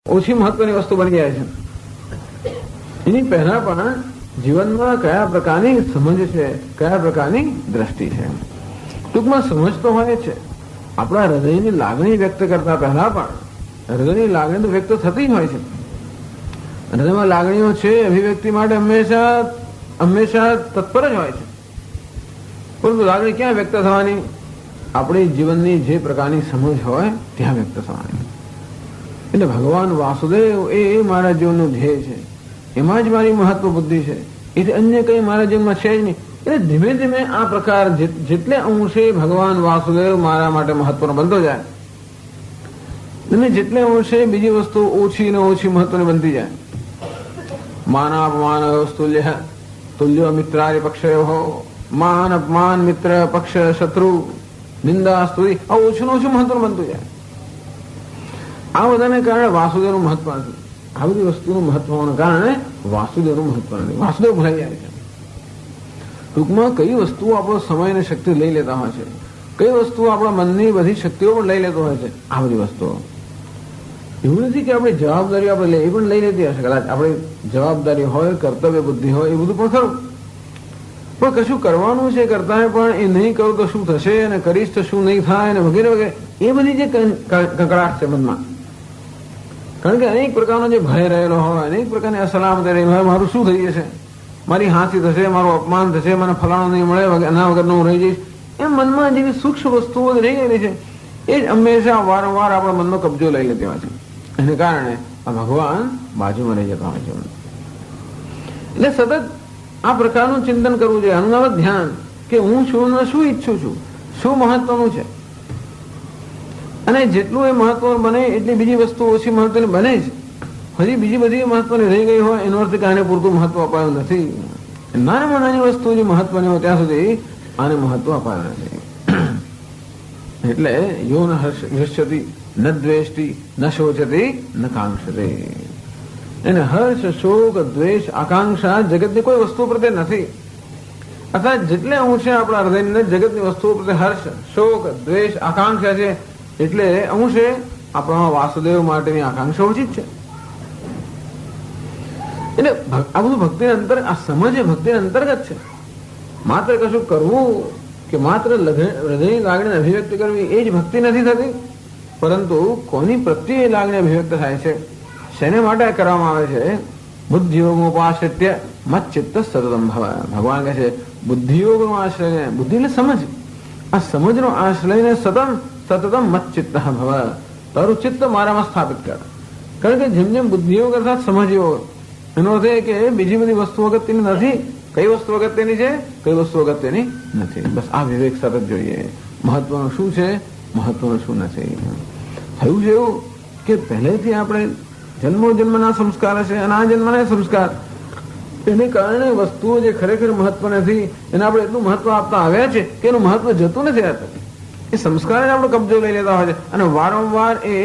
ઓછી મહત્વની વસ્તુ બની જાય છે. એની પહેલા પણ જીવનમાં કયા પ્રકારની સમજ છે, કયા પ્રકારની દ્રષ્ટિ છે, ટૂંકમાં સમજ તો હોય છે. આપણા હૃદયની લાગણી વ્યક્ત કરતા પહેલા પણ હૃદયની લાગણી તો વ્યક્ત થતી જ હોય છે. હૃદયમાં લાગણીઓ છે, અભિવ્યક્તિ માટે હંમેશા તત્પર જ હોય છે. પરંતુ લાગણી ક્યાં વ્યક્ત થવાની? આપણી જીવનની જે પ્રકારની સમજ હોય ત્યાં વ્યક્ત થવાની. એટલે ભગવાન વાસુદેવ એ મારા જીવનનું ધ્યેય છે, એમાં જ મારી મહત્વ બુદ્ધિ છે, એટલે અન્ય કંઈ મારા જીવનમાં છે જ નહીં. એટલે ધીમે ધીમે આ પ્રકાર જેટલે અંશે ભગવાન વાસુદેવ મારા માટે મહત્વનો બનતો જાય અને જેટલે અંશે બીજી વસ્તુ ઓછી ને ઓછી મહત્વની બનતી જાય. માન અપમાન તુલ્ય તુલ્યો મિત્રાર્ય પક્ષયો, માન અપમાન મિત્ર પક્ષ શત્રુ નિંદા સ્તુતિ આ ઓછું ઓછું મહત્વનું બનતું જાય. આ બધાને કારણે વાસુદેવનું મહત્વ નથી. આ બધી વસ્તુનું મહત્વના કારણે વાસુદેવનું મહત્વ નથી. વાસુદેવ ભૂલાઈ જાય છે. ટૂંકમાં કઈ વસ્તુ આપણો સમય અને શક્તિ લઈ લેતા હોય છે, કઈ વસ્તુ આપણા મનની બધી શક્તિઓ પણ લઈ લેતો હોય છે. આ બધી વસ્તુઓ એવું નથી કે આપણી જવાબદારી આપણે લઈએ, એ પણ લઈ લેતી હશે કદાચ. આપણી જવાબદારી હોય, કર્તવ્ય બુદ્ધિ હોય, એ બધું પણ ખરું. પણ કશું કરવાનું છે કરતા પણ એ નહીં કરું તો શું થશે, અને કરીશ તો શું નહીં થાય, અને વગેરે વગેરે એ બધી જે કકડાટ છે મનમાં. કારણ કે અનેક પ્રકારનો જે ભય રહેલો હોય, અનેક પ્રકારની અસલામતી રહેલી હોય, મારું શું થઈ જશે, મારી હાંસી થશે, મારું અપમાન થશે, મને ફલાણું નહીં મળે, એના વગરનો હું રહી જઈશ, એમ મનમાં જેવી સૂક્ષ્મ વસ્તુઓ રહી ગયેલી છે એ જ હંમેશા વારંવાર આપણા મનનો કબજો લઈ લેતી હોય છે. એને કારણે આ ભગવાન બાજુમાં રહી જતા હોય છે. એટલે સતત આ પ્રકારનું ચિંતન કરવું જોઈએ, આનું નામ ધ્યાન, કે હું છું ને શું ઈચ્છું છું, શું મહત્વનું છે. અને જેટલું એ મહત્વનું બને એટલી બીજી વસ્તુ ઓછી મહત્વની બને જ. હજી બીજી બધી મહત્વની રહી ગઈ હોય એનો અર્થ કે આને પૂરતું મહત્વ અપાયું નથી. નાનામાં નાની વસ્તુ જે મહત્વની હોય ત્યાં સુધી આને મહત્વ અપાયું નથી. એટલે યો ન હર્ષતી ન દ્વેષ્ટિ ન શોચતી ન કાંક્ષતી. એને હર્ષ, શોક, દ્વેષ, આકાંક્ષા જગતની કોઈ વસ્તુ પ્રત્યે નથી. અર્થાત જેટલે અંશે આપણા હૃદયની જગતની વસ્તુઓ પ્રત્યે હર્ષ, શોક, દ્વેષ, આકાંક્ષા છે એટલે અંશે આપણા વાસુદેવ માટેની આકાંક્ષા ઓછી જ છે. એટલે આ બધું ભક્તિના અંતર્ગત, આ સમજ એ ભક્તિના અંતર્ગત છે. માત્ર કશું કરવું કે માત્ર હૃદયની લાગણી અભિવ્યક્ત કરવી એ જ ભક્તિ નથી થતી. પરંતુ કોની પ્રત્યે લાગણી અભિવ્યક્ત થાય છે, શેને માટે કરવામાં આવે છે? બુદ્ધિયોગોપાશ્રિત્ય મચ્ચિત્ત સતતમ ભવ. ભગવાન કહે છે બુદ્ધિયોગનો આશ્રય, બુદ્ધિ એટલે સમજ, આ સમજનો આશ્રયને સતતમ મચ્ચિત્ત ભવ, તારું ચિત્ત મારામાં સ્થાપિત કર. કારણ કે જેમ જેમ બુદ્ધિયોગ અર્થાત સમજયોગ, એનો અર્થ એ કે બીજી બધી વસ્તુ અગત્યની નથી. કઈ વસ્તુ અગત્યની છે, કઈ વસ્તુ અગત્યની નથી. બસ આ વિવેક સતત જોઈએ. મહત્વનું શું છે, મહત્વનું શું નથી. થયું છે એવું કે પહેલેથી આપણે જન્મના સંસ્કાર હશે અને આ જન્મના સંસ્કાર, એને કારણે વસ્તુઓ જે ખરેખર મહત્વ નથી એને આપણે એટલું મહત્વ આપતા આવ્યા છે કે એનું મહત્વ જતું નથી રહેતું. એ સંસ્કારને આપણે કબજો લઈ લેતા હોય છે અને વારંવાર એ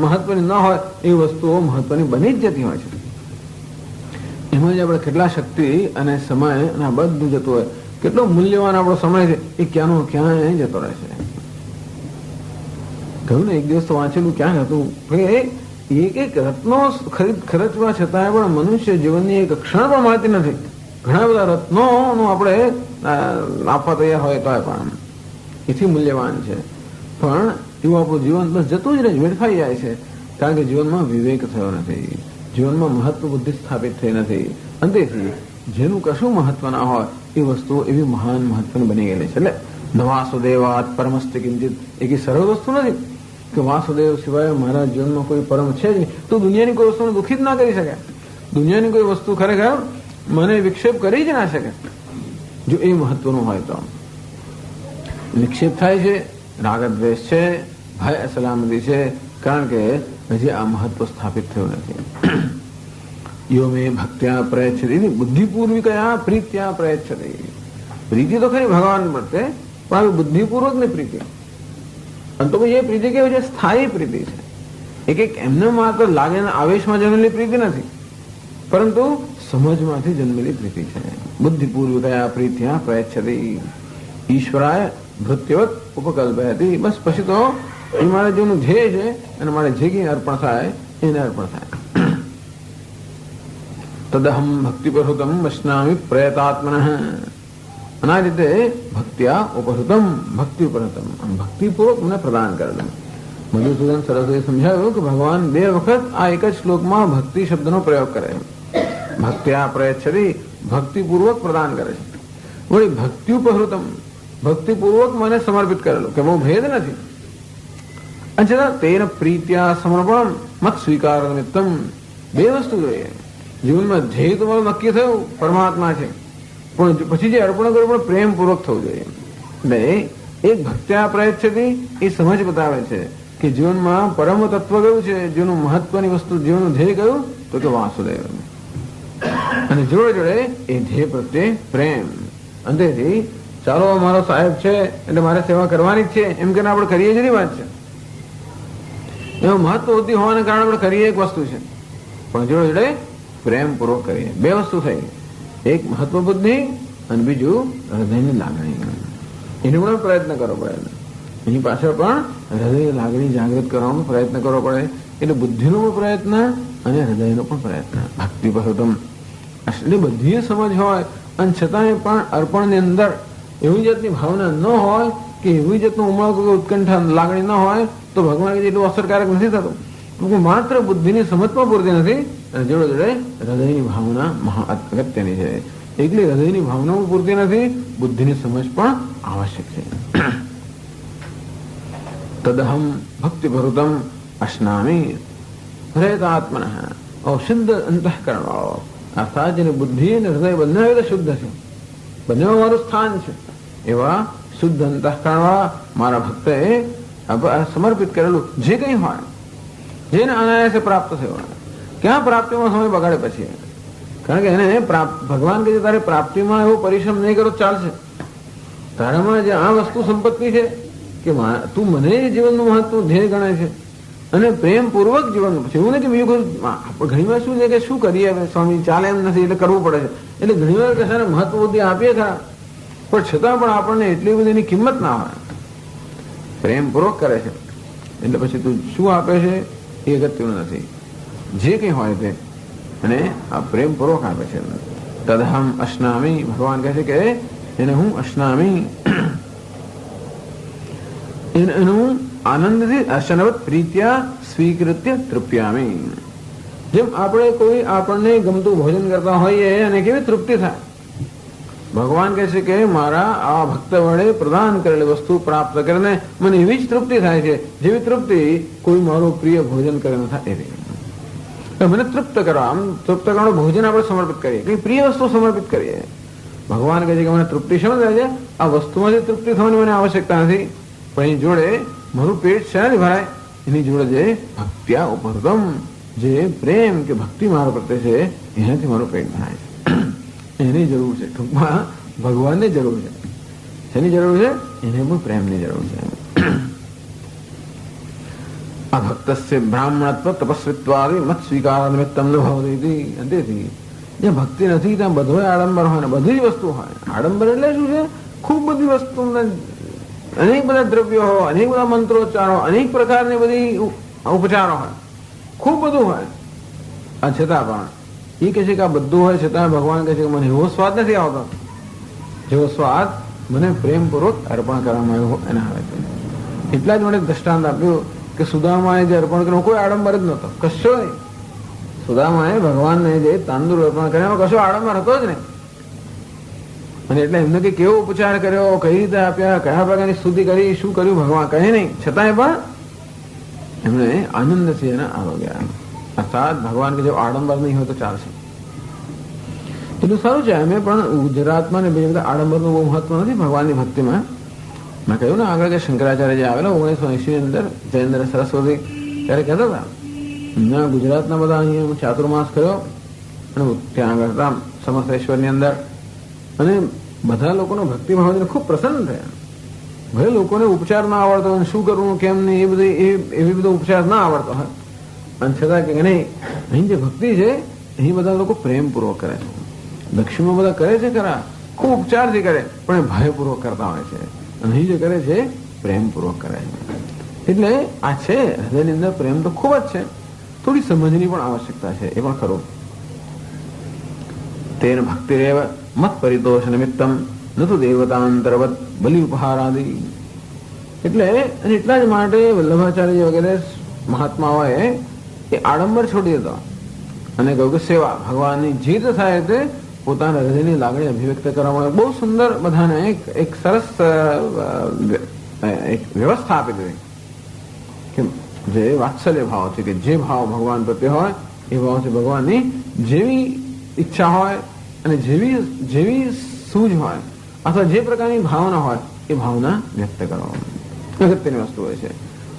મહત્વની ન હોય એ વસ્તુઓ મહત્વની બની જ જતી હોય છે. એમાં જ આપણે કેટલા શક્તિ અને સમય અને આ બધું જતું હોય, કેટલો મૂલ્યવાન આપણો સમય છે એ ક્યાંનો ક્યાં જતો રહે છે. કહ્યું ને એક દિવસ તો વાંચેલું ક્યાં હતું કે એક રત્નો ખર્ચવા છતાંય પણ મનુષ્ય જીવનની એક ક્ષણ પણ મળતી નથી. ઘણા બધા રત્નોનું આપણે આપવા તૈયાર હોય તો પણ એથી મૂલ્યવાન છે, પણ એવું આપણું જીવન બસ જતું જ રહે, વેડફાઈ જાય છે. કારણ કે જીવનમાં વિવેક થયો નથી, જીવનમાં મહત્વ બુદ્ધિ સ્થાપિત થઈ નથી. અંતેથી જેનું કશું મહત્વ ના હોય એ વસ્તુ એવી મહાન મહત્વની બની ગયેલી છે. એટલે વાસુદેવાત પરમસ્તિ કિંચિત એક સરળ વસ્તુ નથી કે વાસુદેવ સિવાય મારા જીવનમાં કોઈ પરમ છે જ નહીં. તો દુનિયાની કોઈ વસ્તુને દુઃખી જ ના કરી શકે. દુનિયાની કોઈ વસ્તુ ખરેખર મને વિક્ષેપ કરી જ ના શકે જો એ મહત્વનું હોય તો. વિક્ષેપ થાય છે, રાગ દ્વેષ છે, ભય અસલામતી છે, કારણ કે હજી આ મહત્વ સ્થાપિત થયું નથી. યો મેં ભક્ત્યા પ્રયચ્છતિ બુદ્ધિપૂર્વિકયા પ્રીત્યા પ્રયચ્છતિ. પ્રીતિ તો ખરી ભગવાન પ્રત્યે, પણ આવી બુદ્ધિપૂર્વકની પ્રીતિ. અને તો એ પ્રીતિ કેવી છે? સ્થાયી પ્રીતિ છે. એક એમને માત્ર લાગણીના આવેશમાં જન્મેલી પ્રીતિ નથી, પરંતુ સમજમાંથી જન્મેલી પ્રીતિ છે. બુદ્ધિપૂર્વકયા પ્રીત્યા પ્રયચ્છતિ ઈશ્વરાય ભૃત્યવત ઉપકલ્પયતિ. બસ પછી તો એ મારા જેનું ધ્યેય છે અને મારે જે કંઈ અર્પણ થાય એને અર્પણ થાય. તદહમ ભક્તિ પરહૃતમ વૈષ્ણામી પ્રયતાત્મન. અને આ રીતે ભક્ત્યા ઉપહૃતમ, ભક્તિ ઉપહૃતમ, ભક્તિપૂર્વક મને પ્રદાન કરેલું. મધુસૂદન સરસ્વતી સમજાવ્યું કે ભગવાન 2 વખત આ એક જ શ્લોકમાં ભક્તિ શબ્દનો પ્રયોગ કરે. ભક્ત્યા પ્રયચ્છતિ, ભક્તિપૂર્વક પ્રદાન કરે છે. વળી ભક્તિ ઉપહૃતમ, ભક્તિપૂર્વક મને સમર્પિત કરેલું, કે બહુ ભેદ નથી. અને છતાં તેન પ્રીત્યા સમર્પણ મત સ્વીકાર નિમિત્તમ. 2 વસ્તુ જોઈએ. જીવનમાં ધ્યેય તમારું નક્કી થયું પરમાત્મા છે, પણ પછી જે અર્પણ કર્યું પણ પ્રેમપૂર્વક થવું જોઈએ. એટલે એક ભક્ત્યા પ્રયચ્છતિ એ સમજ બતાવે છે કે જીવનમાં પરમ તત્વ કયું છે, જીવનનું મહત્વની વસ્તુ, જીવનનું ધ્યેય કયું, તો કે વાસુદેવ. અને જોડે જોડે એ ધ્યેય પ્રત્યે પ્રેમ. અંતેથી ચાલો મારો સાહેબ છે એટલે મારે સેવા કરવાની જ છે એમ કે આપણે કરીએ જ વાત છે. એમાં મહત્વ બુદ્ધિ હોવાને કારણે આપણે કરીએ એક વસ્તુ છે, પણ જોડે જોડે પ્રેમપૂર્વક કરીએ. 2 વસ્તુ થઈ, એક મહત્વ બુદ્ધિ અને બીજું હૃદયની લાગણી. એનો પણ પ્રયત્ન કરવો પડે. એની પાછળ પણ હૃદય લાગણી જાગૃત કરવાનો પ્રયત્ન કરવો પડે. એટલે બુદ્ધિનો પણ પ્રયત્ન અને હૃદયનો પણ પ્રયત્ન. ભક્તિ પરહૃતમ એટલે બધી સમજ હોય અને છતાંય પણ અર્પણની અંદર એવી જાતની ભાવના ન હોય કે એવી જાતનું ઉમળક ઉત્કંઠા લાગણી ન હોય તો ભગવાન એટલું અસરકારક નથી થતું. માત્ર બુદ્ધિની સમજ પણ પૂરતી નથી, અને જોડે જોડે હૃદયની ભાવના મહા અગત્યની છે. એટલે હૃદયની ભાવના પણ પૂરતી નથી, બુદ્ધિની સમજ પણ આવશ્યક છે. તદહમ ભક્તિ ભરુતમ અશ્નામી પ્રયતાત્મન. શુદ્ધ અંતઃકરણ વાળો, અર્થાત જેની બુદ્ધિ અને હૃદય બંને શુદ્ધ છે, બંને મારું સ્થાન છે, એવા શુદ્ધ અંતઃકરણ વાળા મારા ભક્તએ સમર્પિત કરેલું જે કંઈ હોય, જેને અનાયાસે પ્રાપ્ત થયો. ક્યાં પ્રાપ્તિમાં સમય બગાડે પછી? કારણ કે એને ભગવાન કે તારે પ્રાપ્તિમાં એવો પરિશ્રમ નહીં કરો ચાલશે. તારામાં જે આ વસ્તુ સંપત્તિ છે કે તું મને જીવનનું મહત્વ ધ્યેય ગણાય છે અને પ્રેમપૂર્વક જીવન છે. એવું નહીં કે બીજું ઘણી વાર શું છે કે શું કરીએ સ્વામી, ચાલે એમ નથી એટલે કરવું પડે છે. એટલે ઘણી વાર કશાને મહત્વ બુદ્ધિ આપીએ ખરા, પણ છતાં પણ આપણને એટલી બધી એની કિંમત ના હોય. પ્રેમપૂર્વક કરે છે એટલે પછી તું શું આપે છે એ અગત્યનું નથી, જે કંઈ હોય તે. અને આ પ્રેમપૂર્વક આપે છે. તદહમ અશ્નામી, ભગવાન કહે છે કે એને હું અશ્નામી, એનું આનંદથી અશનવત પ્રીત્યા સ્વીકૃત્ય તૃપ્યામી. જેમ આપણે કોઈ આપણને ગમતું ભોજન કરતા હોઈએ અને કેવી તૃપ્તિ થાય, ભગવાન કહે છે કે મારા આ ભક્ત વડે પ્રદાન કરેલી વસ્તુ પ્રાપ્ત કરીને મને એવી જ તૃપ્તિ થાય છે જેવી તૃપ્તિ કોઈ મારું પ્રિય ભોજન કરે ન થાય એવી. મને તૃપ્ત કરો, આમ તૃપ્ત કરવાનું ભોજન આપણે સમર્પિત કરીએ, કઈ પ્રિય વસ્તુ સમર્પિત કરીએ. ભગવાન કહે છે કે મને તૃપ્તિ શેમાં થાય છે? આ વસ્તુમાંથી તૃપ્તિ થવાની મને આવશ્યકતા નથી, પણ એની જોડે મારું પેટ શેનાથી ભરાય? એની જોડે જે ભક્ત્યા ઉપહૃતમ, જે પ્રેમ કે ભક્તિ મારા પ્રત્યે છે એનાથી મારું પેટ ભરાય છે. એની જરૂર છે. ટૂંકમાં ભગવાનની જરૂર છે. શેની જરૂર છે? એને પણ પ્રેમની જરૂર છે. આ ભક્તસ્ય બ્રાહ્મણત્વ તપસ્વિત્વાદી મત સ્વીકાર નિમિત્તમ ન ભવતી. તેથી જ્યાં ભક્તિ નથી ત્યાં બધો આડંબર હોય ને બધી વસ્તુ હોય. આડંબર એટલે શું છે? ખૂબ બધી વસ્તુ, અનેક બધા દ્રવ્યો હોય, અનેક બધા મંત્રોચ્ચારો, અનેક પ્રકારની બધી ઉપચારો હોય, ખૂબ બધું હોય. આ છતાં પણ એ કહે છે કે આ બધું હોય છતાં ભગવાન કહે છે કે મને એવો સ્વાદ નથી આવતો જેવો સ્વાદ મને પ્રેમપૂર્વક અર્પણ કરવામાં આવ્યો એને આવે છે. એટલા જ મને દ્રષ્ટાંત આપ્યું કે સુદામાએ જે અર્પણ કર્યું કોઈ આડંબર જ નહોતો, કશો નહીં. સુદામાએ ભગવાનને જે તાંદુર અર્પણ કર્યા એમાં કશો આડંબર હતો જ નહીં. અને એટલે એમને કે કેવો ઉપચાર કર્યો, કઈ રીતે આપ્યા, કયા પ્રકારની સ્તુતિ કરી, શું કર્યું, ભગવાન કહે નહીં, છતાંય પણ એમને આનંદથી એના આરોગ્ય. અર્થાત ભગવાન કે જો આડંબર નહીં હોય તો ચાલશે. એટલું સારું છે. અમે પણ ગુજરાતમાં ને બીજા બધા આડંબરનું બહુ મહત્વ નથી ભગવાનની ભક્તિમાં. મેં કહ્યું ને આગળ કે શંકરાચાર્ય જે આવેલા 1980 ની અંદર જયેન્દ્ર સરસ્વતી ત્યારે કહેતા હતા ના ગુજરાતના બધા અહીંયા ચાતુર્માસ કર્યો અને ત્યાં આગળ હતા સમર્થેશ્વરની અંદર, અને બધા લોકોનો ભક્તિભાવને ખૂબ પ્રસન્ન થયા. ભલે લોકોને ઉપચાર ના આવડતો હોય, શું કરવું કેમ નહીં એ બધી એવી બધો ઉપચાર ના આવડતો હોય, અને છતાં કે નહીં અહીં જે ભક્તિ છે અહીં બધા લોકો પ્રેમપૂર્વક કરે છે. દક્ષિણમાં બધા કરે છે ખરા, ખૂબ ઉપચારથી કરે, પણ એ ભયપૂર્વક કરતા હોય છે. અને અહીં જે કરે છે પ્રેમપૂર્વક કરે છે. એટલે આ છે હૃદયની અંદર પ્રેમ તો ખૂબ જ છે. થોડી સમજની પણ આવશ્યકતા છે, એ પણ ખરું. તેન ભક્તિરેવ મત પરિતોષ નિમિત્તમ નતુ દેવતાંતરવત બલિ ઉપહારાદિ. એટલે અને એટલા જ માટે વલ્લભાચાર્ય વગેરે મહાત્માઓએ એ આડંબર છોડી દીધો અને કહ્યું કે સેવા ભગવાનની જીત થાય તે પોતાના હૃદયની લાગણી અભિવ્યક્ત કરવા માટે બહુ સુંદર બધાને એક સરસ એક વ્યવસ્થા આપી દીધી કે જે વાત્સલ્ય ભાવ છે, કે જે ભાવ ભગવાન પ્રત્યે હોય એ ભાવથી ભગવાનની જેવી ઈચ્છા હોય અને જેવી સૂઝ હોય અથવા જે પ્રકારની ભાવના હોય એ ભાવના વ્યક્ત કરવામાં અગત્યની વસ્તુ હોય છે.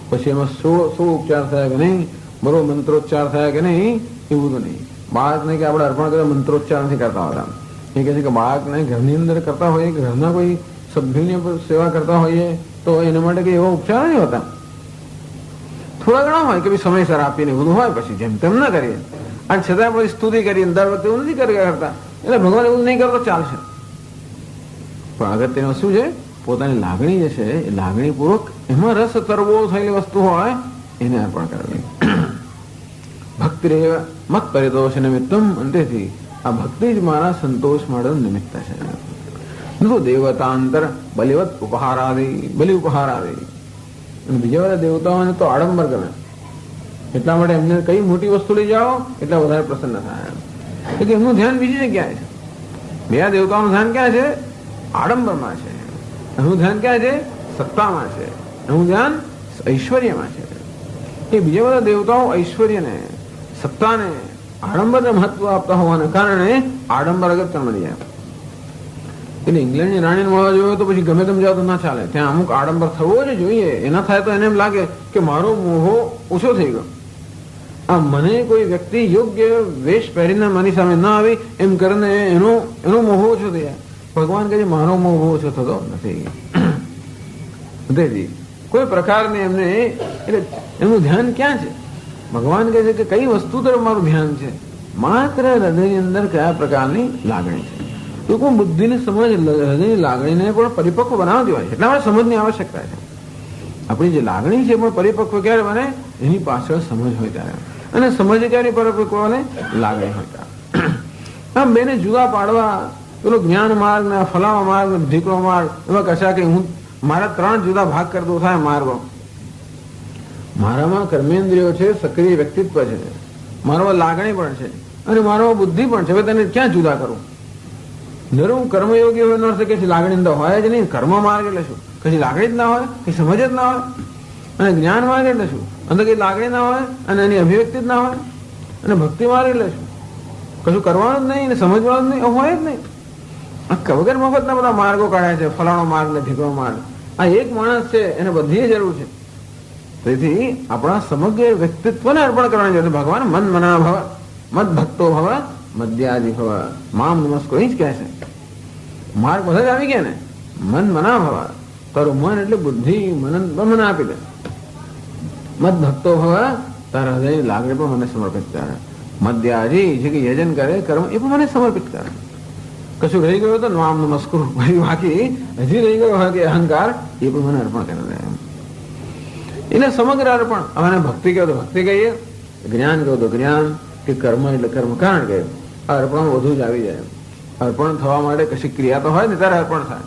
પછી એમાં સો ઉપચાર થયા કે નહીં, બરોબર મંત્રોચ્ચાર થયા કે નહીં, એવું તો નહીં. બાળકને કે આપણે અર્પણ કરે મંત્રોચ્ચાર નથી કરતા હોતા. એ કહે છે કે બાળકને ઘરની અંદર કરતા હોઈએ, ઘરના કોઈ સભ્યોની સેવા કરતા હોઈએ તો એના માટે કઈ એવા ઉપચાર નહીં હોતા. થોડા ઘણા હોય કે સમયસર આપીને બધું હોય, પછી જેમ તેમ ના કરીએ અને છતાં પછી સ્તુતિ કરીએ દર વખતે એવું નથી કરતા. એટલે ભગવાન એવું નહીં કરતો ચાલશે, પણ અગત્યનું શું છે, પોતાની લાગણી જે છે એ લાગણીપૂર્વક એમાં રસ તરવો થયેલી વસ્તુ હોય એને અર્પણ કરવી. ભક્તિરેવ મત પરિતોષ નિમિત્તમ. અંતેથી આ ભક્તિ જ મારા સંતોષ માટેનું નિમિત્ત છે. દેવતાંતર બલિવત બલિ ઉપહારાદિ. બીજા બધા દેવતાઓને તો આડંબર ગમે, એટલા માટે એમને કઈ મોટી વસ્તુ લઈ જાઓ એટલા વધારે પ્રસન્ન થાય. એટલે એમનું ધ્યાન બીજી જગ્યાએ છે. બે દેવતાઓનું ધ્યાન ક્યાં છે? આડંબરમાં છે. એનું ધ્યાન ક્યાં છે? સત્તામાં છે. એનું ધ્યાન ઐશ્વર્યમાં છે. એ બીજા બધા દેવતાઓ ઐશ્વર્યને, સત્તાને, આડંબરને મહત્વ આપતા હોવાને કારણે આડંબર અગત્ય મળી જાય. એટલે ઇંગ્લેન્ડની રાણીને મળવા જોયો તો પછી ગમે તેમ જાવ તો ના ચાલે. ત્યાં અમુક આડંબર થવો જ જોઈએ. એના થાય તો એને એમ લાગે કે મારો મોહો ઓછો થઈ ગયો. આ મને કોઈ વ્યક્તિ યોગ્ય વેશ પહેરીને મારી સામે ના આવી એમ કરીને એનો મોહ ઓછો થઈ જાય. ભગવાન કહે છે મારો મોહ ઓછો થતો નથી. કોઈ પ્રકારની એમને એટલે એમનું ધ્યાન ક્યાં છે? ભગવાન કહે છે કે કઈ વસ્તુ તરફ મારું ધ્યાન છે? માત્ર હૃદયની અંદર કયા પ્રકારની લાગણી છે. લોકો બુદ્ધિની સમજ હૃદયની લાગણીને પણ પરિપક્વ બનાવતી હોય છે. એટલા માટે સમજની આવશ્યકતા છે. આપણી જે લાગણી છે પણ પરિપક્વ ક્યારે બને? એની પાછળ સમજ હોય ત્યારે. અને સમજ ક્યારે પરિપક્વ બને? લાગણી હોય ત્યારે. આમ બેને જુદા પાડવા, પેલો જ્ઞાન માર્ગ ને ફલાવા માર્ગ ને ઢીકડો માર્ગ, એમાં કશા કે હું મારા 3 જુદા ભાગ કરતો થાય માર્ગો. મારામાં કર્મેન્દ્રિયો છે, સક્રિય વ્યક્તિત્વ છે, મારામાં લાગણી પણ છે અને મારામાં બુદ્ધિ પણ છે. હવે તેને ક્યાં જુદા કરું? જયારે હું કર્મયોગી હોય ન શકે, લાગણી અંદર હોય જ નહીં. કર્મ માર્ગ એટલે શું? કશી લાગણી જ ના હોય, કઈ સમજ જ ના હોય. અને જ્ઞાન માર્ગ એટલે શું? અંદર કઈ લાગણી ના હોય અને એની અભિવ્યક્તિ જ ના હોય. અને ભક્તિ માર્ગ એટલે શું? કશું કરવાનું જ નહીં અને સમજવાનું જ નહીં, હોય જ નહીં. વગર મફતના બધા માર્ગો કાઢ્યા છે, ફલાણો માર્ગ ને ઢીકણો માર્ગ. આ એક માણસ છે, એને બધી જરૂર છે. તેથી આપણા સમગ્ર વ્યક્તિત્વને અર્પણ કરવાની જરૂર. ભગવાન મન મના ભવ, મદ ભક્તો ભવ, મદ્યાદિ ભવ, મામ નમસ્કો જ કહે છે. માર્ગ બધા જ આવી ગયા ને. મન મના ભવ, તારું મન એટલે બુદ્ધિ મને આપી દે. મદ ભક્તો ભવ, તારા હૃદયની લાગણી પણ મને સમર્પિત કરે. મદ્યાજી જે કે યજન કરે કર્મ એ પણ મને સમર્પિત કરે. કશું રહી ગયો તો નામ નમસ્કુર, બાકી હજી રહી ગયો હોય કે અહંકાર, એ પણ મને અર્પણ કરી દે. એટલે સમગ્ર અર્પણ. હવે ભક્તિ કહો તો ભક્તિ કહીએ, જ્ઞાન કહો તો જ્ઞાન, કે કર્મ એટલે કર્મ. કારણ કે આ અર્પણ વધુ જ આવી જાય. અર્પણ થવા માટે કશી ક્રિયા તો હોય ને ત્યારે અર્પણ થાય.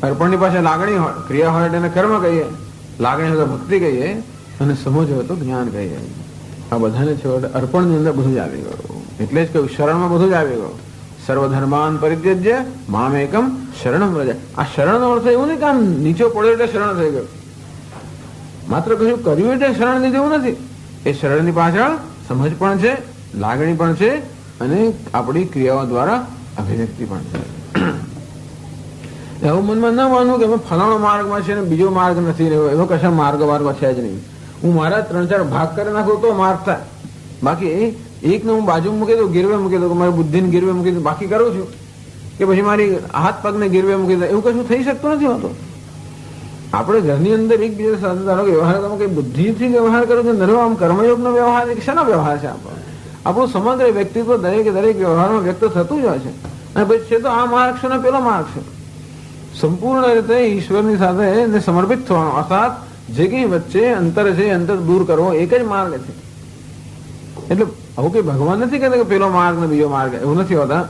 અર્પણની પાસે લાગણી હોય, ક્રિયા હોય એટલે કર્મ કહીએ, લાગણી હોય તો ભક્તિ કહીએ, અને સમજ હોય તો જ્ઞાન કહીએ. આ બધાને છેવટે અર્પણની અંદર બધું જ આવી ગયું. એટલે જ કહ્યું શરણમાં બધું જ આવી ગયું. સર્વધર્માન પરિત્યજ્ય મામ એકમ શરણમ વ્રજ. આ શરણનો અર્થ એવું નહીં કે આમ નીચો પડ્યો એટલે શરણ થઈ ગયું. માત્ર કશું કર્યું એટલે શરણ લીધું એવું નથી. એ શરણની પાછળ સમજ પણ છે, લાગણી પણ છે, અને આપણી ક્રિયાઓ દ્વારા અભિવ્યક્તિ પણ છે. એવું મનમાં ના માનવું કે અમે ફલાણો માર્ગમાં છે ને બીજો માર્ગ નથી રહ્યો. એવો કશા માર્ગ છે જ નહીં. હું મારા 3-4 ભાગ કરી નાખું તો માર્ગ થાય. બાકી એકને હું બાજુ મૂકી દઉં, ગીરવે મૂકી દઉં, મારી બુદ્ધિને ગીરવે મૂકી દઉં, બાકી કરું છું, કે પછી મારી હાથ પગને ગીરવે મૂકી દઉં, એવું કશું થઈ શકતું નથી હોતું. આપણે ઘરની અંદર એકબીજા સાથે ધારો કે વ્યવહાર કરો, કઈ બુદ્ધિથી વ્યવહાર કરો છો, નરો આમ કર્મયોગનો વ્યવહાર છે કે શાનો વ્યવહાર છે? આપણું સમગ્ર વ્યક્તિત્વ દરેક વ્યવહારમાં વ્યક્ત થતું જ હોય છે. અને પછી છે તો આ માર્ગ છે ને પેલો માર્ગ છે. સંપૂર્ણ રીતે ઈશ્વરની સાથે સમર્પિત થવાનો, અર્થાત જે કઈ વચ્ચે અંતર છે અંતર દૂર કરવો એક જ માર્ગ છે. એટલે આવું કઈ ભગવાન નથી કહેતા કે પેલો માર્ગ ને બીજો માર્ગ, એવું નથી હોતા.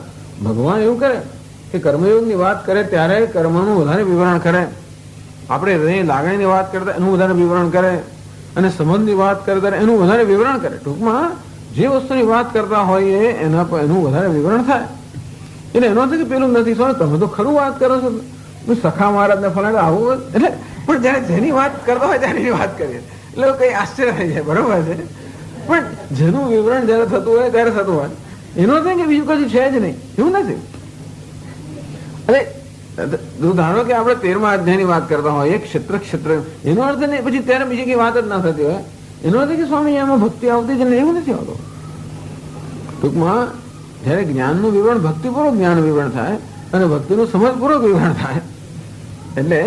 ભગવાન એવું કરે કે કર્મયોગની વાત કરે ત્યારે કર્મનું વધારે વિવરણ કરે, આપણે લાગણીની વાત કરતા એનું વધારે વિવરણ કરે, અને સંબંધની વાત કરે ત્યારે એનું વધારે વિવરણ કરે. ટૂંકમાં જે વસ્તુની વાત કરતા હોઈએ એના પર એનું વધારે વિવરણ થાય. એટલે એનો નથી કે પેલું નથી, સ્વામી તમે તો ખરું વાત કરો છો, સખા મહારાજ ને ફલાણા આવું, એટલે પણ જયારે જેની વાત કરતા હોય ત્યારે એની વાત કરીએ એટલે કઈ આશ્ચર્ય થઈ જાય. બરોબર છે, પણ જેનું વિવરણ જયારે થતું હોય ત્યારે થતું હોય, એનો નથી કે બીજું કશું છે જ નહીં, એવું નથી. એટલે ધારો કે આપણે 13મા અધ્યાયની વાત કરતા હોય ક્ષેત્ર, એનો અર્થ નહીં પછી ત્યારે બીજી કઈ વાત જ ના થતી હોય, એનો અર્થ કે સ્વામી એમાં ભક્તિ આવતી જ નહીં, એવું નથી હોતું. ટૂંકમાં જયારે જ્ઞાનનું વિવરણ ભક્તિપૂર્વક જ્ઞાન વિવરણ થાય અને ભક્તિનું સમજપૂર્વક વિવરણ થાય, એટલે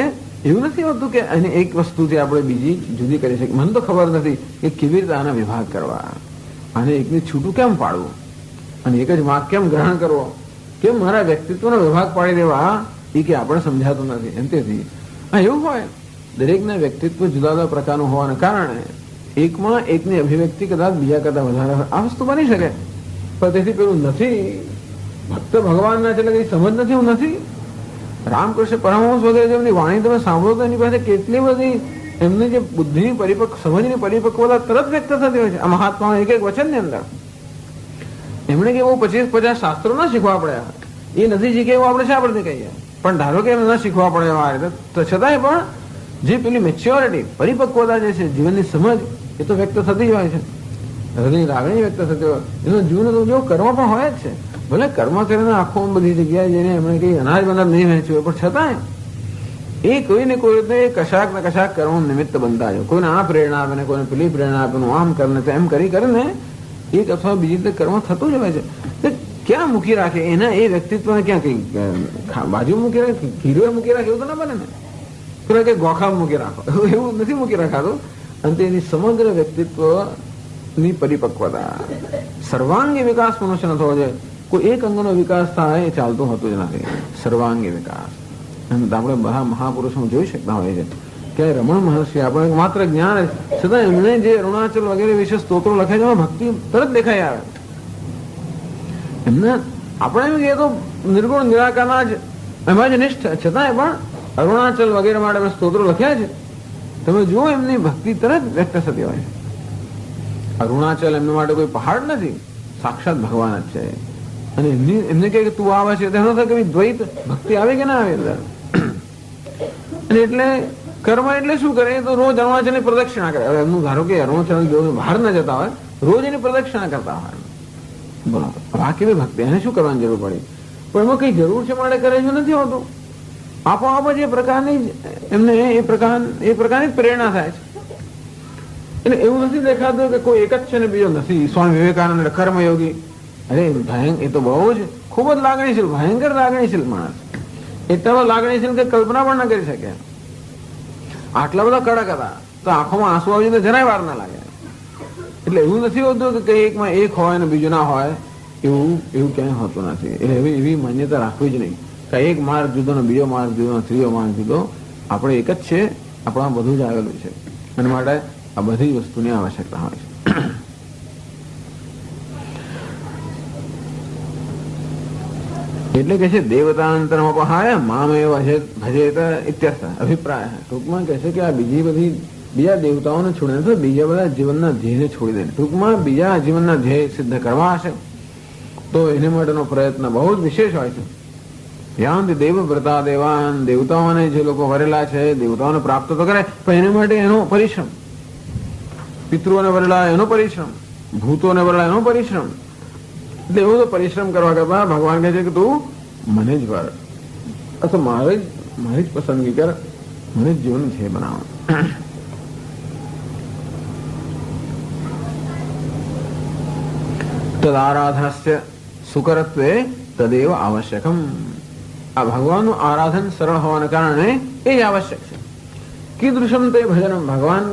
એવું નથી હોતું કે એને એક વસ્તુથી આપણે બીજી જુદી કરી શકીએ. મને તો ખબર નથી કે કેવી રીતે આના વિભાગ કરવા, આને એકને છૂટું કેમ પાડવું, અને એક જ માર્ગ કેમ ગ્રહણ કરવો, કેમ મારા વ્યક્તિત્વનો વિભાગ પાડી દેવા, એ કે આપણે સમજાતું નથી. એમ તેથી હા એવું હોય, દરેકના વ્યક્તિત્વ જુદા જુદા પ્રકારનું હોવાના કારણે એકમાં એકની અભિવ્યક્તિ કદાચ બીજા કરતા વધારે આ વસ્તુ બની શકે. પણ તેથી પેલું નથી, ભક્ત ભગવાનના છે એટલે કઈ સમજ નથી, એવું નથી. રામકૃષ્ણ પરમહંસ વગેરે જેમની વાણી તમે સાંભળો તો એની પાસે કેટલી બધી એમની જે બુદ્ધિની સમજની પરિપક્વતા તરત વ્યક્ત થતી હોય છે. આ મહાત્માના એક એક વચનની અંદર એમણે કે એવું 25-50 શાસ્ત્રો ના શીખવા પડ્યા, એ નથી શીખે એવું આપણે શા પરથી કહીએ. પણ ધારો કે એમ ના શીખવા પડે આ રીતે, તો છતાંય પણ જે પેલી મેચ્યોરિટી પરિપક્વતા જે છે, જીવનની સમજ, એ તો વ્યક્ત થતી જ હોય છે. હૃદયની લાગણી વ્યક્ત થતી હોય, એનો જીવન તો જો કર્મ પણ હોય જ છે. ભલે કર્મ કરીને આખો બધી જગ્યાએ જઈને એમણે કઈ અનાજ બનાજ નહીં વહેંચ્યું, પણ છતાંય એ કોઈને કોઈ રીતે કશાક ને કશાક કર્મ નિમિત્ત બનતા છે. કોઈને આ પ્રેરણા આપે ને કોઈને પેલી પ્રેરણા આપે, આમ કરીને એમ કરી કરીને એક અથવા બીજી રીતે કર્મ થતું જ હોય છે. ક્યાં મૂકી રાખે એના એ વ્યક્તિત્વને, ક્યાં કઈ બાજુ મૂકી રાખે, ઘીરો મૂકી રાખે એવું તો ના બને ને. પેલા કે ગોખા મૂકી રાખો, એવું નથી મૂકી રાખાતું. અને એની સમગ્ર વ્યક્તિત્વની પરિપક્વતા, સર્વાંગી વિકાસ મનુષ્યનો થવો જોઈએ. કોઈ એક અંગનો વિકાસ થાય એ ચાલતું હોતું જ નથી, સર્વાંગી વિકાસ. આપણે બધા મહાપુરુષો જોઈ શકતા હોય છે કે રમણ મહર્ષિ આપણે માત્ર જ્ઞાન છતાં એમણે જે અરુણાચલ વગેરે વિશે સ્તોત્રો લખાય છે એમાં ભક્તિ તરત દેખાઈ આવે. એમને આપણે એમ કહીએ તો નિર્ગુણ નિરાકારના જ એમાં જ નિષ્ઠ, છતાંય પણ અરુણાચલ વગેરે માટે અમે સ્તોત્રો લખ્યા છે. તમે જુઓ એમની ભક્તિ તરત વ્યક્ત થતી હોય છે. અરુણાચલ એમના માટે કોઈ પહાડ નથી, સાક્ષાત ભગવાન જ છે. અને એમને કહે કે તું આવે છે તેનો થાય કે દ્વૈત ભક્તિ આવે કે ના આવે અંદર. અને એટલે કર્મ એટલે શું કરે, તો રોજ અરુણાચલની પ્રદક્ષિણા કરે. હવે એમનું ધારો કે અરુણાચલ બહાર ના જતા હોય, રોજ એની પ્રદક્ષિણા કરતા હોય. બોલો આ કેવી ભક્તિ, એને શું કરવાની જરૂર પડી? પણ એમાં કઈ જરૂર છે માટે કરે છે નથી હોતું. આપોઆપ જ એ પ્રકારની એમને એ પ્રકારની પ્રેરણા થાય છે. એટલે એવું નથી દેખાતું કે કોઈ એક જ છે ને બીજો નથી. સ્વામી વિવેકાનંદ કર્મયોગી, અરે એ તો બહુ જ ખૂબ જ લાગણીશીલ, ભયંકર લાગણીશીલ માણસ. એટલા લાગણીશીલ કે કલ્પના પણ ના કરી શકે. આટલા બધા કડક હતા તો આંખોમાં આંસુ આવી તો જરાય વાર ના લાગે. એટલે એવું નથી હોતું કે એકમાં એક હોય ને બીજું ના હોય, એવું ક્યાંય હોતું નથી. એટલે એવી માન્યતા રાખવી જ નહીં કે એક માર્ગ જુદો ને બીજો માર્ગ જુદો, ત્રીજો માર્ગ જુદો. આપણે એક જ છે, આપણા બધું જ આવેલું છે. એના માટે આ બધી વસ્તુની આવશ્યકતા હોય છે. એટલે કે છે દેવતાંતરમ અપહાય મામેવ ભજેત ઇત્યર્થ અભિપ્રાય. ટૂંકમાં કહે છે કે આ બીજા દેવતાઓને છોડીને તો બીજા બધા જીવનના ધ્યેયને છોડી દે. ટૂંકમાં બીજા જીવનના ધ્યેય સિદ્ધ કરવા હશે તો એને માટેનો પ્રયત્ન બહુ જ વિશેષ હોય છે. યાંત દેવવ્રતા દેવાન, દેવતાઓને જે લોકો વરેલા છે દેવતાઓને પ્રાપ્ત તો કરે, પણ એને માટે એનો પરિશ્રમ, પિતૃઓને વરેલા એનો પરિશ્રમ, ભૂતોને વરેલા એનો પરિશ્રમ. એટલે એવો તો પરિશ્રમ કરવા કરતા ભગવાન કહે છે કે તું મને જ વર, અથવા મારી જ પસંદગી કર, મને જ જીવન છે બનાવો. તદારાધનસ્ય સુકરત્વે તદેવ આવશ્યકમ. આ ભગવાનનું આરાધન સરળ હોવાને કારણે એ જ આવશ્યક છે. કીદૃશમ તે ભજનમ, ભગવાન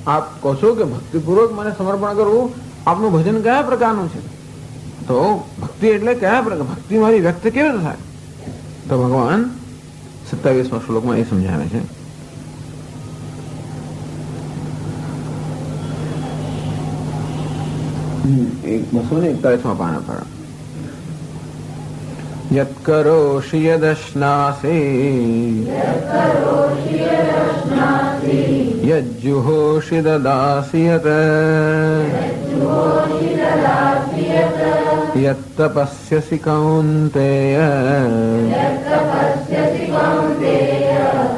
આપ કહો છો કે ભક્તિપૂર્વક મને સમર્પણ કરવું, આપનું ભજન કયા પ્રકારનું છે? તો ભક્તિ એટલે કયા પ્રકાર, ભક્તિ મારી વ્યક્ત કેવી રીતે થાય? તો ભગવાન 27મા શ્લોકમાં એ સમજાવે છે. 241 પાના પર યત કરોષિ યદશ્નાસી યજ્જુહોષિ દદાસી યત યત તપસ્યસી કૌન્તેય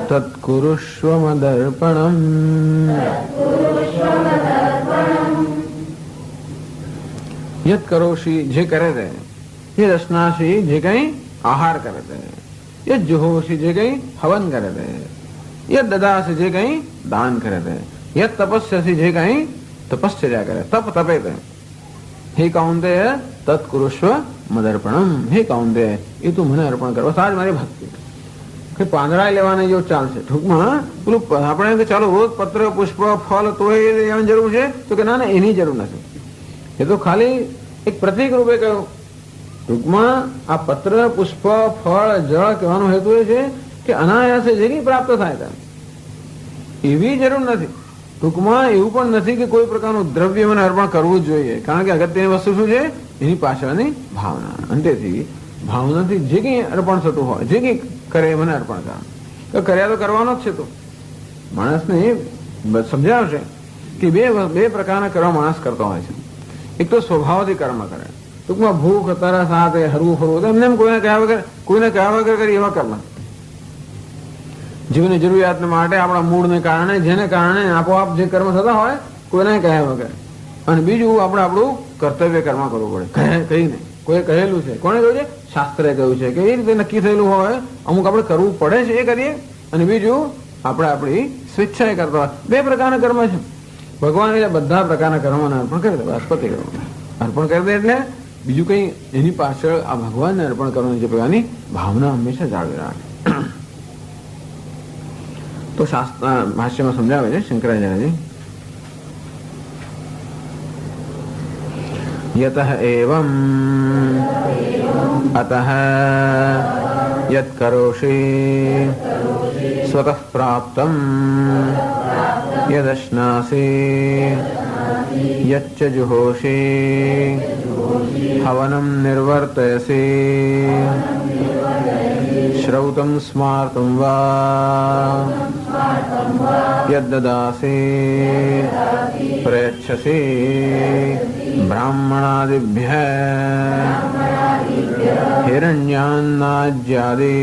તત્કુરુષ્વ મદર્પણમ. યત કરોષિ જે કરે તે, યદ અશ્નાસી જે કઈ આહાર કરે તે, યદ જુહોષી જે કઈ હવન કરે તે, યદ દદાસી જે કઈ દાન કરે તે, યદ તપસ્યસી જે કઈ તપશ્ચર્યા કરે, તપ તપે તે. હે કૌંતેય તત્કુરુષ્વ મદર્પણમ. હે કૌંતેય એ તું મને અર્પણ કરો, સાજ મારી ભક્તિ. કે પાંદડા લેવાની જો ચાલશે ટૂંકમાં પેલું આપણે કે ચાલો રોજ પત્ર પુષ્પ ફળ તો એ લેવાની જરૂર છે, તો કે ના એની જરૂર નથી. એ તો ખાલી એક પ્રતિક રૂપે કહ્યું. ટૂંકમાં આ પત્ર પુષ્પ ફળ જળ કહેવાનો હેતુ એ છે કે અનાયાસે જેની પ્રાપ્ત થાય તેમ એવી જરૂર નથી. ટૂંકમાં એવું પણ નથી કે કોઈ પ્રકારનું દ્રવ્ય મને અર્પણ કરવું જ જોઈએ, કારણ કે અગત્યની વસ્તુ શું છે એની પાછળની ભાવના. અંતેથી ભાવનાથી જે કંઈ અર્પણ થતું હોય, જે કંઈ કરે મને અર્પણ કરવા, કર્યા તો કરવાનો જ છે. તો માણસને સમજાવશે કે બે પ્રકારના કર્મ માણસ કરતો હોય છે. એક તો સ્વભાવથી કર્મ કરે, ટૂંકમાં ભૂખ તરસ સાથે હરવું ફરવું એમને કોઈને કયા વગર કરી એવા કર્મ. જીવનની જરૂરિયાત માટે આપણા મૂળને કારણે જેને કારણે આપોઆપ જે કર્મ થતા હોય કોઈને કયા વગર. અને બીજું આપણે આપણું કર્તવ્ય કર્મ કરવું પડે, કઈ નહીં. કોઈ કહેલું છે, કોને કહ્યું છે? શાસ્ત્રે કહ્યું છે કે એ રીતે નક્કી થયેલું હોય અમુક આપણે કરવું પડે છે એ કરીએ. અને બીજું આપણે આપણી સ્વેચ્છાએ કરતા હોય. બે પ્રકારના કર્મ છે. ભગવાન એટલે બધા પ્રકારના કર્મોને અર્પણ કરી દે, અસ્પતિ કર્મ અર્પણ કરી દે. એટલે બીજું કંઈ એની પાછળ આ ભગવાનને અર્પણ કરવાની જે પ્રકારની ભાવના હંમેશા જાળવી રાખે. તો શાસ્ત્ર ભાષ્યમાં સમજાવે છે શંકરાચાર્યજી, યતઃ એવં અતઃ યત કરોષિ સ્વતઃ પ્રાપ્તં યદશ્નાસી યચ્ચ જુહોષિ હવનં નિર્વર્તયસી શ્રૌતં સ્માર્તં વા યદ્દદાસી પ્રયચ્છસી બ્રાહ્મણાદિભ્યઃ હિરણ્યાન્નાજ્યાદિ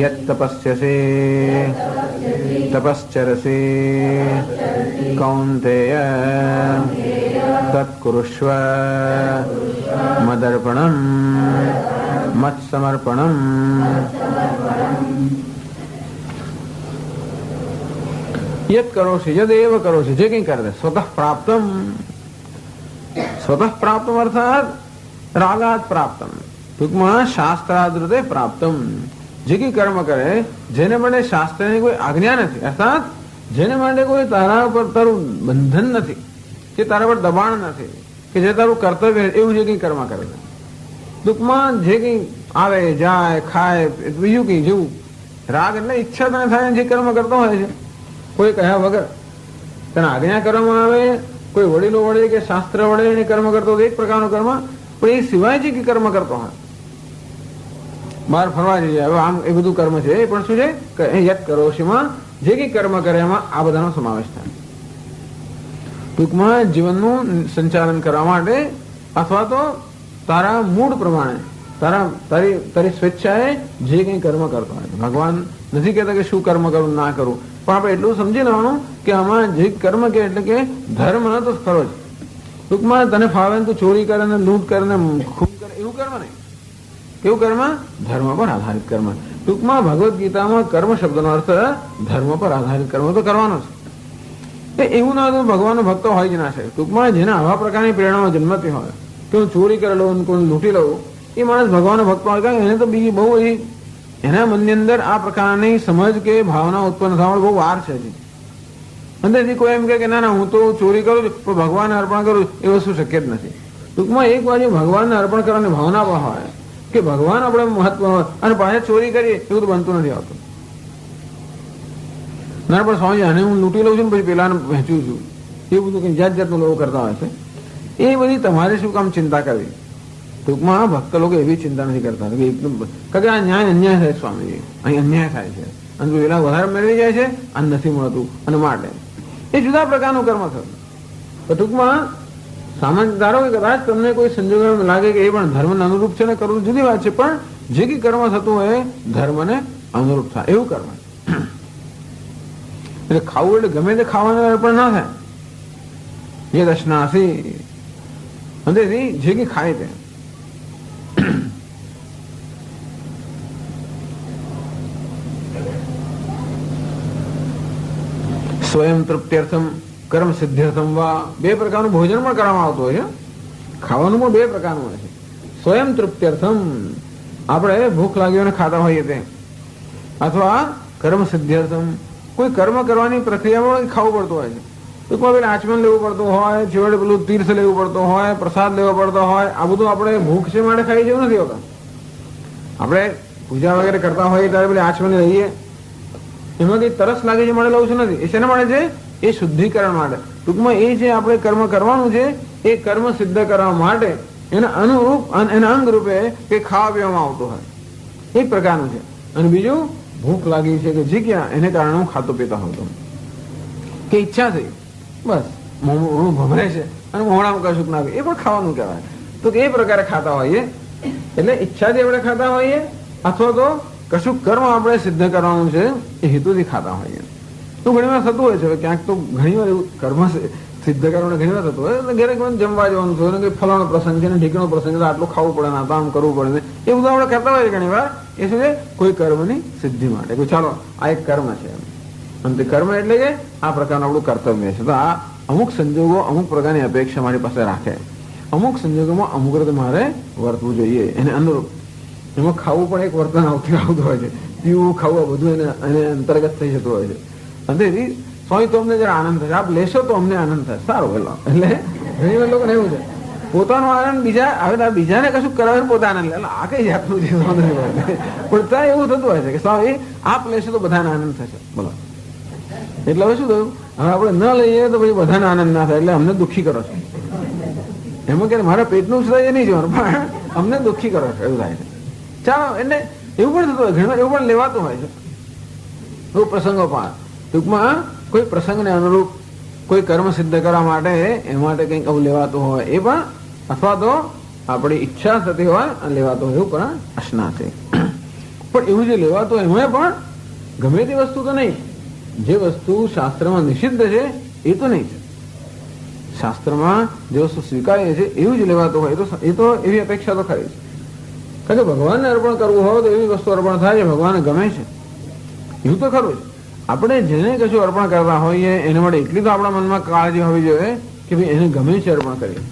યત્તપસ્યસી તપશ્ચરસી કૌન્તેય તત્કુરુષ્વ મદર્પણમ મત્સમર્પણમ. યદ કરોષિ યદેવ કરોષિ જે કંઈ કરે સ્વતઃ પ્રાપ્તમ. સ્વતઃ પ્રાપ્તમ અર્થાત રાગાત પ્રાપ્તમ. ટૂંકમાં શાસ્ત્રાદૃતે પ્રાપ્તમ. જે કંઈ કર્મ કરે જેને માટે શાસ્ત્રની કોઈ આજ્ઞા નથી, અર્થાત જેને માટે કોઈ તારા પર તારું બંધન નથી, કે તારા પર દબાણ નથી, કે જે તારું કર્તવ્ય એવું જે કંઈ કર્મ કરે. ટૂંકમાં જે કંઈ આવે જાય ખાય બીજું કંઈ જેવું રાગ એટલે ઈચ્છા તને થાય જે કર્મ કરતો હોય છે કોઈ કહ્યા વગર તને આજ્ઞા કરવામાં આવે, કોઈ વડીલો વડે કે શાસ્ત્ર વડે એને કર્મ કરતો એક પ્રકારનો કર્મ, પણ એ સિવાય જે કર્મ કરતો હોય, બહાર ફરવા જઈએ હવે આમ એ બધું કર્મ છે. એ પણ શું છે કે યત કરોષિમાં જે કંઈ કર્મ કરે એમાં આ બધાનો સમાવેશ થાય. ટૂંકમાં જીવનનું સંચાલન કરવા માટે અથવા તો તારા મૂળ પ્રમાણે તારી સ્વેચ્છાએ જે કંઈ કર્મ કરતો હોય. ભગવાન નથી કહેતા કે શું કર્મ કરું ના કરું, પણ આપણે એટલું સમજી લેવાનું કે આમાં જે કર્મ કે એટલે કે ધર્મ તો ખરો જ. ટૂંકમાં તને ફાવે તું ચોરી કરે ને લૂંટ કરે ને ખૂન કરે એવું કર્મ નહીં. કેવું કર્મ? ધર્મ પર આધારિત કર્મ. ટૂંકમાં ભગવદ્ ગીતામાં કર્મ શબ્દનો અર્થ ધર્મ પર આધારિત કર્મ તો કરવાનો છે. એવું ના તો ભગવાનનો ભક્ત હોય જ ના છે. ટૂંકમાં જેને આવા પ્રકારની પ્રેરણાઓ જન્મતી હોય કે હું ચોરી કરી લઉં કોઈ લૂંટી લઉં, એ માણસ ભગવાનનો ભક્ત હોય. કારણ એને તો બીજી બહુ એના મનની અંદર આ પ્રકારની સમજ કે ભાવના ઉત્પન્ન થવા બહુ વાર છે. અંદરથી કોઈ એમ કે ના હું તો ચોરી કરું છું પણ ભગવાનને અર્પણ કરું એ વસ્તુ શક્ય જ નથી. ટૂંકમાં એક બાજુ ભગવાનને અર્પણ કરવાની ભાવના પણ હોય કે ભગવાન આપણે મહત્વ હોય અને પાછળ ચોરી કરીએ એવું તો બનતું નથી આવતું. ના પણ સ્વામી આને હું લૂંટી લઉં છું પછી પેલાને વહેંચું છું એ બધું કંઈ જાત જાતનું લોકો કરતા હોય છે. એ બધી તમારે શું કામ ચિંતા કરવી? ટૂંકમાં ભક્ત લોકો એવી ચિંતા નથી કરતા કે એકદમ કે આ ન્યાય અન્યાય થાય સ્વામીજી, અહીં અન્યાય થાય છે અને પેલા વધારે મેળવી જાય છે અને નથી મળતું અને માટે એ જુદા પ્રકારનું કર્મ થયું. તો ટૂંકમાં સામાન્ય ધારો કે કદાચ તમને કોઈ સંજોગોમાં લાગે કે એ પણ ધર્મને અનુરૂપ છે ને કરવું જુદી વાત છે, પણ જે કંઈ કર્મ થતું હોય ધર્મને અનુરૂપ થાય એવું કર્મ. એટલે ખાવું એટલે ગમે તે ખાવાનું અર્પણ ના થાય. એ દર્શનાસી અંદરથી જે કંઈ ખાય તે સ્વયં તૃપ્ત્યર્થમ કર્મ સિદ્ધ્યર્થમ વા, બે પ્રકારનું ભોજન પણ કરવામાં આવતું હોય છે. ખાવાનું પણ બે પ્રકારનું હોય છે. સ્વયં તૃપ્ત્યર્થમ આપણે ભૂખ લાગીને ખાતા હોઈએ તે, અથવા કર્મ સિદ્ધ્યર્થમ કોઈ કર્મ કરવાની પ્રક્રિયામાં ખાવું પડતું હોય છે. ટૂંકમાં પેલા આચમન લેવું પડતું હોય, છેવટે પેલું તીર્થ લેવું પડતું હોય, પ્રસાદ લેવો પડતો હોય. આ બધું આપણે ભૂખ છે માટે ખાઈ જેવું નથી હોતા. આપણે પૂજા વગેરે કરતા હોઈએ ત્યારે પેલી આચમન લઈએ, એમાં કઈ તરસ લાગે છે માટે લઉં છું નથી. એ શેના માટે છે? એ શુદ્ધિકરણ માટે. ટૂંકમાં એ જે આપણે કર્મ કરવાનું છે એ કર્મ સિદ્ધ કરવા માટે એના અનુરૂપ એના અંગ રૂપે કે ખાવા પીવામાં આવતું હોય એક પ્રકારનું છે. અને બીજું ભૂખ લાગી છે કે જગ્યા એને કારણે હું ખાતો પીતા હોતો કે ઈચ્છા થઈ, બસ મોઢું ભમરે છે અને મોઢામાં કશું ના આવે એ પણ ખાવાનું કહેવાય. તો એ પ્રકારે ખાતા હોઈએ એટલે ઈચ્છાથી આપણે ખાતા હોઈએ અથવા તો કશું કર્મ આપણે સિદ્ધ કરવાનું છે એ હેતુથી ખાતા હોઈએ. તો ઘણી વાર થતું હોય છે ક્યાંક તો ઘણી વાર એવું કર્મ સિદ્ધ કરવાનું ઘણી વાર થતું હોય એટલે ઘરે જમવા જવાનું થયું કે ફલાણો પ્રસંગ છે ને ઢીકણો પ્રસંગ છે આટલું ખાવું પડે ને આમ કરવું પડે ને એ બધું આપણે કરતા હોઈએ ઘણી વાર. એ શું છે? કોઈ કર્મની સિદ્ધિ માટે કે ચાલો આ એક કર્મ છે અને તે કર્મ એટલે કે આ પ્રકારનું આપણું કર્તવ્ય છે. તો આ અમુક સંજોગો અમુક પ્રકારની અપેક્ષા મારી પાસે રાખે, અમુક સંજોગોમાં અમુક રીતે મારે વર્તવું જોઈએ એને અનુરૂપ. એમાં ખાવું પણ એક વર્તન આવતું હોય છે, પીવું ખાવું બધું એને અંતર્ગત થઈ જતું હોય છે. અને સ્વામી તો અમને જરા આનંદ થશે, આપ લેશો તો અમને આનંદ થશે. સારું પેલો એટલે ઘણી વાર લોકોને એવું છે પોતાનો આનંદ બીજા હવે બીજાને કશું કરાવે પોતા આનંદ લે, આ કઈ જાતનું છે પણ ત્યાં એવું થતું હોય છે કે સ્વામી આપ લેશો તો બધાને આનંદ થશે. બોલો એટલે હવે શું થયું? હવે આપણે ન લઈએ તો પછી બધાને આનંદ ના થાય એટલે અમને દુઃખી કરો છો. એમાં કે મારા પેટનું જ થાય એ નહીં જોવાનું પણ અમને દુઃખી કરો છો એવું થાય છે. ચાલો એટલે એવું પણ થતું હોય, ઘણી વાર એવું પણ લેવાતું હોય છે. એવું પ્રસંગો પણ ટૂંકમાં કોઈ પ્રસંગને અનુરૂપ કોઈ કર્મ સિદ્ધ કરવા માટે એ માટે કંઈક આવું લેવાતું હોય એ પણ, અથવા તો આપણી ઈચ્છા થતી હોય અને લેવાતું હોય એવું પણ અશના છે. પણ એવું જે લેવાતું હોય એમાં પણ ગમે તે વસ્તુ તો નહીં, જે વસ્તુ શાસ્ત્રમાં નિષિદ્ધ છે એ તો નહીં છે. શાસ્ત્રમાં જે વસ્તુ સ્વીકારીએ છે એવું જ લેવાતું હોય એ તો એવી અપેક્ષા તો ખરી છે. કારણ કે ભગવાનને અર્પણ કરવું હોય તો એવી વસ્તુ અર્પણ થાય છે ભગવાનને ગમે છે એવું તો ખરું છે. આપણે જેને કશું અર્પણ કરતા હોઈએ એના માટે એટલી તો આપણા મનમાં કાળજી હોવી જોઈએ કે ભાઈ એને ગમે છે અર્પણ કરીએ.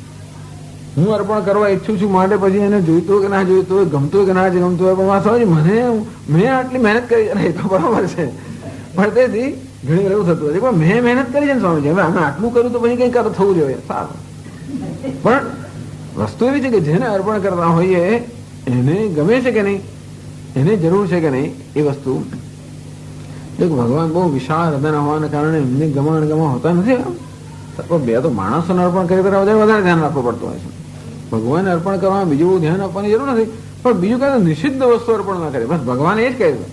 હું અર્પણ કરવા ઈચ્છું છું માટે પછી એને જોઈતું કે ના જોઈતું હોય, ગમતું હોય કે ના ગમતું હોય, પણ વાત હોય મેં આટલી મહેનત કરી એ તો બરાબર છે. પણ તેથી ઘણી વાર એવું થતું હોય પણ મેં મહેનત કરી છે ને સ્વામીજી, હવે અમે આટલું કર્યું તો પછી કંઈક થવું જોઈએ સારું. પણ વસ્તુ એવી છે કે જેને અર્પણ કરતા હોઈએ એને ગમે છે કે નહીં, એને જરૂર છે કે નહીં એ વસ્તુ. ભગવાન બહુ વિશાળ હૃદયના હોવાને કારણે એમને ગમા હોતા નથી. બે તો માણસોને અર્પણ કરી તરફ વધારે ધ્યાન રાખવું પડતું હોય છે. ભગવાનને અર્પણ કરવામાં બીજું બહુ ધ્યાન આપવાની જરૂર નથી, પણ બીજું કઈ નિષિદ્ધ વસ્તુ અર્પણ ના કરે. બસ ભગવાન એ જ કહે છે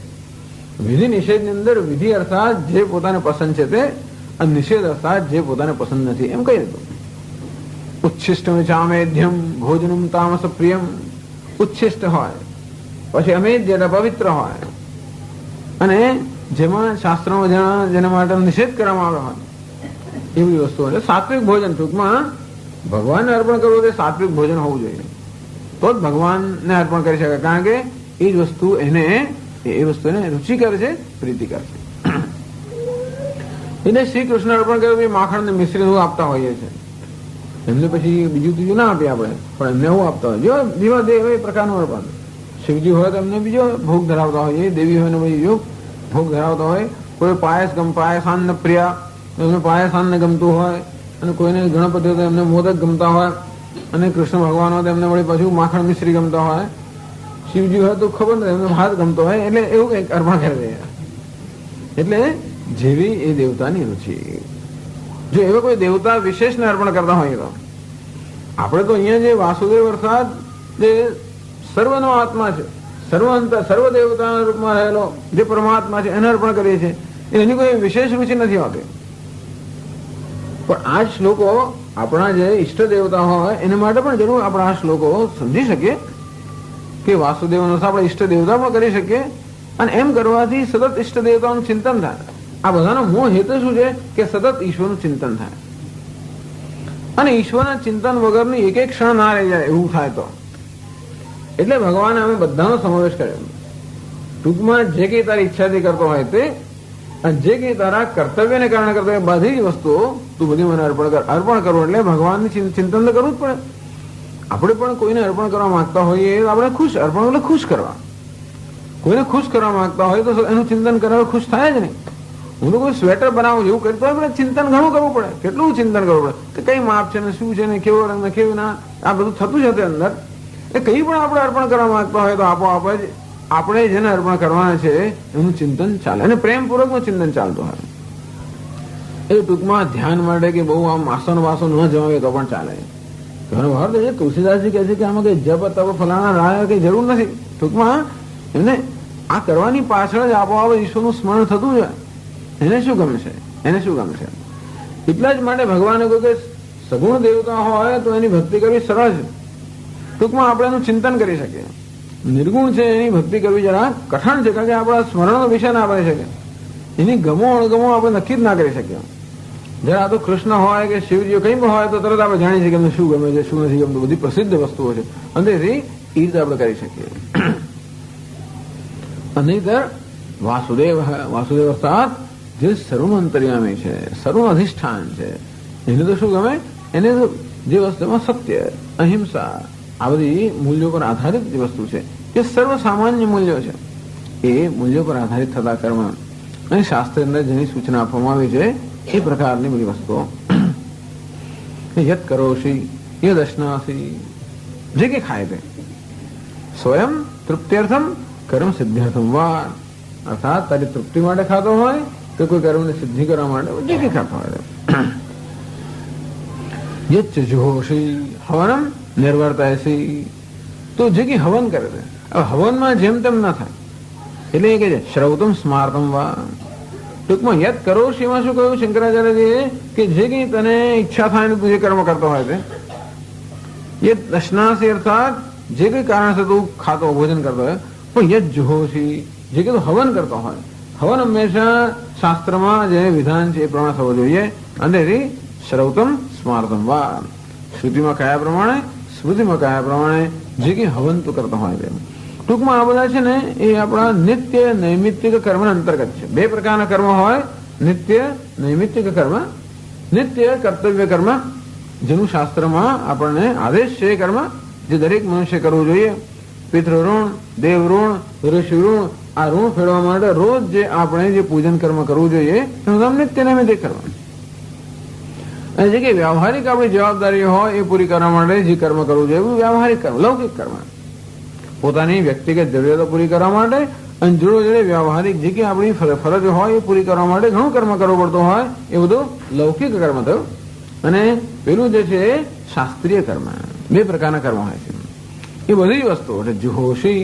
વિધિ નિષેધની અંદર વિધિ અર્થાત જે પોતાને પસંદ છે તે અને નિષેધ અર્થાત જે પોતાને પસંદ નથી એમ કહી દીધું. ઉચ્છિષ્ટમ ચામેધ્યમ ભોજનમ તામસ પ્રિયમ. ઉચ્છિષ્ટ હોય પછી અમેધ્ય એટલે પવિત્ર હોય અને જેમાં શાસ્ત્રોમાં જેના માટે નિષેધ કરવામાં આવ્યો હોય એવી વસ્તુ એટલે સાત્વિક ભોજન. ટૂંકમાં ભગવાનને અર્પણ કરવું તે સાત્વિક ભોજન હોવું જોઈએ તો જ ભગવાનને અર્પણ કરી શકાય. કારણ કે એ જ વસ્તુ એ વસ્તુ એને રુચિકર છે, પ્રીતિકર છે. એટલે શ્રી કૃષ્ણ અર્પણ કર્યું માખણ ને મિશ્રી એવું આપતા હોઈએ છે. એમને પછી બીજું ત્રીજું ના આપીએ આપણે, પણ એમને એવું આપતા હોય જો દીવા દેવ એ પ્રકારનું અર્પણ. શિવજી હોય તો એમને બીજો ભોગ ધરાવતા હોય, દેવી હોય ને બીજો ભોગ ધરાવતા હોય. કોઈ પાયસાન પ્રિયા એમને પાયસાન ગમતું હોય અને કોઈને ગણપતિ હોય તો એમને મોદક ગમતા હોય અને કૃષ્ણ ભગવાન હોય તો એમને વળી પાછું માખણ મિશ્રી ગમતા હોય. શિવજી હોય તો ખબર નથી એમને ભાત ગમતો હોય એટલે એવું કંઈક અર્પણ કરી દે. એટલે જેવી એ દેવતાની રુચિ. જો એવા કોઈ દેવતા વિશેષને અર્પણ કરતા હોઈએ તો આપણે તો અહીંયા જે વાસુદેવ અર્થાત જે સર્વનો આત્મા છે, સર્વ દેવતાના રૂપમાં રહેલો જે પરમાત્મા છે એને અર્પણ કરીએ છીએ. એની કોઈ વિશેષ રુચિ નથી હોતી. પણ આ શ્લોકો આપણા જે ઈષ્ટ દેવતા હોય એને માટે પણ જરૂર આપણે આ શ્લોકો સમજી શકીએ કે વાસુદેવનો આપણે ઈષ્ટ દેવતા પણ કરી શકીએ. અને એમ કરવાથી સતત ઈષ્ટ દેવતાનું ચિંતન થાય. આ બધાનો મૂળ હેતુ શું છે કે સતત ઈશ્વરનું ચિંતન થાય. અને ઈશ્વરના ચિંતન વગરની એક એક ક્ષણ ના રહી જાય એવું થાય તો એટલે ભગવાને અમે બધાનો સમાવેશ કર્યો. ટૂંકમાં જે કંઈ તારી ઈચ્છાથી કરતો હોય તે અને જે કંઈ તારા કર્તવ્યને કારણે કરતો હોય બધી જ વસ્તુઓ તું બધી મને અર્પણ કરવું એટલે ભગવાનની ચિંતન તો કરવું જ પડે. આપણે પણ કોઈને અર્પણ કરવા માંગતા હોઈએ આપણે ખુશ અર્પણ એટલે ખુશ કરવા. કોઈને ખુશ કરવા માંગતા હોય તો એનું ચિંતન કરવા ખુશ થાય જ નહીં. હું તો કોઈ સ્વેટર બનાવું એવું કરતો હોય આપણે ચિંતન ઘણું કરવું પડે. કેટલું ચિંતન કરવું પડે કે કઈ માપ છે ને શું છે ને કેવો રંગ ને કેવું ના આ બધું થતું જ હતું અંદર. એ કઈ પણ આપણે અર્પણ કરવા માંગતા હોય તો આપોઆપ જ આપણે જેને અર્પણ કરવાના છે એનું ચિંતન ચાલે અને પ્રેમપૂર્વકનું ચિંતન ચાલતું હોય. એ ટૂંકમાં ધ્યાન માટે કે બહુ આમ આસન વાસન ન જવાય તો પણ ચાલે. ઘણો ભાર છે તુલસીદાસજી કહે છે કે આમાં કઈ જપ તપ ફલાણા રાય કઈ જરૂર નથી. ટૂંકમાં એમને આ કરવાની પાછળ જ આપોઆપ ઈશ્વરનું સ્મરણ થતું જાય. એને શું ગમશે એટલા જ માટે ભગવાને કહ્યું કે સગુણ દેવતા હોય તો એની ભક્તિ કરવી સરળ છે. ટૂંકમાં આપણે એનું ચિંતન કરી શકીએ. નિર્ગુણ છે એની ભક્તિ કરવી જરા કઠણ છે કારણ કે આપણા સ્મરણનો વિષય ના બની શકે. એની ગમો અણગમો આપણે નક્કી જ ના કરી શકીએ. જરા તો કૃષ્ણ હોય કે શિવજી કંઈ પણ હોય તો તરત આપણે જાણી શકીએ એમને શું ગમે છે શું નથી ગમતું. બધી પ્રસિદ્ધ વસ્તુઓ છે અને એ રીતે આપણે કરી શકીએ. નહીંતર વાસુદેવ અર્થાત જે સર્વનું અંતર્યામી છે, સર્વનું અધિષ્ઠાન છે, એને તો શું ગમે? એને તો જે વસ્તુમાં સત્ય, અહિંસા આ બધી મૂલ્યો પર આધારિત જે વસ્તુ છે એ સર્વ સામાન્ય મૂલ્યો છે. એ મૂલ્યો પર આધારિત થતા કર્મ અને શાસ્ત્રની અંદર જેની સૂચના આપવામાં આવી છે એ પ્રકારની બધી વસ્તુઓ યત કરોશી યદ અશ્નાસી જે કે ખાય તે સ્વયં તૃપ્ત્યર્થમ કર્મ સિદ્ધ્યર્થમ વા અર્થાત તારી તૃપ્તિ માટે ખાતો હોય તો કોઈ કર્મની સિદ્ધિ કરવા માટે જે કે ખાતો હોય. યચ્ચ જુહોશી હવનમ નિર્વર્તાયસી તો જે કે હવન કરે છે. હવે હવનમાં જેમ તેમ ના થાય એટલે એ કહે છે શ્રૌતમ સ્માર્તમ વા. ટૂંકમાં યદ કરો એમાં શું કહ્યું શંકરાચાર્યજીએ કે જે કંઈ તને ઈચ્છા થાય ને તું જે કર્મ કરતો હોય તે એ દશનાસી અર્થાત જે કંઈ કારણસર તું ખાતો ભોજન કરતો હોય પણ યદ જુહોશી જે કે તું હવન કરતો હોય. હવન હંમેશા શાસ્ત્રમાં જે વિધાન છે એ પ્રમાણે થવો જોઈએ. અને શ્રૌતમ સ્માર્તમ વા શ્રુતિમાં કયા પ્રમાણે સ્મૃતિમાં કયા પ્રમાણે જે કંઈ હવન તું કરતો હોય તેમ. ટૂંકમાં આ બધા છે ને એ આપણા નિત્ય નૈમિત્તિક કર્મના અંતર્ગત છે. બે પ્રકારના કર્મ હોય નિત્ય નૈમિત્તિક કર્મ. નિત્ય કર્તવ્ય કર્મ જેનું શાસ્ત્રમાં આપણને આદેશ છે એ કર્મ જે દરેક મનુષ્ય કરવું જોઈએ. પિતૃ ઋણ, દેવ ઋણ, ઋષિ ઋણ આ ઋણ ફેરવા માટે રોજ જે આપણે જે પૂજન કર્મ કરવું જોઈએ એનું નામ નિત્ય નૈમિત્તિક કર્મ. અને જે કંઈ વ્યવહારિક આપણી જવાબદારી હોય એ પૂરી કરવા માટે જે કર્મ કરવું જોઈએ એવું વ્યવહારિક કર્મ લૌકિક કર્મ પોતાની વ્યક્તિગત જરૂરિયાતો પૂરી કરવા માટે અને જોડે વ્યવહારિક જે કંઈ આપણી ફરજ હોય એ પૂરી કરવા માટે ઘણું કર્મ કરવું પડતું હોય એ બધું લૌકિક કર્મ થયું. અને પેલું જે છે એ શાસ્ત્રીય કર્મ. બે પ્રકારના કર્મ હોય છે. એ બધી વસ્તુઓ એટલે જુહોશી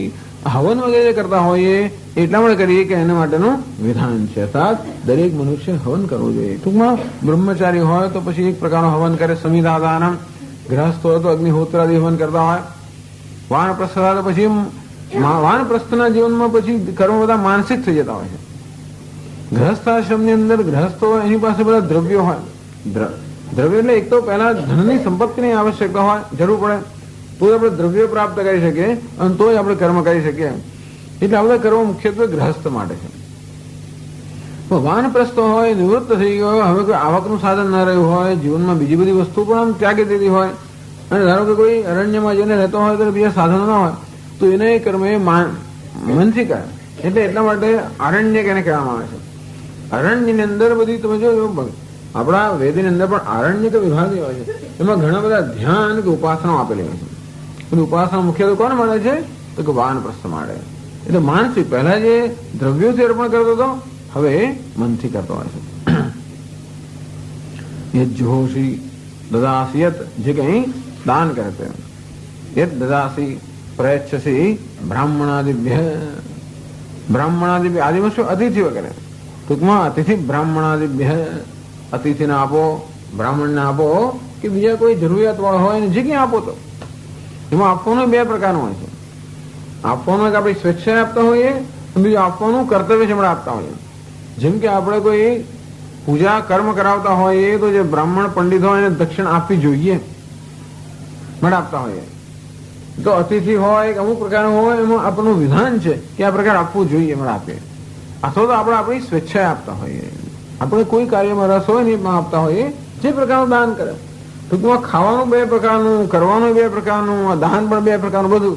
હવન વગેરે કરતા હોઈએ એટલા માટે કરીએ કે એના માટેનું વિધાન છે. અર્થાત દરેક મનુષ્ય હવન કરવું જોઈએ. ટૂંકમાં બ્રહ્મચારી હોય તો પછી એક પ્રકારનું હવન કરે સમિદાદાનમ. ગ્રહસ્થ હોય તો અગ્નિહોત્રાદિ હવન કરતા હોય. વાનપ્રસ્થ તો પછી વાનપ્રસ્થના જીવનમાં પછી કર્મ બધા માનસિક થઈ જતા હોય છે. ગ્રહસ્થાશ્રમની અંદર ગ્રહસ્થો એની પાસે બધા દ્રવ્યો હોય. દ્રવ્ય એટલે એક તો પહેલા ધનની સંપત્તિની આવશ્યકતા હોય જરૂર પડે તો આપણે દ્રવ્યો પ્રાપ્ત કરી શકીએ અને તો આપણે કર્મ કરી શકીએ. એટલે આ બધા કર્મ મુખ્યત્વે ગ્રહસ્થ માટે છે. વાનપ્રસ્થ હોય નિવૃત્ત થઈ ગયો હોય હવે કોઈ આવકનું સાધન ના રહ્યું હોય જીવનમાં બીજી બધી વસ્તુ પણ આમ ત્યાગી દીધી હોય અને ધારો કે કોઈ અરણ્યમાં જઈને રહેતો હોય તો બીજા સાધનો ના હોય તો એને કર્મ એ મનથી કરે. એટલે એટલા માટે આરણ્ય એને કહેવામાં આવે છે. અરણ્યની અંદર બધી તમે જો આપણા વેદની અંદર પણ આરણ્ય કે વિભાગ હોય છે એમાં ઘણા બધા ધ્યાન કે ઉપાસનાઓ આપેલી હોય છે. અને ઉપાસના મુખ્યત્વે કોણ મળે છે તો કે વાનપ્રસ્થ મળે. એટલે માનસિક પહેલા જે દ્રવ્યોથી અર્પણ કરતો હતો હવે મનથી કરતો હોય છે. યજ્જોષી દદાસી યત, જે કંઈ દાન કરે તે, યત દદાસી પ્રયચ્છસી બ્રાહ્મણાદિભ્ય, બ્રાહ્મણાદિભ્ય આદિમાં શું અતિથિ વગેરે, ટૂંકમાં અતિથિ બ્રાહ્મણાદિભ્ય, અતિથિને આપો, બ્રાહ્મણને આપો કે બીજા કોઈ જરૂરિયાત વાળો હોય ને જે કંઈ આપો. તો એમાં આપવાનું બે પ્રકારનું હોય છે. આપવાનું એક આપણે સ્વેચ્છાએ આપતા હોઈએ, બીજું આપવાનું કર્તવ્ય છે આપણે આપતા હોઈએ. જેમ કે આપણે કોઈ પૂજા કર્મ કરાવતા હોઈએ તો જે બ્રાહ્મણ પંડિત હોય એને દક્ષિણ આપવી જોઈએ, માટે આપતા હોઈએ. તો અતિથિ હોય કે અમુક પ્રકારનું હોય એમાં આપણું વિધાન છે કે આ પ્રકાર આપવું જોઈએ, એમાં આપીએ. અથવા તો આપણે આપણી સ્વેચ્છાએ આપતા હોઈએ, આપણે કોઈ કાર્યમાં રસ હોય ને એમાં આપતા હોઈએ, જે પ્રકારનું દાન કરે. ટૂંકમાં ખાવાનું બે પ્રકારનું, કરવાનું બે પ્રકારનું, દાન પણ બે પ્રકારનું, બધું.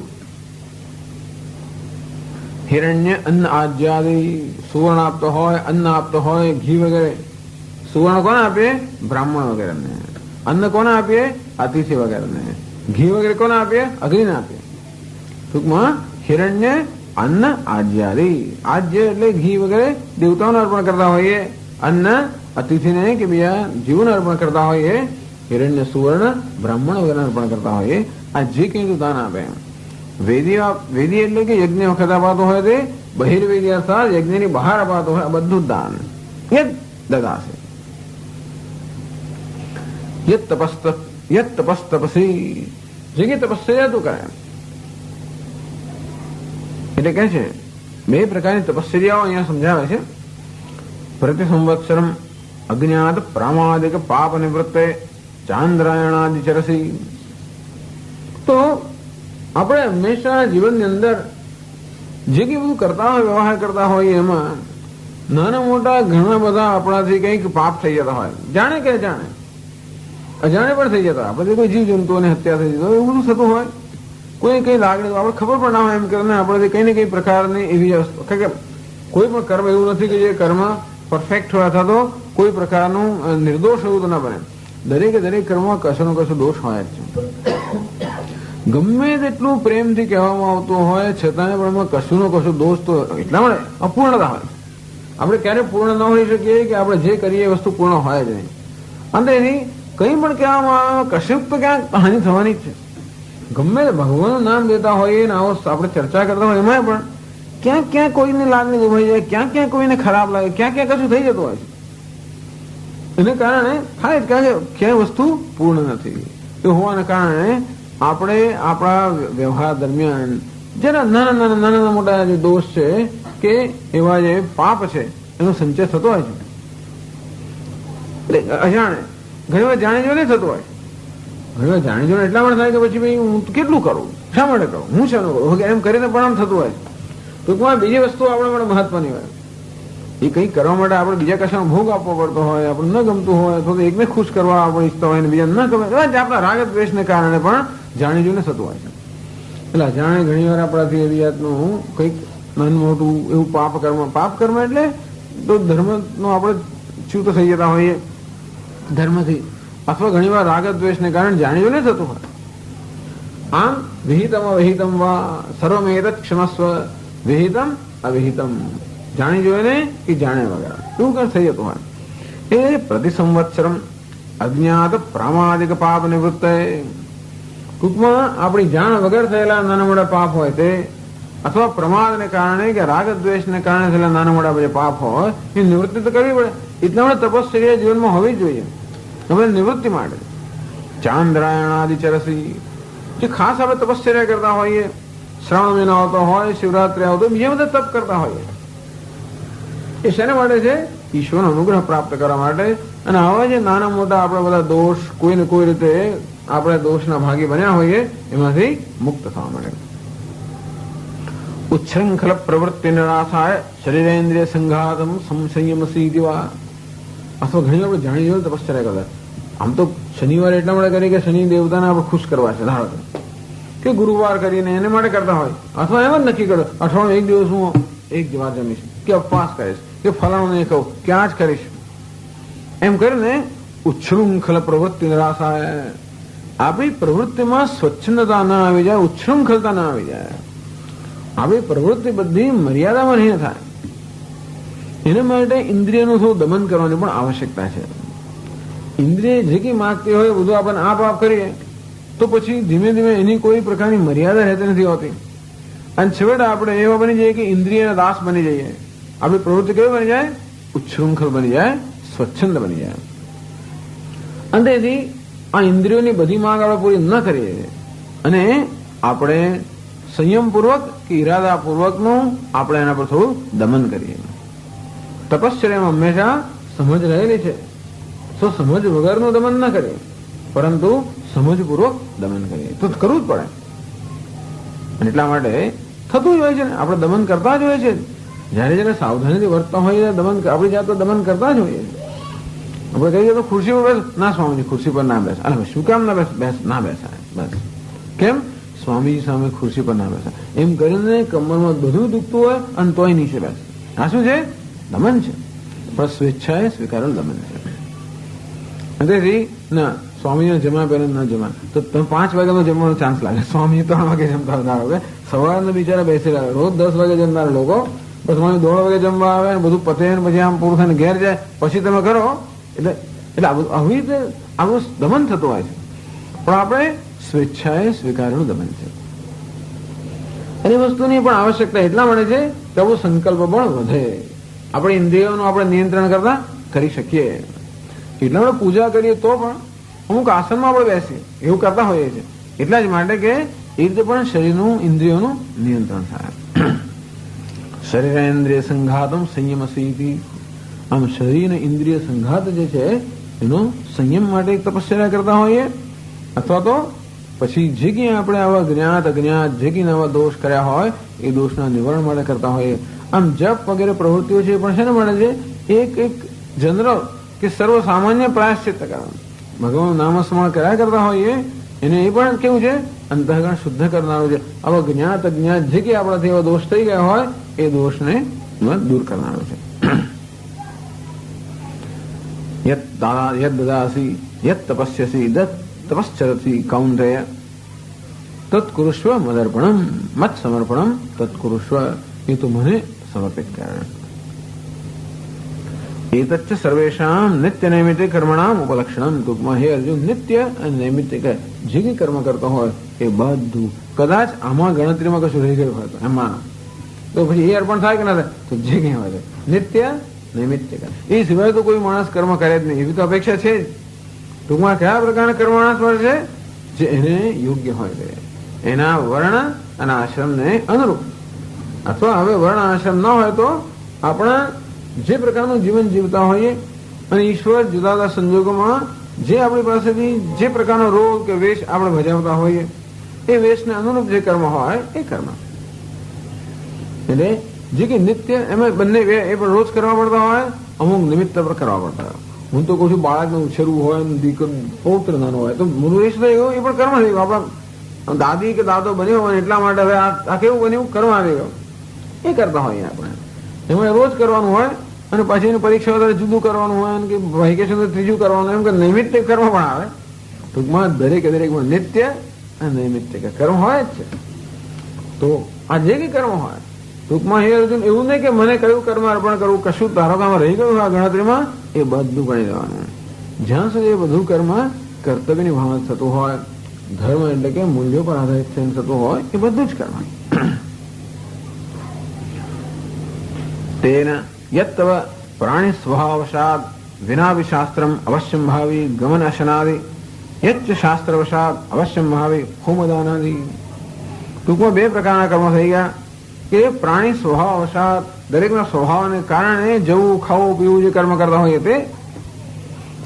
હિરણ્ય અન્ન આજ્યાદિ, સુવર્ણ આપતો હોય, અન્ન આપતો હોય, ઘી વગેરે. સુવર્ણ કોને આપીએ? બ્રાહ્મણ વગેરેને. અન્ન કોને આપીએ? અતિથિ વગેરેને. ઘી વગેરે કોને આપીએ? અગ્નિને આપીએ. ટૂંકમાં હિરણ્ય અન્ન આજ્યાદિ, આજ્ય એટલે ઘી વગેરે દેવતાઓને અર્પણ કરતા હોઈએ, અન્ન અતિથિને કે બીજા જીવોને અર્પણ કરતા હોઈએ, હિરણ્ય સુવર્ણ બ્રાહ્મણ વગેરે અર્પણ કરતા હોઈએ. આ જે કંઈ દાન આપે, વેદી એટલે કે યજ્ઞ વખત અપાતો હોય તે, બહિર્વેદી અર્થાત યજ્ઞની બહાર અપાતો હોય, આ બધું દાન યદ દદાસે. યત તપસ્તપસી, જે કે તપસ્યા તું કરે. એટલે કહે છે બે પ્રકારની તપસ્યાઓ અહીંયા સમજાવે છે. પ્રતિ સંવત્સરમ અજ્ઞાત પ્રામાદિક પાપ નિવૃત્તે ચાંદ્રાયણાદિ ચરસી. તો આપણે હંમેશા જીવનની અંદર જે કંઈ બધું કરતા હોય, વ્યવહાર કરતા હોય, એમાં નાના મોટા ઘણા બધા આપણાથી કંઈક પાપ થઈ જતા હોય, જાણે કે અજાણે, અજાણે પણ થઈ જતા. આપણે કોઈ જીવ જંતુઓને હત્યા થઈ જતી હોય, એવું બધું થતું હોય. કોઈ કઈ લાગણી આપણે ખબર પણ ના હોય એમ કરીને આપણે કઈ ને કઈ પ્રકારની એવી વસ્તુ, કે કોઈ પણ કર્મ એવું નથી કે જે કર્મ પરફેક્ટ હોય અથવા તો કોઈ પ્રકારનું નિર્દોષ એવું તો ના બને. દરેકે દરેક કર્મમાં કશોનો કશો દોષ હોય જ છે. ગમે તેટલું પ્રેમથી કહેવામાં આવતું હોય છતાંય પણ એમાં કશુંનો કશું દોષ તો એટલા માટે અપૂર્ણતા હોય. આપણે ક્યારે પૂર્ણ ન હોઈ શકીએ કે આપણે જે કરીએ એ વસ્તુ પૂર્ણ હોય જ નહીં. અને એની કંઈ પણ કહેવામાં આવે કશુંક તો ક્યાંક હાનિ થવાની જ છે. ગમે ભગવાનનું નામ દેતા હોઈએ ને આવો આપણે ચર્ચા કરતા હોય એમાં પણ ક્યાંક ક્યાંક કોઈની લાગણી દુભાઈ જાય, ક્યાંક ક્યાંક કોઈને ખરાબ લાગે, ક્યાંક ક્યાંક કશું થઈ જતું હોય છે. એને કારણે થાય જ કારણ કે ક્યાંય વસ્તુ પૂર્ણ નથી. એ હોવાને કારણે આપણે આપણા વ્યવહાર દરમિયાન જેના નાના નાના મોટા જે દોષ છે કે એવા જે પાપ છે એનો સંચય થતો હોય છે. એટલે અજાણે ઘણી વાર જાણી જોઈને થતો હોય. ઘણી વાર જાણી જોઈને એટલા માટે થાય કે પછી ભાઈ હું કેટલું કરું, શા માટે કરું, હું શાનું કરું, એમ કરીને પણ આમ થતું હોય. ટૂંકમાં બીજી વસ્તુ આપણા માટે મહત્વની હોય. એ કંઈક કરવા માટે આપણે બીજા કશાનો ભોગ આપવો પડતો હોય, આપણને ન ગમતું હોય, અથવા તો એકને ખુશ કરવા આપણે ઈચ્છતા હોય ને બીજા ન ગમે, આપણા રાગ દ્વેષને કારણે પણ જાણી જોઈને થતું હોય છે. એટલે જાણે ઘણી વાર આપણાથી એવી જાતનું કંઈક નાનું મોટું એવું પાપ કર્મ એટલે તો ધર્મનો આપણે ચ્યુત થઈ જતા હોઈએ ધર્મથી, અથવા ઘણી વાર રાગ દ્વેષને કારણે જાણી જોઈને થતું હોય. આમ વિહિતમ અવિહિતમ વા સર્વમેતત ક્ષમસ્વ, વિહિતમ અવિહિતમ, જાણી જોઈને કે જાણે વગેરે એવું કઈ થઈ જતું હોય. એ પ્રતિ સંવત્સરમ અજ્ઞાત પ્રામાદિક પાપ નિવૃત્ત. ટૂંકમાં આપણી જાણ વગર થયેલા નાના મોટા પાપ હોય તે, અથવા પ્રમાદને કારણે કે રાગ દ્વેષને કારણે થયેલા નાના મોટા જે પાપ હોય એ નિવૃત્તિ તો કરવી પડે. એટલા માટે તપશ્ચર્યા જીવનમાં હોવી જ જોઈએ આપણે નિવૃત્તિ માટે. ચાંદ્રાયણાદિ ચરસી, જે ખાસ આપણે તપશ્ચર્યા કરતા હોઈએ, શ્રાવણ મહિનો આવતો હોય, શિવરાત્રી આવતો, બીજા બધા તપ કરતા હોઈએ, એ શેના માટે છે? ઈશ્વરનો અનુગ્રહ પ્રાપ્ત કરવા માટે. અને આવા જે નાના મોટા આપણા બધા દોષ કોઈને કોઈ રીતે આપણે દોષના ભાગી બન્યા હોઈએ એમાંથી મુક્ત થવા માટે. ઉચ્છૃંખલ પ્રવૃત્તિ નિરાશાય શરીરેન્દ્રિય સંઘાતમ સંશયમસી દિવા. અથવા ઘણી આપણે જાણી જોઈને તપશ્ચર્યા કરતા. આમ તો શનિવારે એટલા માટે કરી કે શનિ દેવતાને આપણે ખુશ કરવા છે, ધારો કે ગુરુવાર કરીને એને માટે કરતા હોય, અથવા એમ જ નક્કી કરો અઠવાડિયું એક દિવસ હું એક જ વાર જમીશ, કે ઉપવાસ કરીશ, કે ફલાણું નહીં કહું, ક્યાં જ કરીશ, એમ કરીને ઉચ્છૃંખલ પ્રવૃત્તિ નિરાશાય. આપણી પ્રવૃત્તિમાં સ્વચ્છંદતા ના આવી જાય, ઉચ્છૃંખલતા ના આવી જાય, આપણી પ્રવૃત્તિ બધી મર્યાદામાં નહીં થાય. એના માટે ઇન્દ્રિયનું થોડું દમન કરવાની પણ આવશ્યકતા છે. ઇન્દ્રિય જે કંઈ માગતી હોય બધું આપણને આપ કરીએ તો પછી ધીમે ધીમે એની કોઈ પ્રકારની મર્યાદા રહેતી નથી હોતી, અને છેવટે આપણે એવા બની જઈએ કે ઇન્દ્રિયના દાસ બની જઈએ. આપણી પ્રવૃત્તિ કેવી બની જાય? ઉચ્છૃંખલ બની જાય, સ્વચ્છંદ બની જાય. અને તેથી આ ઇન્દ્રિયોની બધી માંગ આપણે પૂરી ન કરીએ અને આપણે સંયમપૂર્વક કે ઈરાદાપૂર્વકનું આપણે એના પર થોડું દમન કરીએ. તપશ્ચર્યામાં હંમેશા સમજ રહેલી છે, તો સમજ વગરનું દમન ન કરીએ, પરંતુ સમજપૂર્વક દમન કરીએ તો કરવું જ પડે. અને એટલા માટે થતું જ હોય છે ને, આપણે દમન કરતા જ હોય છે. જયારે જયારે સાવધાનીથી વર્તતા હોઈએ દમન આપણી જાત દમન કરતા જ હોઈએ. આપણે કહીએ તો ખુરશી પર બેસ, ના સ્વામીજી ખુરશી પર ના બેસ. અરે શું કામ ના બેસ? ના બેસાય. બસ કેમ? સ્વામીજી સામે ખુરશી પર ના બેસાય. એમ કરીને કમરમાં બધું દુખતું હોય અને તોય નીચે બેસે. આ શું છે? દમન છે. પણ સ્વેચ્છાએ સ્વીકારેલ દમન છે. તેથી ના સ્વામીને જમા પહેલા ના જમા તો તમે 5 વાગ્યાનો જમવાનો ચાન્સ લાગે. સ્વામી 3 વાગે જમતા હોય. સવારના બિચારા બેસેલા રોજ 10 વાગે જમનારા લોકો બસ સ્વામી 1:30 વાગે જમવા આવે, બધું પતે પછી આમ પૂરું થઈને ઘેર જાય, પછી તમે કરો એટલે આવી રીતે આવું દમન થતું હોય છે. પણ આપણે સ્વેચ્છાએ સ્વીકારેલું દમન છે. એની વસ્તુની પણ આવશ્યકતા એટલા મળે છે કે આવું સંકલ્પ બળ વધે, આપણે ઇન્દ્રિયોનું આપણે નિયંત્રણ કરતા કરી શકીએ. એટલા આપણે પૂજા કરીએ તો પણ અમુક આસનમાં આપણે બેસીએ એવું કરતા હોઈએ છીએ, એટલા જ માટે કે એ રીતે પણ શરીરનું ઇન્દ્રિયોનું નિયંત્રણ થાય. શરીરેન્દ્રિય સંઘાતમ સંયમસી. આમ શરીર અને ઇન્દ્રિય સંઘાત જે છે એનો સંયમ માટે તપસ્યા કરતા હોઈએ, અથવા તો પછી જે કંઈ આપણે આવા જ્ઞાત અજ્ઞાત જે કંઈ આવા દોષ કર્યા હોય એ દોષના નિવારણ માટે કરતા હોઈએ. આમ જપ વગેરે પ્રવૃત્તિઓ છે પણ શેના માટે છે? એક જનરલ કે સર્વ સામાન્ય પ્રાયશ્ચિત કરવાનું, ભગવાન નામસ્મરણ કર્યા કરતા હોઈએ એને એ પણ કેવું છે? અંતઃકરણ શુદ્ધ કરનારું છે. આવા જ્ઞાત અજ્ઞાત જે કંઈ આપણાથી એવા દોષ થઈ ગયા હોય એ દોષને દૂર કરનારું છે. યદ દદાસી યદ તપસ્યસી તપશ્ચરસી કૌંતેય તત્કુરુષ્વ મદર્પણમ મત સમર્પણમ તત્કુરુષ્વ. એ તો મને સમર્પિત કર. એતચ્ચ સર્વેષામ નિત્ય નૈમિત્તિક કર્મણામ ઉપલક્ષણમ. ટૂંકમાં હે અર્જુન, નિત્ય અને નૈમિત્તિક જે કંઈ કર્મ કરતો હોય એ બધું કદાચ આમાં ગણતરીમાં કશું રહી ગયું હોય તો એમાં તો પછી એ અર્પણ થાય કે ના થાય? તો જે કંઈ હોય નિત્ય નૈમિત્તિક એ સિવાય તો કોઈ માણસ કર્મ કરે જ નહીં, એવી તો અપેક્ષા છે જ. ટૂંકમાં કયા પ્રકારના કર્મ માણસ મળે છે? જે એને યોગ્ય હોય છે, એના વર્ણ અને આશ્રમને અનુરૂપ. અથવા હવે વર્ણ આશ્રમ ન હોય તો આપણા જે પ્રકારનું જીવન જીવતા હોઈએ અને ઈશ્વર જુદા જુદા સંજોગોમાં જે આપણી પાસેથી જે પ્રકારનો રોલ કે વેશ આપણે ભજવતા હોઈએ એ વેશને અનુરૂપ જે કર્મ હોય એ કર્મ. એટલે જે કે નિત્ય એમાં બંને એ પણ રોજ કરવા પડતા હોય, અમુક નિમિત્ત પર કરવા પડતા હોય. હું તો કહું છું બાળકને ઉછેરવું હોય, દીકરો પૌત્ર નાનો હોય તો મૂળવેશ થઈ ગયો, એ પણ કર્મ થઈ ગયો. આપણા દાદી કે દાદો બન્યો હોય એટલા માટે હવે આ કેવું બન્યું? કર્મ આવી ગયો. એ કરતા હોઈએ આપણે. એમાં રોજ કરવાનું હોય અને પછી એની પરીક્ષા વધારે જુદું કરવાનું હોય કે વેકેશન ત્રીજું કરવાનું, એમ કે નૈમિત્તિક કર્મ પણ આવે. ટૂંકમાં દરેકે દરેકમાં નિત્ય અને નૈમિત્તિક કર્મ હોય જ છે. તો આ જે કંઈ કર્મ હોય ટૂંકમાં હે અર્જુન એવું નહીં કે મને કયું કર્મ અર્પણ કરવું, કશું તારો કામ રહી ગયું આ ગણતરીમાં એ બધું ગણી દેવાનું. જ્યાં સુધી એ બધું કર્મ કર્તવ્યની ભાવના થતું હોય, ધર્મ એટલે કે મૂલ્યો પર આધારિત થઈને થતું હોય એ બધું જ કરવાનું. તેન યત્તવ પ્રાણી સ્વભાવવશાદ વિનાભિ શાસ્ત્રમ અવશ્યમ ભાવી ગમન અશનાદિ યચ્ચ શાસ્ત્રવશાદ અવશ્યમ ભાવી હોમદાનાદિ. ટૂંકમાં 2 પ્રકારના કર્મો થઈ ગયા કે પ્રાણી સ્વભાવવશાદ દરેકના સ્વભાવને કારણે જવું ખાવું પીવું જે કર્મ કરતા હોઈએ તે,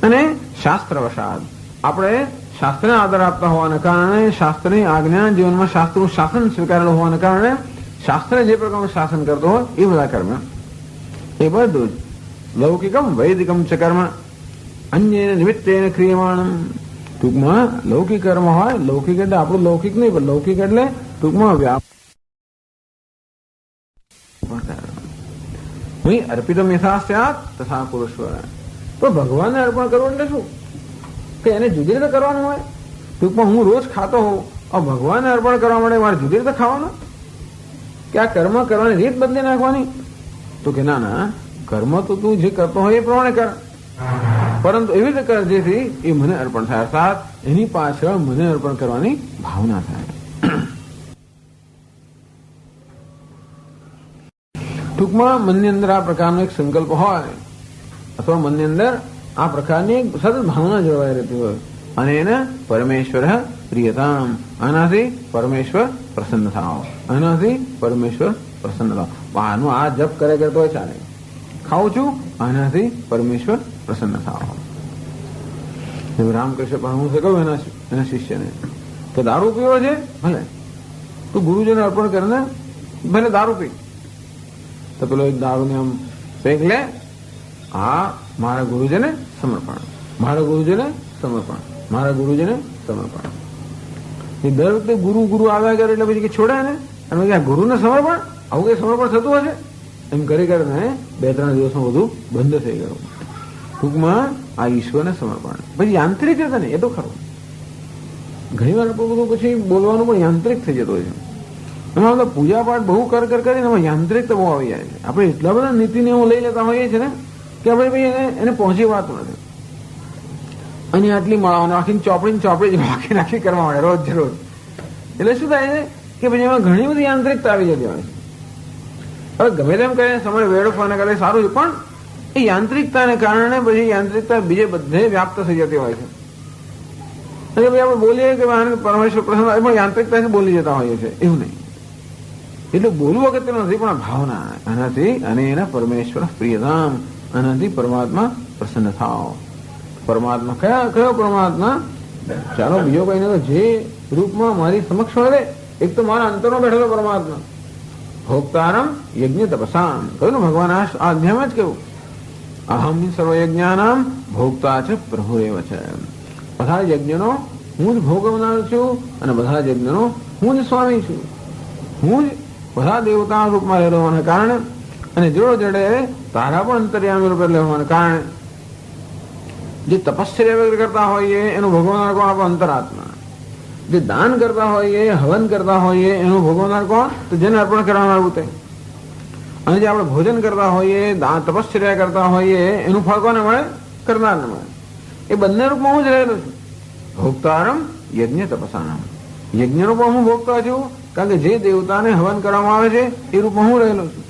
અને શાસ્ત્રવશાદ આપણે શાસ્ત્રને આદર આપતા હોવાને કારણે શાસ્ત્રની આજ્ઞા જીવનમાં શાસ્ત્રનું શાસન સ્વીકારેલું હોવાને કારણે શાસ્ત્ર જે પ્રકારનું શાસન કરતો હોય એ બધા કર્મ. એ બધું જ લૌકિકમ વૈદિકમ ચ કર્મ અન્ય નિમિત્તેન ક્રિયમાણમ. ટૂંકમાં લૌકિક કર્મ હોય, લૌકિક એટલે આપણું લૌકિક નહીં પણ લૌકિક એટલે ટૂંકમાં વ્યાપ અર્પિતમ યથા સ્યાત તથા પુરુષ. તો ભગવાનને અર્પણ કરવું એટલે શું? કે એને જુદી રીતે કરવાનું હોય. ટૂંકમાં હું રોજ ખાતો હોઉં, ભગવાનને અર્પણ કરવા માટે મારે જુદી રીતે ખાવાનું કે આ કર્મ કરવાની રીત બદલી નાખવાની? તો કે ના કર્મ તો તું જે કરતો હોય એ પ્રમાણે કર, પરંતુ એવી રીતે કર જેથી એ મને અર્પણ થાય, અર્થાત એની પાછળ મને અર્પણ કરવાની ભાવના થાય. ટૂંકમાં મનની અંદર આ પ્રકારનો એક સંકલ્પ હોય અથવા મનની અંદર આ પ્રકારની સતત ભાવના જળવાઈ રહેતી હોય અને એને પરમેશ્વર પ્રિયતામ, આનાથી પરમેશ્વર પ્રસન્ન થાવ, આનાથી પરમેશ્વર પ્રસન્ન થાવ. આનું આ જપ કરે કરતો હોય ચાલે, ખાઉં છું આનાથી પરમેશ્વર પ્રસન્ન થાવ. રામકૃષ્ણ પરમહંસે કહ્યું એના શિષ્યને કે દારૂ પીવો છે ભલે તું ગુરુજીને અર્પણ કરીને ભલે દારૂ પી. તો પેલો એક દારૂને આમ પેક લે, આ મારા ગુરુજીને સમર્પણ, મારા ગુરુજીને સમર્પણ, મારા ગુરુજીને સમર્પણ. એ દર વખતે ગુરુ ગુરુ આવ્યા કરે એટલે પછી છોડે ને અને ગુરુને સમર્પણ, આવું કઈ સમર્પણ થતું હશે એમ કરી કરીને 2-3 દિવસમાં બધું બંધ થઈ ગયું. ટૂંકમાં આ ઈશ્વરને સમર્પણ. પછી યાંત્રિક રીતે ને એ તો ખરું, ઘણી વાર બધું પછી બોલવાનું પણ યાંત્રિક થઈ જતું હોય છે. એમાં બધા પૂજાપાઠ બહુ કર કરીને એમાં યાંત્રિકતા બહુ આવી જાય છે. આપણે એટલા બધા નીતિ નિયમો લઈ લેતા હોઈએ છીએ ને કે આપણે ભાઈ એને પહોંચી વાતું નથી. અને આટલી માળાઓને આખી ચોપડી નાખી કરવા માંડે રોજ. એટલે શું થાય છે કે પછી એમાં ઘણી બધી યાંત્રિકતા આવી જતી હોય છે. હવે ગમે તેમ કહે સમય વેડફવાને કરે સારું છે, પણ એ યાંત્રિકતાને કારણે પછી યાંત્રિકતા બીજે બધે વ્યાપ્ત થઈ જતી હોય છે. અને ભાઈ આપણે બોલીએ કે પરમેશ્વર પ્રસન્ન, પણ યાંત્રિકતાથી બોલી જતા હોઈએ છીએ, એવું નહીં. એટલે બોલવું અગત્યનું નથી, પણ ભાવના, આનાથી અને એના પરમેશ્વર પ્રિયધામ, આનાથી પરમાત્મા પ્રસન્ન થાવ. પરમાત્મા કયો પરમાત્મા? ચાલો બીજો કઈ નહીં, જે રૂપમાં મારી સમક્ષ રહે. એક તો મારા અંતરમાં બેઠેલો પરમાત્મા, ભોક્તારમ યજ્ઞ તપસામ. કહ્યું ને ભગવાન આ અધ્યાયમાં જ કેવું, અહમ સર્વયજ્ઞાનામ ભોક્તા છે પ્રભુરેવ છે. બધા યજ્ઞનો હું જ ભોગવનાર છું અને બધા યજ્ઞનો હું જ સ્વામી છું. હું જ બધા દેવતા રૂપમાં રહેલો હોવાને કારણે અને જોડે જોડે તારા પણ અંતર્યામી રૂપે રહેવાને કારણે જે તપશ્ચર્યા વગેરે કરતા હોઈએ એનું ભગવાન કોણ? આપણો અંતરાત્મા. જે દાન કરતા હોઈએ, હવન કરતા હોઈએ એનું ભગવાન કોણ? તો જેને અર્પણ કરવાનું આવ્યું તે. અને જે આપણે ભોજન કરતા હોઈએ, તપશ્ચર્યા કરતા હોઈએ એનું ફળ કોને મળે? કરનારને મળે. એ બંને રૂપમાં હું જ રહેલો છું. ભોક્તારમ યજ્ઞ તપસાનામ. યજ્ઞનો પણ હું ભોગતા છું, કારણ કે જે દેવતાને હવન કરવામાં આવે છે એ રૂપમાં હું રહેલો છું.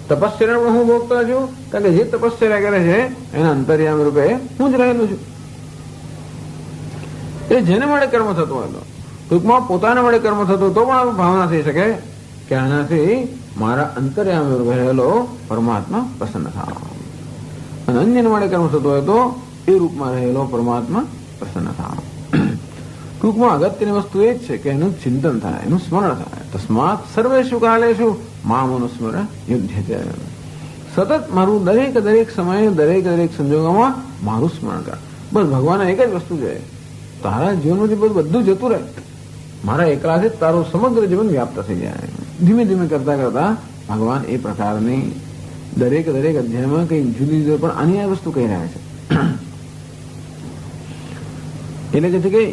તપશ્ચર્યા પણ હું ભોગતા છું, કારણ કે જે તપશ્ચર્યા કરે છે એના અંતર્યામી રૂપે હું જ રહેલું છું. એ જેને મળે કર્મ થતું હોય તો, ટૂંકમાં પોતાને મળે કર્મ થતું તો પણ ભાવના થઈ શકે કે આનાથી મારા અંતર્યામી રૂપે રહેલો પરમાત્મા પ્રસન્ન થાવ. અને અન્યને મળે કર્મ થતું હોય તો એ રૂપમાં રહેલો પરમાત્મા પ્રસન્ન થાવ. ટૂંકમાં અગત્યની વસ્તુ એ જ છે કે એનું ચિંતન થાય, એનું સ્મરણ થાય. તસ્માત સર્વેષુ કાલેષુ મામ અનુસ્મર યુધ્યતે. સતત મારું દરેક સમયે દરેક સંજોગોમાં મારું સ્મરણ કર. બસ ભગવાન એક જ વસ્તુ જોઈએ, તારા જીવનમાંથી બધું જતું રહે, મારા એકલાથી તારું સમગ્ર જીવન વ્યાપ્ત થઈ જાય. ધીમે ધીમે કરતા કરતા ભગવાન એ પ્રકારની દરેક અધ્યાયમાં કઈ જુદી જુદી પણ આની આ વસ્તુ કહી રહ્યા છે. એટલે કે છે કે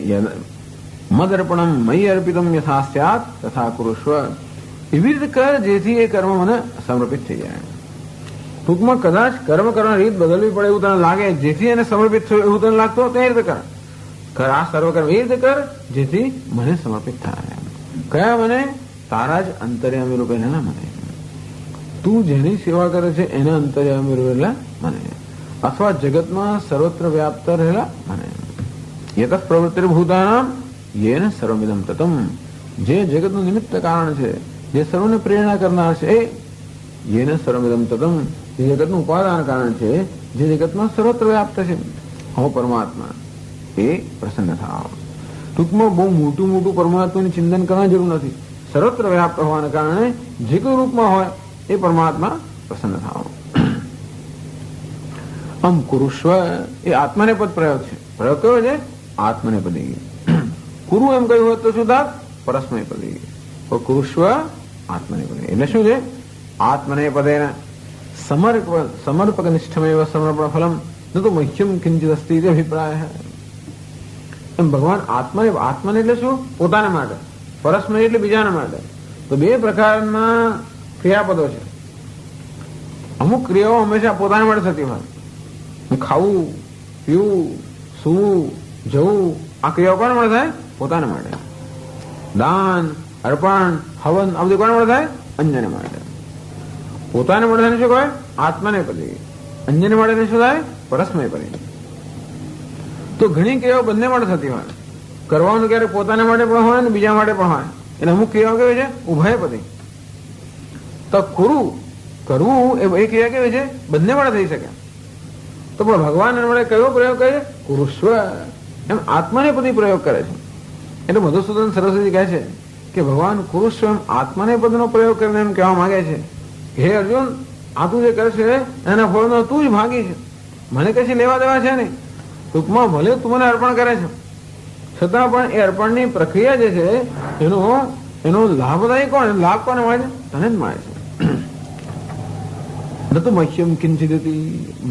મદર્પણમ મયી અર્પિતમ યથા સ્યાત તથા કુરુષ્વ. એવી રીતે કર જેથી એ કર્મ મને સમર્પિત થઈ જાય. ટૂંકમાં કદાચ કર્મ કરવાની રીત બદલવી પડે એવું તને લાગે, જેથી એને સમર્પિત થયું એવું તને લાગતો તે રીતે કર આ સર્વ કર્મ એ રીતે કર જેથી મને સમર્પિત થાય. કયા મને? તારા જ અંતર્યામી રૂપે ના મને. તું જેની સેવા કરે છે એના અંતર્યામી રૂપે મને, અથવા જગતમાં સર્વત્ર વ્યાપ્ત રહેલા મને. યત પ્રવૃત્તિ ભૂતાનામ યેન સર્વમિદમ તતમ. જે જગતનું નિમિત્ત કારણ છે, જે સર્વને પ્રેરણા કરનાર છે, એ યેન સર્વમિદમ તતમ, જે જગતનું ઉપાદાન કારણ છે, જે જગતમાં સર્વત્ર વ્યાપ્ત છે, હો પરમાત્મા, એ પ્રસન્ન થાવ. ટૂંકમાં બહુ મોટું પરમાત્માનું ચિંતન કરવાની જરૂર નથી. સર્વત્ર વ્યાપ્ત હોવાને કારણે જે કોઈ રૂપમાં હોય એ પરમાત્મા પ્રસન્ન થાવ. આમ કુરુષ્વ એ આત્મનેપદ પ્રયોગ છે. પ્રયોગ કયો છે? આત્મનેપદી. કુરુ એમ કહ્યું હોત તો શું થાત? પરસ્મયપદી. કુરુષ્વ આત્મનેપદી એટલે શું છે? આત્મનેપદેન સમર્પક નિષ્ઠમેવ સમર્પણ ફલમ ન તો મહ્યમ કિંચિત અસ્તિ તે અભિપ્રાય. એમ ભગવાન આત્મને એટલે શું? પોતાને માટે. પરસ્મય એટલે બીજાના માટે. તો બે પ્રકારના ક્રિયાપદો છે. અમુક ક્રિયાઓ હંમેશા પોતાના માટે થતી હોય. ખાવું પીવું, સૂવું, જવું, આ ક્રિયાઓ કોના માટે થાય? પોતાના માટે. દાન, અર્પણ, હવન આ બધું કોના માટે થાય? અન્યને માટે. પોતાને માટે થાય શું કહેવાય? આત્માને પદી. અન્યને માટે શું થાય? પરસ્મય પદી. તો ઘણી ક્રિયાઓ બંને માટે થતી હોય. કરવાનું ક્યારેક પોતાના માટે પણ હોય ને બીજા માટે પણ હોય. એટલે અમુક ક્રિયાઓ કેવી છે? ઉભય પદી. તો કરવું એ ક્રિયા કેવી છે? બંને માટે થઈ શકે. તો પણ ભગવાન એના કયો પ્રયોગ કરે? કુરુસ્વ. એમ આત્માને પદી પ્રયોગ કરે છે. એટલે મધુસૂદન સરસ્વતી કહે છે કે ભગવાન કુરુસ્વ એમ આત્માને પદનો પ્રયોગ કરીને એમ કહેવા માંગે છે, હે અર્જુન, આ તું જે કરે છે એના ફળનો તું જ ભાગી છે, મને કશી લેવા દેવા છે નહીં. ટૂંકમાં ભલે તું મને અર્પણ કરે છે, છતાં પણ એ અર્પણની પ્રક્રિયા જે છે એનો લાભદાયી કોણ? લાભ કોને મળે છે? તને જ મળે છે. નતું મહ્યમ કિંચિત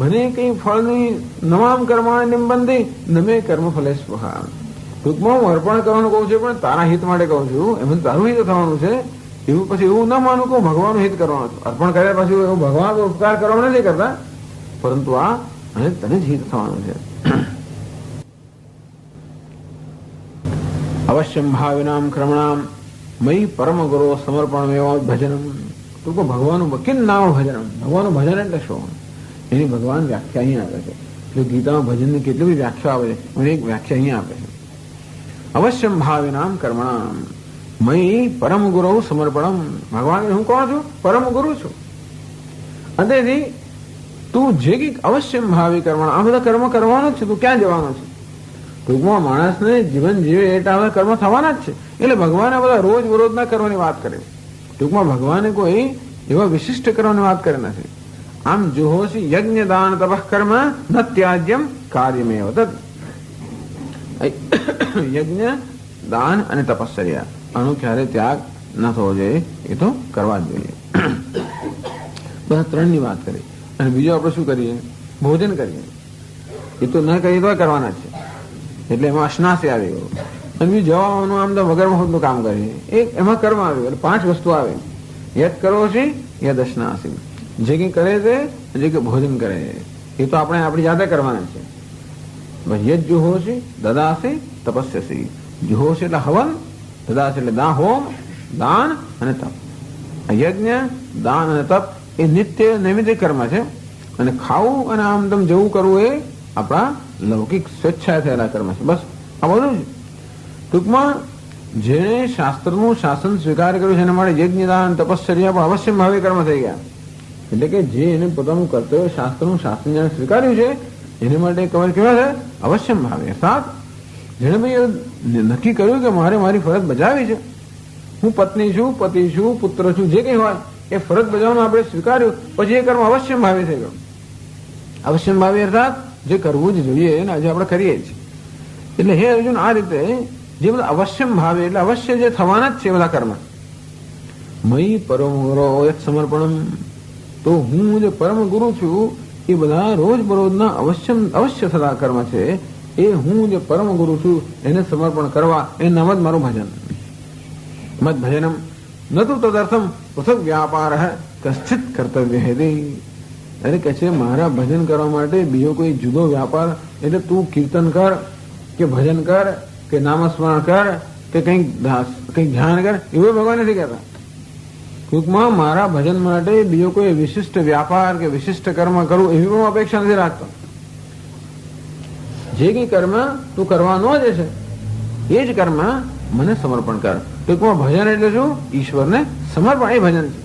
મને કઈ ફળની નમામ કર્માણ નિબંધી નમે કર્મ ફલે સ્વહા. ટૂંકમાં હું અર્પણ કરવાનું કહું છું પણ તારા હિત માટે કહું છું. એમ તારું હિત થવાનું છે. એવું પછી એવું ના માનું કે ભગવાનનું હિત કરવાનું હતું. અર્પણ કર્યા પછી એવું ભગવાન ઉપકાર કરવા નથી કરતા, પરંતુ આ અને તને જ હિત થવાનું છે. અવશ્યમ ભાવિનામ ક્રમણામ મયી પરમ ગુરુ સમર્પણ ભજનમ. ટૂંકો ભગવાનનું કિન નામ ભજનમ. ભગવાનનું ભજન એટલે શું? એની ભગવાન વ્યાખ્યા અહીંયા આપે છે. એટલે ગીતામાં ભજનની કેટલી બધી વ્યાખ્યા આવે છે, એની એક વ્યાખ્યા અહીંયા આપે છે. અવશ્યમ ભાવિનામ કર્મણામ મયી પરમ ગુરુ સમર્પણમ. ભગવાન હું કોણ છું? પરમ ગુરુ છું. અંતેથી તું જે કંઈક અવશ્યમ ભાવી કર્મણ, આ બધા કર્મ કરવાનો જ છે. તું ક્યાં જવાનો છે? ટૂંકમાં માણસને જીવન જીવે એટલા બધા કર્મ થવાના જ છે. એટલે ભગવાને બધા રોજ બરોજના કરવાની વાત કરે. ટૂંકમાં ભગવાને કોઈ એવા વિશિષ્ટ કરવાની વાત કરે નથી. આમ જુહોશી યજ્ઞ દાન તપઃ કર્મ ન ત્યાજ્યમ કાર્યમેવ તદ. યજ્ઞ, દાન અને તપશ્ચર્યા આનો ક્યારે ત્યાગ ન થવો જોઈએ. એ તો કરવા જ જોઈએ. બધા ત્રણની વાત કરી. અને બીજું આપણે શું કરીએ? ભોજન કરીએ. એ તો ન કરીએ તો કરવાના જ છે. એટલે એમાં અશ્નાસી આવી ગયું. અને બીજું જવાનું આમ તો વગર મહત્વનું કામ કરીએ. એક એમાં કર્મ આવ્યું. એટલે 5 વસ્તુ આવે. યદ કરો છે, યદ અશ્નાસી. જે કંઈ કરે છે, જે કંઈ ભોજન કરે એ તો આપણે આપણી જાતે કરવાના છે. યદ જુહોશી દદાસી તપસ્યસી. જુહોશી એટલે હવન, દદાસી એટલે હોમ, દાન અને તપ. યજ્ઞ, દાન અને તપ એ નિત્ય નૈમિત્તિક કર્મ છે. અને ખાવું અને આમ તેમ જવું કરવું એ આપણા લૌકિક સ્વેચ્છાએ થયેલા કર્મ છે. બસ આ બધું જ. ટૂંકમાં જેણે શાસ્ત્રનું શાસન સ્વીકાર કર્યું છે એના માટે યજ્ઞ, દાન, તપશ્ચર્યા પણ અવશ્ય ભાવે કર્મ થઈ ગયા. એટલે કે જે એને પોતાનું કર્તવ્ય શાસ્ત્રનું શાસન જેને સ્વીકાર્યું છે એને માટે કવર કેવા છે? અવશ્ય ભાવે. અર્થાત જેણે ભાઈ નક્કી કર્યું કે મારે મારી ફરજ બજાવી છે, હું પત્ની છું, પતિ છું, પુત્ર છું, જે કંઈ હોય એ ફરજ બજાવવાનું આપણે સ્વીકાર્યું, પછી એ કર્મ અવશ્ય ભાવે થઈ ગયો. અવશ્ય ભાવે અર્થાત જે કરવું જ જોઈએ ને આજે આપણે કરીએ છીએ. એટલે હે અર્જુન, આ રીતે જે બધા અવશ્ય ભાવે એટલે અવશ્ય જે થવાના જ છે બધા કર્મ. મયી પરમ ગુરુ સમર્પણમ. તો હું જે પરમ ગુરુ છું એ બધા રોજ બરોજના અવશ્ય થતા કર્મ છે. એ હું જે પરમ ગુરુ છું એને સમર્પણ કરવા એ નામ જ મારું ભજન. મત ભજનમ નતું તદર્થમ પૃથક વ્યાપાર કશ્ચિત કર્તવ્ય હેદી. એટલે કે છે મારા ભજન કરવા માટે બીજો કોઈ જુદો વ્યાપાર એટલે તું કીર્તન કર કે ભજન કર કે નામસ્મરણ કર કે કંઈક ધ્યાન કર એવું ભગવાન નથી કહેતા. ટૂંકમાં મારા ભજન માટે બીજો કોઈ વિશિષ્ટ વ્યાપાર કે વિશિષ્ટ કર્મ કરવું એવી પણ અપેક્ષા નથી રાખતો. જે કંઈ કર્મ તું કરવાનો જ છે એ જ કર્મ મને સમર્પણ કર. ટૂંકમાં ભજન એટલે શું? ઈશ્વરને સમર્પણ એ ભજન છે.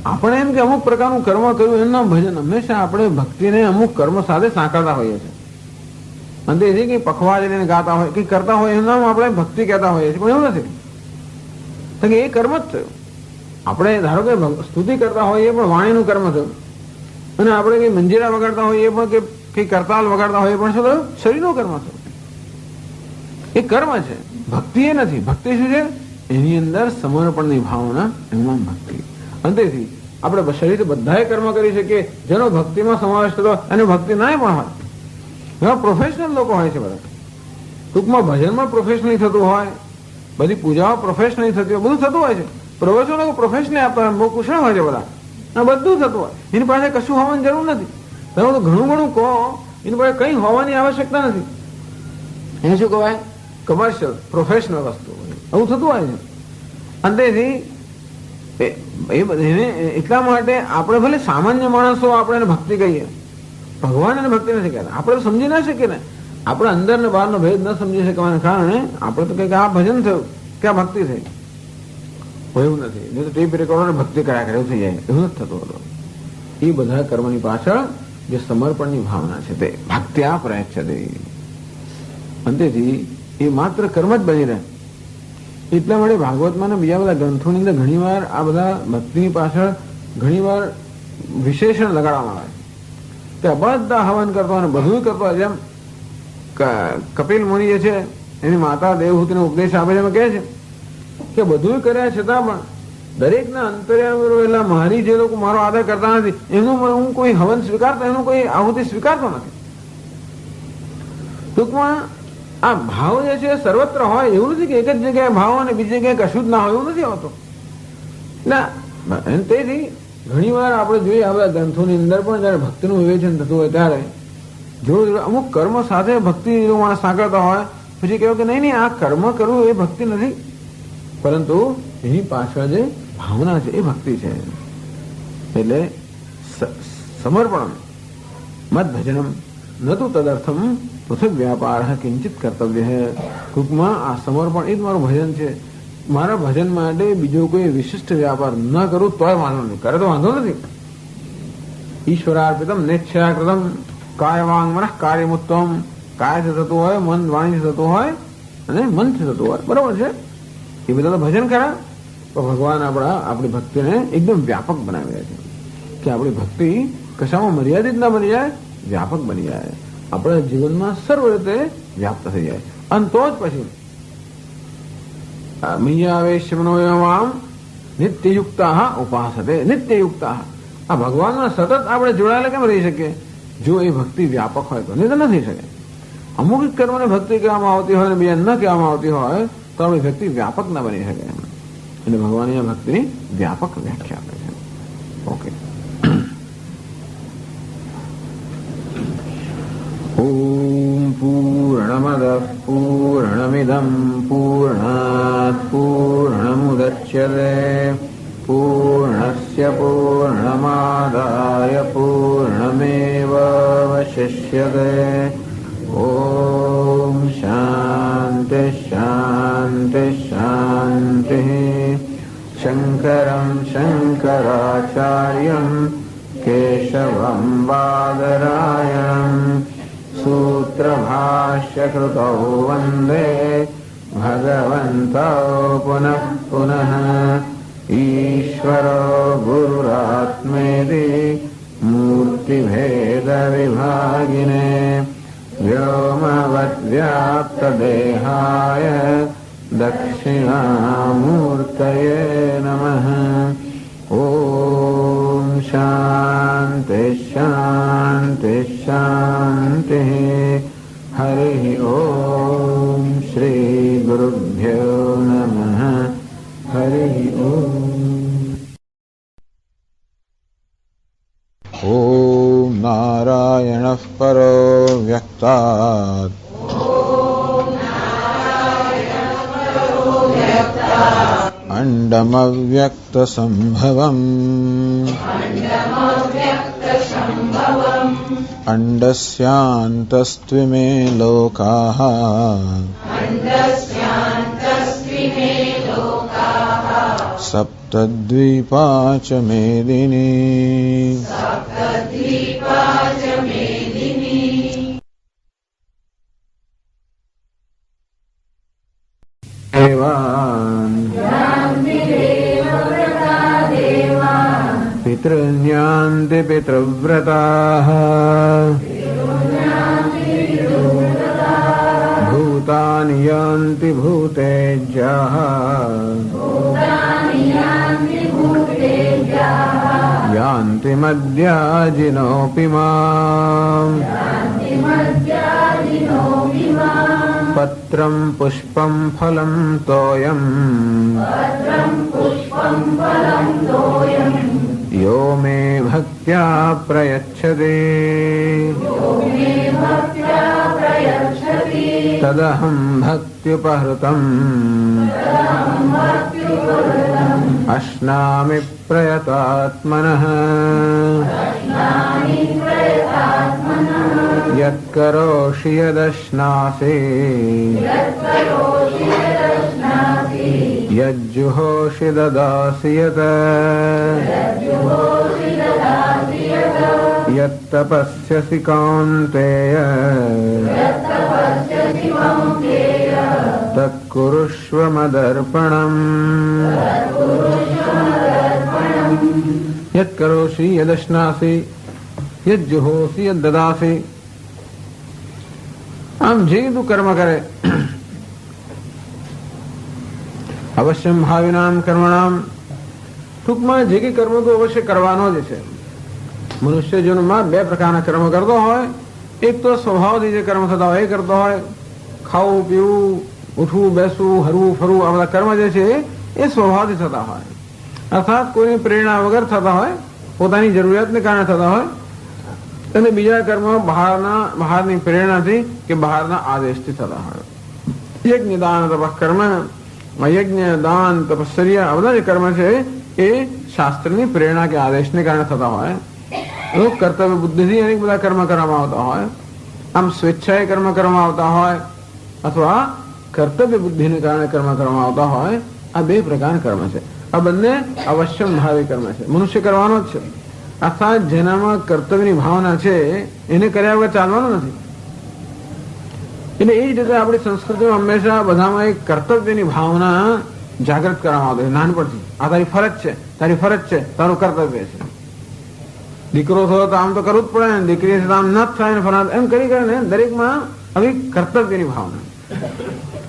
આપણે એમ કે અમુક પ્રકારનું કર્મ કર્યું એમના ભજન. હંમેશા આપણે ભક્તિને અમુક કર્મ સાથે સાંકળતા હોઈએ છીએ. અને એ કંઈ પખવાજ લઈને ગાતા હોય કંઈ કરતા હોય એમના આપણે ભક્તિ કહેતા હોઈએ છીએ, પણ એવું નથી. તો કે એ કર્મ જ થયું. આપણે ધારો કે સ્તુતિ કરતા હોઈએ એ પણ વાણીનું કર્મ થયું. અને આપણે કંઈ મંજીરા વગાડતા હોઈએ એ પણ કંઈ કરતાલ વગાડતા હોઈએ પણ શું થયું? શરીરનું કર્મ થયું. એ કર્મ છે, ભક્તિ એ નથી. ભક્તિ શું છે? એની અંદર સમર્પણની ભાવના, એમાં ભક્તિ. અંતેથી આપણે શરીર બધાએ કર્મ કરી શકીએ જેનો ભક્તિમાં સમાવેશ થતો અને ભક્તિ ના પણ હોય. એવા પ્રોફેશનલ લોકો હોય છે બધા. ટૂંકમાં ભજનમાં પ્રોફેશનલી થતું હોય, બધી પૂજાઓ પ્રોફેશનલી થતી હોય, બધું થતું હોય છે. પ્રવચનો પ્રોફેશનલી આપતા બહુ કુશળ હોય છે બધા. આ બધું થતું હોય. એની પાસે કશું હોવાની જરૂર નથી. તમે તો ઘણું ઘણું કહો એની પાસે કંઈ હોવાની આવશ્યકતા નથી. એને શું કહેવાય? કમર્શિયલ, પ્રોફેશનલ વસ્તુ. આવું થતું હોય છે. અંતેથી એને એટલા માટે આપણે ભલે સામાન્ય માણસો આપણે એને ભક્તિ કહીએ, ભગવાન એને ભક્તિ નથી કહેતા. આપણે સમજી ના શકીએ ને, આપણે અંદર ને બહારનો ભેદ ન સમજી શકવાના કારણે આપણે તો કહીએ કે આ ભજન થયું કે આ ભક્તિ થઈ. એવું નથી. નહીં તો ટેપ રેકોર્ડર ભક્તિ કર્યા કરે એવું થઈ જાય. એવું નથી થતું હતું. એ બધા કર્મની પાછળ જે સમર્પણની ભાવના છે તે ભક્ત્યા પ્રયચ્છતે. અંતેથી એ માત્ર કર્મ જ બની રહે. એટલા માટે ભાગવતમાં ને બીજા બધા ગ્રંથોની અંદર ઘણીવાર આ બધા ભક્તિની પાછળ ઘણીવાર વિશેષણ લગાડવામાં આવે કે બધા હવન કરતો અને બધું કરતો. જેમ કપિલ મુનિ જે છે એની માતા દેવહૂતિનો ઉપદેશ આપે છે, એમાં કહે છે કે બધું કર્યા છતાં પણ દરેકના અંતર્યામી રહેલા મારી જે લોકો મારો આદર કરતા નથી એનું હું કોઈ હવન સ્વીકારતો, એનું કોઈ આહુતિ સ્વીકારતો નથી. ટૂંકમાં આ ભાવ જે છે સર્વત્ર હોય. એવું નથી કે એક જ જગ્યાએ ભાવ અને બીજી જગ્યાએ કશું જ ના હોય, એવું નથી હોતું. એટલે તેથી ઘણી વાર આપણે જોઈએ આ બધા ગ્રંથોની અંદર પણ જયારે ભક્તિનું વિવેચન થતું હોય ત્યારે જોડે અમુક કર્મ સાથે ભક્તિ માણસ સાંકળતા હોય, પછી કહેવું કે નહીં આ કર્મ કરવું એ ભક્તિ નથી, પરંતુ એની પાછળ જે ભાવના છે એ ભક્તિ છે. એટલે સમર્પણમ મદ ભજનમ નતું તદર્થમ પૃથક વ્યાપાર કિંચિત કર્તવ્ય. ટૂંકમાં આ સમર્પણ એ જ મારું ભજન છે. મારા ભજન માટે બીજો કોઈ વિશિષ્ટ વ્યાપાર ન કરું તોય વાંધો નહીં, કરે તો વાંધો નથી. ઈશ્વરાર્પિતમ નેચ્છાકૃતમ કાય વાંગ મનઃ કાર્યમુત્તમ. કાયથી થતું હોય, મન વાણીથી થતું હોય અને મનથી થતું હોય, બરોબર છે. એ બધા તો ભજન ખરા. તો ભગવાન આપણી ભક્તિને એકદમ વ્યાપક બનાવ્યા છે કે આપણી ભક્તિ કશામાં મર્યાદિત ના બની જાય, વ્યાપક બની જાય. આપણા જીવનમાં સર્વ રીતે વ્યાપ્ત થઈ જાય. અને તો જ પછી મય્યાવેશ્યમનોયમામ નિત્યયુક્તા ઉપાસતે. નિત્યયુક્તા આ ભગવાનમાં સતત આપણે જોડાયેલા કેમ રહી શકીએ? જો એ ભક્તિ વ્યાપક હોય તો. નહીં તો નથી શકે. અમુક કર્મને ભક્તિ કહેવામાં આવતી હોય અને બીજા ન કહેવામાં આવતી હોય તો આપણી ભક્તિ વ્યાપક ના બની શકે. એટલે ભગવાનની ભક્તિની વ્યાપક વ્યાખ્યા આપે છે. ઓકે. ઓમ પૂર્ણમદ પૂર્ણમિદમ પૂર્ણાત પૂર્ણમુદચ્યતે પૂર્ણસ્ય પૂર્ણમાદાય પૂર્ણમેવાવશિષ્યતે. ઓમ શાંતિ શાંતિ શાંતિ. શંકરં શંકરાચાર્યં કેશવં બાદરાયણં સૂત્રભાષ્યકૃતૌ વંદે ભગવन्तૌ પુનઃ પુનઃ. ઈશ્વરો ગુરુરાત્મેતિ મૂર્તિભેદવિભાગિને વ્યોમવદ્વ્યાપ્તદેહાય દક્ષિણામૂર્તયે નમઃ. ઓમ શાંતિ શાંતિ શાંતિ. હરિ ઓમ શ્રી ગુરુભ્યો નમઃ. હરિ ઓમ. ઓમ નારાયણઃ પરો વ્યક્તાत् અંડમવ્યક્તસંભવम् અંડસ્યાन्तસ્ત્વિમે લોકાઃ સપ્તદ્વીપા ચ મેદિની. પિતૃન્યાન્તિ પિતૃવ્રતાઃ ભૂતાનિ યાન્તિ ભૂતેજ્યાઃ યાન્તિ મદ્યાજિનોऽપિ માम्. પત્રં પુષ્પં ફલં તોયં यो मे भक्त्या प्रयच्छते तदहं भक्त्युपहृतम् अश्नामि प्रयतात्मनः यत्करोषि यदश्नासि यज्जुहोषि ददासि यत् यत्तपस्यसि कौन्तेय तत्कुरुष्व मदर्पणम् यत्करोषि यदश्नासि यज्जुहोषि यद्ददासि। આમ જે તું કર્મ કરે અવશ્યમ ભાવિનામ કર્મણામ, ટૂંકમાં જે કઈ કર્મ તો અવશ્ય કરવાનો જ છે. મનુષ્ય જીવનમાં બે પ્રકારના કર્મ કરતો હોય. એક તો સ્વભાવથી જે કર્મ થતા હોય એ કરતો હોય, ખાવું પીવું, ઉઠવું બેસવું, હરવું ફરવું, આ બધા કર્મ જે છે એ સ્વભાવથી થતા હોય, અર્થાત કોઈની પ્રેરણા વગર થતા હોય, પોતાની જરૂરિયાતને કારણે થતા હોય. અને બીજા કર્મ બહારની પ્રેરણાથી કે બહારના આદેશથી થતા હોય. યજ્ઞ દાન તપઃ કર્મ, યજ્ઞ દાન તપશ્ચર્યા આ બધા જે કર્મ છે એ શાસ્ત્રની પ્રેરણા કે આદેશને કારણે થતા હોય. કર્તવ્ય બુદ્ધિથી અનેક બધા કર્મ કરવામાં આવતા હોય. આમ સ્વેચ્છાએ કર્મ કરવામાં આવતા હોય અથવા કર્તવ્ય બુદ્ધિને કારણે કર્મ કરવામાં આવતા હોય. આ બે પ્રકારના કર્મ છે. આ બંને અવશ્યમ ભાવી કર્મ છે, મનુષ્ય કરવાનો જ છે. અર્થાત જેનામાં કર્તવ્યની ભાવના છે એને કર્યા વગર ચાલવાનું નથી. એટલે એ જ રીતે આપણી સંસ્કૃતિમાં હંમેશા બધામાં એક કર્તવ્યની ભાવના જાગૃત કરવામાં આવતી નાનપણથી. આ તારી ફરજ છે, તારી ફરજ છે, તારું કર્તવ્ય છે. દીકરો થયો તો આમ તો કરવું જ પડે ને, દીકરી છે તો આમ ન જ થાય ને ફલાણા, એમ કરી કરીને દરેકમાં આવી કર્તવ્યની ભાવના.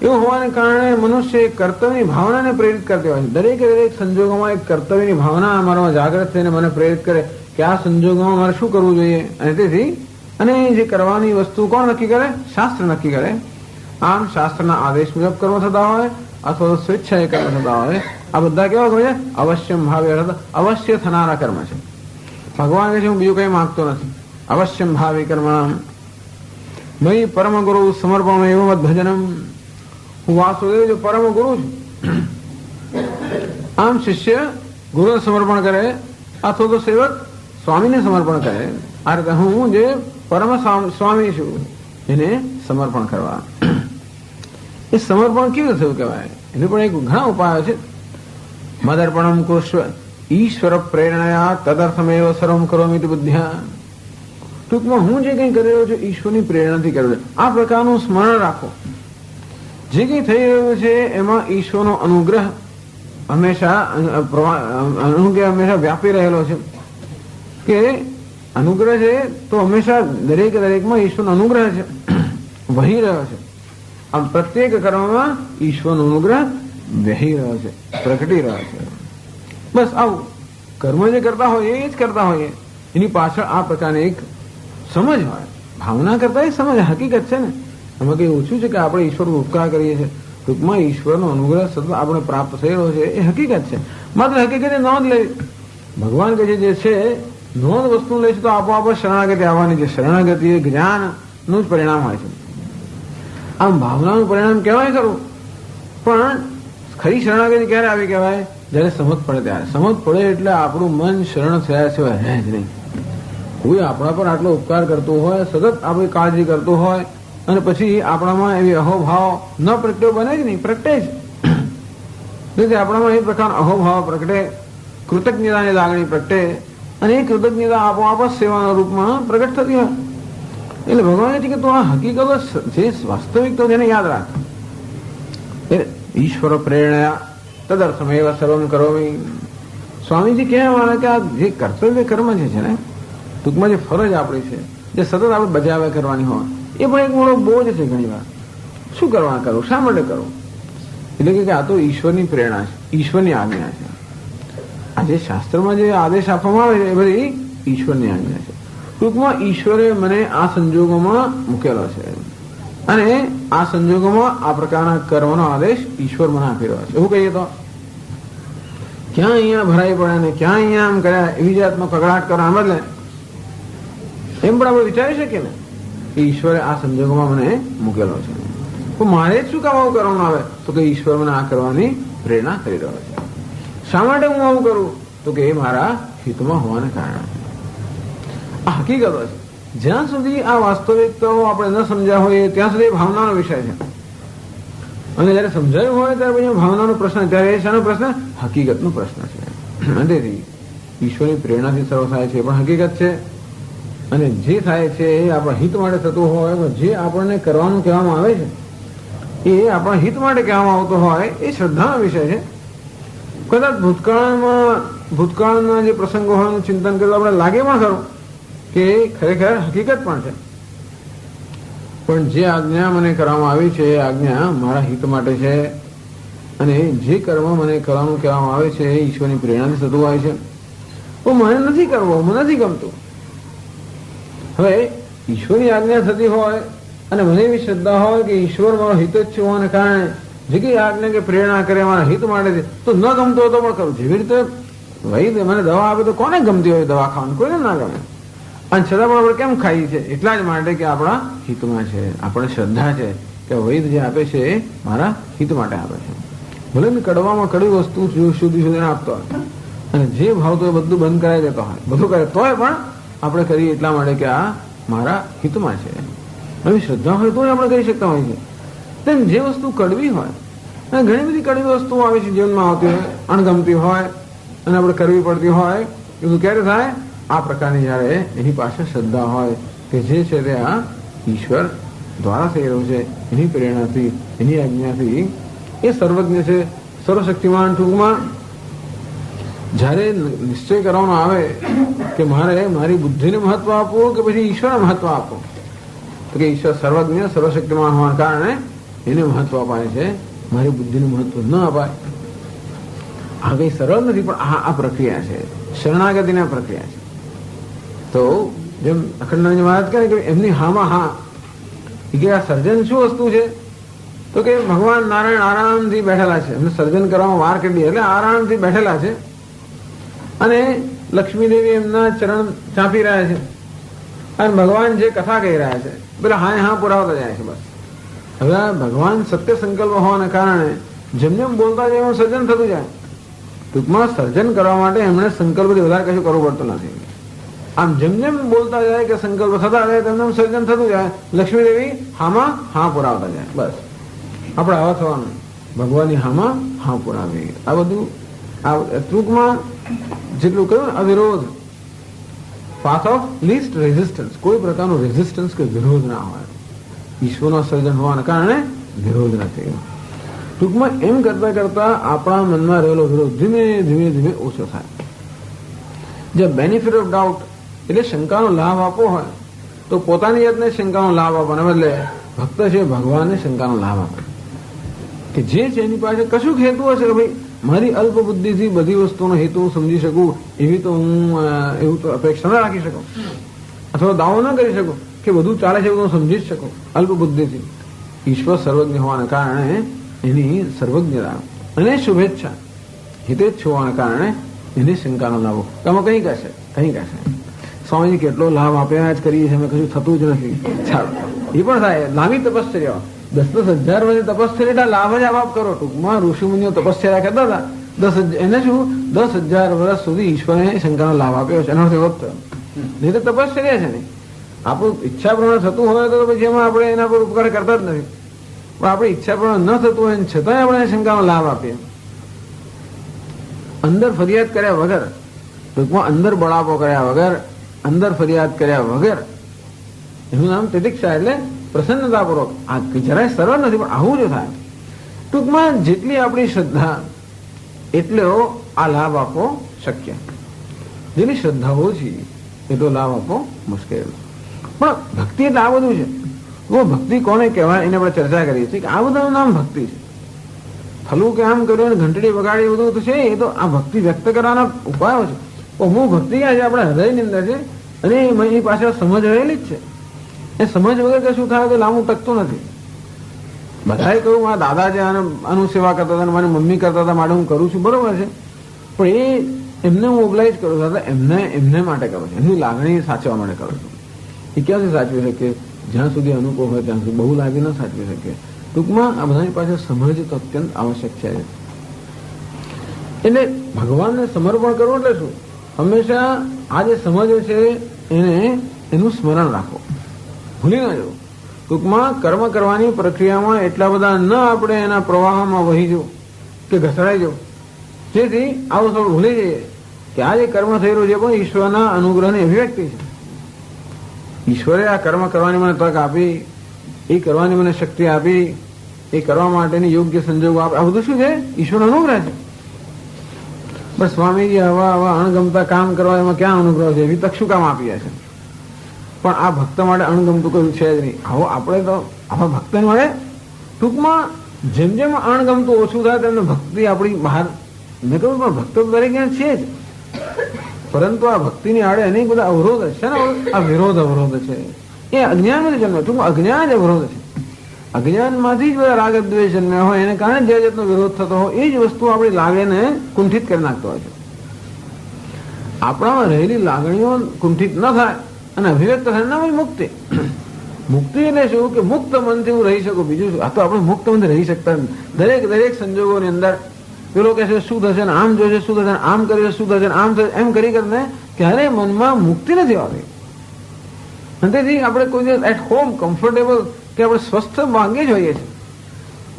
એવું હોવાને કારણે મનુષ્ય કર્તવ્યની ભાવનાને પ્રેરિત કરતી હોય છે. દરેકે દરેક સંજોગોમાં એક કર્તવ્યની ભાવના અમારામાં જાગૃત થઈને મને પ્રેરિત કરે કે આ સંજોગોમાં મારે શું કરવું જોઈએ. અને તેથી અને જે કરવાની વસ્તુ કોણ નક્કી કરે? શાસ્ત્ર નક્કી કરે. આમ શાસ્ત્રના આદેશ મુજબ કર્મ થતા હોય અથવા તો સ્વેચ્છાએ કર્મ થતા હોય. આ બધા કેવા કહે છે? અવશ્યમ ભાવે, અવશ્ય થનારા કર્મ છે. ભગવાન કહે છે હું બીજું કઈ માંગતો નથી. અવશ્યમ ભાવે કર્મ મયી પરમ ગુરુ સમર્પણ એવું ભજનમ. હું વાસુદેવ જો પરમ ગુરુ છું. આમ શિષ્ય ગુરુને સમર્પણ કરે અથવા તો સેવક સ્વામીને સમર્પણ કરે. આ રીતે હું જે પરમ સ્વામી છું એને સમર્પણ કરવા. એ સમર્પણ કેવું થયું કહેવાય? એને પણ એક ઘણા ઉપાયો છે. મદર્પણમ કુરુષ્વ ઈશ્વર પ્રેરણાયા તદર્થમેવ સર્વમ કરોમિતિ બુદ્ધ્યા. ટૂંકમાં હું જે કંઈ કરી રહ્યો છું ઈશ્વરની પ્રેરણાથી કર્યો છે. આ પ્રકારનું સ્મરણ રાખો. જે કંઈ થઈ રહ્યું છે એમાં ઈશ્વરનો અનુગ્રહ હંમેશા વ્યાપી રહેલો છે. કે અનુગ્રહ છે તો હંમેશા દરેકમાં ઈશ્વરનો અનુગ્રહ છે, વહી રહ્યો છે. આમ પ્રત્યેક કર્મમાં ઈશ્વરનો અનુગ્રહ વહી રહ્યો છે, પ્રગટી રહ્યો છે. બસ આવું કર્મ જે કરતા હોય એ જ કરતા હોઈએ. એની પાછળ આ પ્રકારની એક સમજ હોય. ભાવના કરતા એ સમજ હકીકત છે ને. એમાં કઈ ઓછું છે કે આપણે ઈશ્વરનો ઉપકાર કરીએ છીએ. ટૂંકમાં ઈશ્વરનો અનુગ્રહ સતત આપણે પ્રાપ્ત થઈ રહ્યો છે એ હકીકત છે. માત્ર હકીકતની નોંધ લેવી. ભગવાન કહે જે છે નોંધ વસ્તુ લઈશું તો આપોઆપ શરણાગતિ આવવાની છે. શરણાગતિ એ જ્ઞાનનું જ પરિણામ હોય છે. આમ ભાવનાનું પરિણામ કહેવાય ખરું, પણ ખરી શરણાગતિ ક્યારે આવી કહેવાય? જયારે સમજ પડે ત્યારે. સમજ પડે એટલે આપણું મન શરણ થયા સિવાય રહે જ નહીં. કોઈ આપણા પર આટલો ઉપકાર કરતો હોય, સતત આપણી કાળજી કરતો હોય અને પછી આપણામાં એવી અહોભાવ ન પ્રગટ્યો બને જ નહીં, પ્રગટે જ. તેથી આપણામાં એ પ્રકાર અહોભાવ પ્રગટે, કૃતજ્ઞતાની લાગણી પ્રગટે અને એ કૃતજ્ઞતા આપોઆપ જ સેવાના રૂપમાં પ્રગટ થતી હોય. એટલે ભગવાન છે કે તું આ હકીકતો જે વાસ્તવિક તો તેને યાદ રાખ. ઈશ્વર પ્રેરણા તદર્થમેવ સર્વમ કરોમિ. સ્વામીજી કહેવા વાળા કે આ જે કર્તવ્ય કર્મ છે ને, ટૂંકમાં જે ફરજ આપણી છે જે સતત આપણે બજાવ્યા કરવાની હોય એ પણ એક મોટો બોજ છે ઘણી વાર. શું કરવા કરવું, શા માટે કરવું? એટલે કે આ તો ઈશ્વરની પ્રેરણા છે, ઈશ્વરની આજ્ઞા છે. આજે શાસ્ત્રમાં જે આદેશ આપવામાં આવે છે એ બધી ઈશ્વરની આજ્ઞા છે. ટૂંકમાં ઈશ્વરે મને આ સંજોગોમાં મૂકેલો છે અને આ સંજોગોમાં આ પ્રકારના કર્મનો આદેશ ઈશ્વર મને આપી રહ્યો છે. એવું કહીએ તો ક્યાં અહીંયા ભરાઈ પડ્યા ને ક્યાં અહીંયા આમ કર્યા, એવી જાતનો કકડાટ કરવા બદલે એમ પણ આપણે વિચારી શકીએ ને કે ઈશ્વરે આ સંજોગોમાં મને મૂકેલો છે, તો મારે જ શું કામ આવું કરવાનું આવે? તો કે ઈશ્વર મને આ કરવાની પ્રેરણા કરી રહ્યો છે. શા માટે હું આવું કરું? તો કે એ મારા હિતમાં હોવાને કારણે. આ હકીકતો છે. જ્યાં સુધી આ વાસ્તવિકતાઓ આપણે ન સમજ્યા હોય ત્યાં સુધી ભાવનાનો વિષય છે, અને જયારે સમજાયું હોય ત્યારે પછી ભાવનાનો પ્રશ્ન, ત્યારે એ શાનો પ્રશ્ન? હકીકતનો પ્રશ્ન છે. તેથી ઈશ્વરની પ્રેરણાથી સર્વ થાય છે પણ હકીકત છે, અને જે થાય છે એ આપણા હિત માટે થતું હોય, જે આપણને કરવાનું કહેવામાં આવે છે એ આપણા હિત માટે કહેવામાં આવતો હોય એ શ્રદ્ધાનો વિષય છે. કદાચ ભૂતકાળના જે પ્રસંગો હોય એનું ચિંતન કરતા આપણે લાગે પણ ખરું કે ખરેખર હકીકત પણ છે, પણ જે આજ્ઞા મને કરવામાં આવી છે એ આજ્ઞા મારા હિત માટે છે, અને જે કર્મ મને કરવાનું કહેવામાં આવે છે એ ઈશ્વરની પ્રેરણાથી થતું હોય છે. તો મને નથી કરવો, મને નથી ગમતું. હવે ઈશ્વરની આજ્ઞા થતી હોય અને મને એવી શ્રદ્ધા હોય કે ઈશ્વર મારો હિત જ છે હોવાને કારણે જે કઈ આજ્ઞા કે પ્રેરણા કરે મારા હિત માટે છે, તો ન ગમતો હોય તો પણ કરું. જેવી રીતે ભાઈ મને દવા આપે તો કોને ગમતી હોય દવા ખાવાનું? કોઈને ના ગમે. અને છતાં પણ આપણે કેમ ખાઈએ છીએ? એટલા જ માટે કે આપણા હિતમાં છે, આપણે શ્રદ્ધા છે કે વૈદ જે આપે છે એ મારા હિત માટે આપે છે. ભલે ને કડવામાં કડવી વસ્તુ સુધી સુધી આપતો હોય અને જે ભાવતો હોય બધું બંધ કરાવી દેતો હોય, બધું કરે તોય પણ આપણે કરીએ એટલા માટે કે આ મારા હિતમાં છે. હવે શ્રદ્ધા હોય તો આપણે કરી શકતા હોય છે. તેમ જે વસ્તુ કડવી હોય, અને ઘણી બધી કડવી વસ્તુઓ આવે છે જીવનમાં આવતી હોય, અણગમતી હોય અને આપણે કરવી પડતી હોય, એ બધું ક્યારે થાય? આ પ્રકારની જયારે એની પાસે શ્રદ્ધા હોય કે જે છે તે આ ઈશ્વર દ્વારા થઈ રહ્યું છે, એની પ્રેરણાથી, એની આજ્ઞાથી, એ સર્વજ્ઞ છે, સર્વશક્તિમાન. ટૂંકમાં જયારે નિશ્ચય કરવાનો આવે કે મારે મારી બુદ્ધિને મહત્વ આપવું કે પછી ઈશ્વરને મહત્વ આપવું, તો કે ઈશ્વર સર્વજ્ઞ સર્વશક્તિમાન હોવાના કારણે એને મહત્વ અપાય છે, મારી બુદ્ધિને મહત્વ ન અપાય. આ કઈ સરળ નથી, પણ આ પ્રક્રિયા છે, શરણાગતિની પ્રક્રિયા છે. તો જેમ અખંડાનંદ મહારાજ કહે કે એમની હામાં હા, કે આ સર્જન શું વસ્તુ છે? તો કે ભગવાન નારાયણ આરામથી બેઠેલા છે, એમને સર્જન કરવામાં વાર કરી એટલે આરામથી બેઠેલા છે, અને લક્ષ્મી દેવી એમના ચરણ ચાંપી રહ્યા છે, અને ભગવાન જે કથા કહી રહ્યા છે પેલા હા પુરાવતા જાય છે. બસ હવે ભગવાન સત્ય સંકલ્પ હોવાને કારણે જેમ જેમ બોલતા જાય એમ સર્જન થતું જાય. ટૂંકમાં સર્જન કરવા માટે એમણે સંકલ્પથી વધારે કશું કરવું પડતું નથી. આમ જેમ જેમ બોલતા જાય કે સંકલ્પ થતા જાય તેમ સર્જન થતું જાય. લક્ષ્મી દેવી હામાં હા પુરાવતા જાય. બસ આપણે આવા થવાનું, ભગવાનની હામાં હા પુરાવી. આ બધું ટૂંકમાં જેટલું કહ્યું અવિરોધ, પાથ ઓફ લીસ્ટ રેઝિસ્ટન્સ, કોઈ પ્રકારનો રેઝિસ્ટન્સ કે વિરોધ ના હોય. ઈશ્વરનો સર્જન હોવાના કારણે વિરોધ નથી. ટૂંકમાં એમ કરતા કરતા આપણા મનમાં રહેલો વિરોધ ધીમે ધીમે ધીમે ઓછો થાય. જે બેનિફિટ ઓફ ડાઉટ એટલે શંકાનો લાભ આપવો હોય તો પોતાની જાતને શંકાનો લાભ આપવાને બદલે ભક્ત છે ભગવાનને શંકાનો લાભ આપે કે જે છે એની પાસે કશું હેતુ હશે કે ભાઈ મારી અલ્પ બુદ્ધિથી બધી વસ્તુનો હેતુ હું સમજી શકું એવી તો હું એવું તો અપેક્ષા ના રાખી શકું, અથવા દાવો ન કરી શકું કે બધું ચાલે છે એવું હું સમજી જ શકું અલ્પ બુદ્ધિથી. ઈશ્વર સર્વજ્ઞ હોવાના કારણે એની સર્વજ્ઞતા અને શુભેચ્છા હિતેચ્છ હોવાના કારણે એને શંકાનો લાભો તમે કઈ કહેશે સ્વામીજી કેટલો લાભ આપ્યા જ કરીએ છીએ, અમે કશું થતું જ નથી. ચાલો એ પણ થાય. લાંબી તપશ્ચર્યા 10,000 વર્ષે તપશ્ચર્યા લાભ જ આપ કરો. ટૂંકમાં ઋષિમુનિઓ તપશ્ચર્યા કરતા હતા, એને શું 10,000 વર્ષ સુધી ઈશ્વરે શંકાનો લાભ આપ્યો છે. એનો વખત નહીં તો તપશ્ચર્યા છે ને આપણું ઈચ્છા પ્રમાણે થતું હોય તો પછી એમાં આપણે એના પર ઉપકાર કરતા જ નથી. પણ આપણી ઈચ્છા પ્રમાણે ન થતું હોય છતાંય આપણે શંકાનો લાભ આપીએ. અંદર ફરિયાદ કર્યા વગર, ટૂંકમાં અંદર બળાપો કર્યા વગર, અંદર ફરિયાદ કર્યા વગર, એનું નામ તિતિક્ષા એટલે પ્રસન્નતાપૂર્વક. આ જરાય સરળ નથી પણ આવું જ થાય. ટૂંકમાં જેટલી આપણી શ્રદ્ધા એટલો આ લાભ આપવો શક્ય, જેની શ્રદ્ધા ઓછી એટલો લાભ આપવો મુશ્કેલ. પણ ભક્તિ એટલે આ બધું છે. ભક્તિ કોને કહેવાય એની આપણે ચર્ચા કરીએ છીએ કે આ બધાનું નામ ભક્તિ છે. ફલું કે આમ કર્યું ઘંટડી વગાડી બધું તો છે, એ તો આ ભક્તિ વ્યક્ત કરવાના ઉપાયો છે. હું ભક્તિ ક્યાં છે? આપણા હૃદયની અંદર છે, અને એની પાછળ સમજ રહેલી જ છે. એ સમજ વગર કે શું થાય તો લાંબુ ટકતું નથી. બધાએ કહ્યું મારા દાદા છે આનું સેવા કરતા હતા, મારી મમ્મી કરતા હતા, માટે હું કરું છું, બરોબર છે. પણ એમને હું ઓબ્લાઇઝ કરું છું, એમને માટે કરું છું, એમની લાગણી સાચવવા માટે કરું છું. એ ક્યાંથી સાચવી શકે? જ્યાં સુધી અનુભવ હોય ત્યાં સુધી. બહુ લાગી ન સાચવી શકે. ટૂંકમાં આ બધાની પાસે સમજ તો અત્યંત આવશ્યક છે. એટલે ભગવાનને સમર્પણ કરવું એટલે શું? હંમેશા આ જે સમજ છે એનું સ્મરણ રાખો, ભૂલી ના જવું. ટૂંકમાં કર્મ કરવાની પ્રક્રિયામાં એટલા બધા ન આપણે એના પ્રવાહમાં વહી જવું કે ઘસડાઈ જવું, જેથી આવું થોડું ભૂલી જઈએ કે આ જે કર્મ થઈ રહ્યું છે પણ ઈશ્વરના અનુગ્રહની અભિવ્યક્તિ છે. ઈશ્વરે આ કર્મ કરવાની મને તક આપી, એ કરવાની મને શક્તિ આપી, એ કરવા માટેની યોગ્ય સંજોગો આપે. આ બધું શું છે? ઈશ્વર અનુગ્રહ છે. બસ સ્વામીજી આવા અણગમતા કામ કરવા એમાં ક્યાં અનુગ્રહ છે? એવી તક શું કામ આપી છે? પણ આ ભક્ત માટે અણગમતું કયું છે જ નહીં. આવો આપણે તો આવા ભક્ત મળે. ટૂંકમાં જેમ જેમ અણગમતું ઓછું થાય તેમને ભક્તિ આપણી બહાર. મેં કહ્યું પણ ભક્ત તો દરેક છે જ, પરંતુ આ ભક્તિની આડે અનેક બધા અવરોધ છે ને. આ વિરોધ અવરોધ છે, એ અજ્ઞાનમાંથી જન્મે. ટૂંકમાં અજ્ઞાન જ અવરોધ છે. અજ્ઞાનમાંથી જ બધા રાગ દ્વેષ જન્મ્યા હોય, એને કારણે જે જાતનો વિરોધ થતો હોય એ જ વસ્તુ આપણી લાગણીને કુંઠિત કરી નાખતો હોય છે. આપણામાં રહેલી લાગણીઓ કુંઠિત ન થાય અને અભિવ્યક્ત થાય ના હોય મુક્તિ. મુક્તિ એટલે શું? કે મુક્ત મનથી હું રહી શકું. બીજું શું? આ તો આપણે મુક્ત મનથી રહી શકતા દરેક સંજોગોની અંદર પેલો કહે છે શું થશે ને આમ જોશે શું થશે, આમ કરીએ શું થશે, આમ થશે, એમ કરી કરીને ક્યારેય મનમાં મુક્તિ નથી આવતી. અને તેથી આપણે કોઈ દિવસ એટ હોમ કમ્ફર્ટેબલ કે આપણે સ્વસ્થ માંગીએ જ હોઈએ છીએ.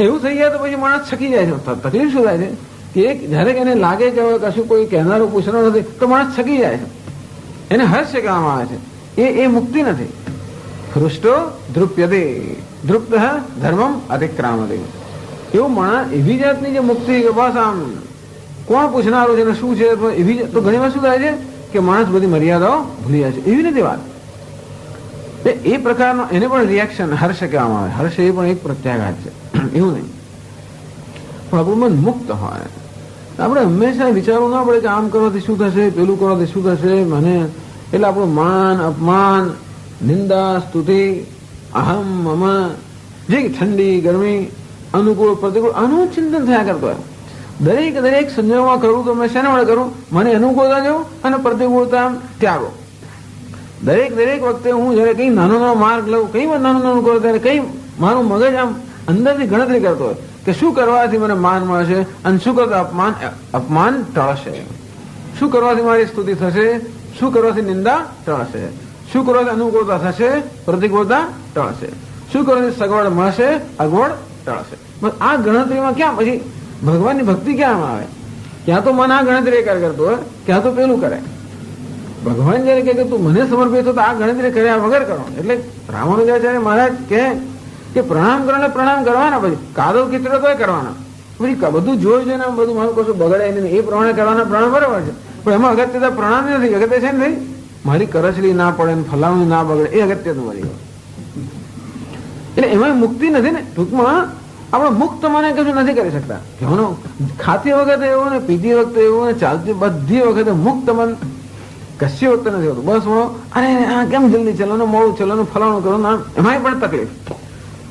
એવું થઈ જાય તો પછી માણસ છકી જાય છે. તકલીફ શું થાય છે કે જયારે એને લાગે કે હવે કશું કોઈ કહેનારું પૂછનારું નથી તો માણસ છકી જાય છે, એને હર્ષ કહેવામાં આવે છે. એ મુક્તિ નથી. હૃષ્ટો ધ્રુપ્યતે ધ્રુપ્ત ધર્મમ અતિક્રામતે. એવું માણસ એવી જાતની જે મુક્તિ કે બસ આમ કોણ પૂછનારું છે ને શું છે, એવી તો ઘણી વાર શું થાય છે કે માણસ બધી મર્યાદાઓ ભૂલી જાય છે. એવી નથી વાત. એ પ્રકારનો એને પણ રિએક્શન હર્ષ કહેવામાં આવે. હર્ષ એ પણ એક પ્રત્યાઘાત છે, એવું નહીં. પણ આપણું મન મુક્ત હોય આપણે હંમેશા વિચારવું ના પડે કે આમ કરવાથી શું થશે, પેલું કરવાથી શું થશે મને. એટલે આપણું માન અપમાન, નિંદા સ્તુતિ, અહમ મમ, જે ઠંડી ગરમી, અનુકૂળ પ્રતિકૂળ, આનું ચિંતન થયા કરતો હોય. દરેક સંજોગોમાં કરવું તો મેં શેના વડે કરું? મને અનુકૂળતા જવું અને પ્રતિકૂળતા ત્યાગો. દરેક વખતે હું જયારે કઈ નાનો માર્ગ લઉં, કઈ નાનું કરું ત્યારે કઈ મારું મગજ આમ અંદરથી ગણતરી કરતો હોય કે શું કરવાથી મને માન મળશે અને શું કરતા અપમાન ટળશે, શું કરવાથી મારી સ્તુતિ થશે, શું કરવાથી નિંદા ટળશે, શું કરવાથી અનુકૂળતા થશે, પ્રતિકૂળતા ટળશે, શું કરવાથી સગવડ મળશે, અગવડ ટળશે. આ ગણતરીમાં ક્યાં પછી ભગવાનની ભક્તિ ક્યાં આવે? ક્યાં તો મન આ ગણતરી કરતો હોય, ક્યાં તો પેલું કરે. ભગવાન જયારે કહે કે તું મને સમર્પિત તો આ ગણતરી કર્યા વગર કરો. એટલે રામાનુજાચાર્ય મહારાજ કહે કે પ્રણામ કરો ને પ્રણામ કરવાના, પછી કાદવ કિચડો તો કરવાના, પછી બધું જોઈ જોઈને બધું મારું કશું બગડે નહીં એ પ્રમાણે કરવાના. પ્રણામ બરાબર છે, પણ એમાં અગત્યતા પ્રણામ નથી. અગત્ય છે ને ભાઈ મારી કરચલી ના પડે ને ફલાણું ના બગડે, એ અગત્યનું મારી. એટલે એમાં મુક્તિ નથી ને. ટૂંકમાં આપણે મુક્ત મને કશું નથી કરી શકતા. ખાતી વખતે એવું ને પીતી વખતે એવું ને ચાલતી બધી વખતે મુક્ત મન કશી વખતે નથી હોતું. બસ અરે આ કેમ જલ્દી ચલો, મોડું ચલો, ફલાણું કરો, એમાંય પણ તકલીફ.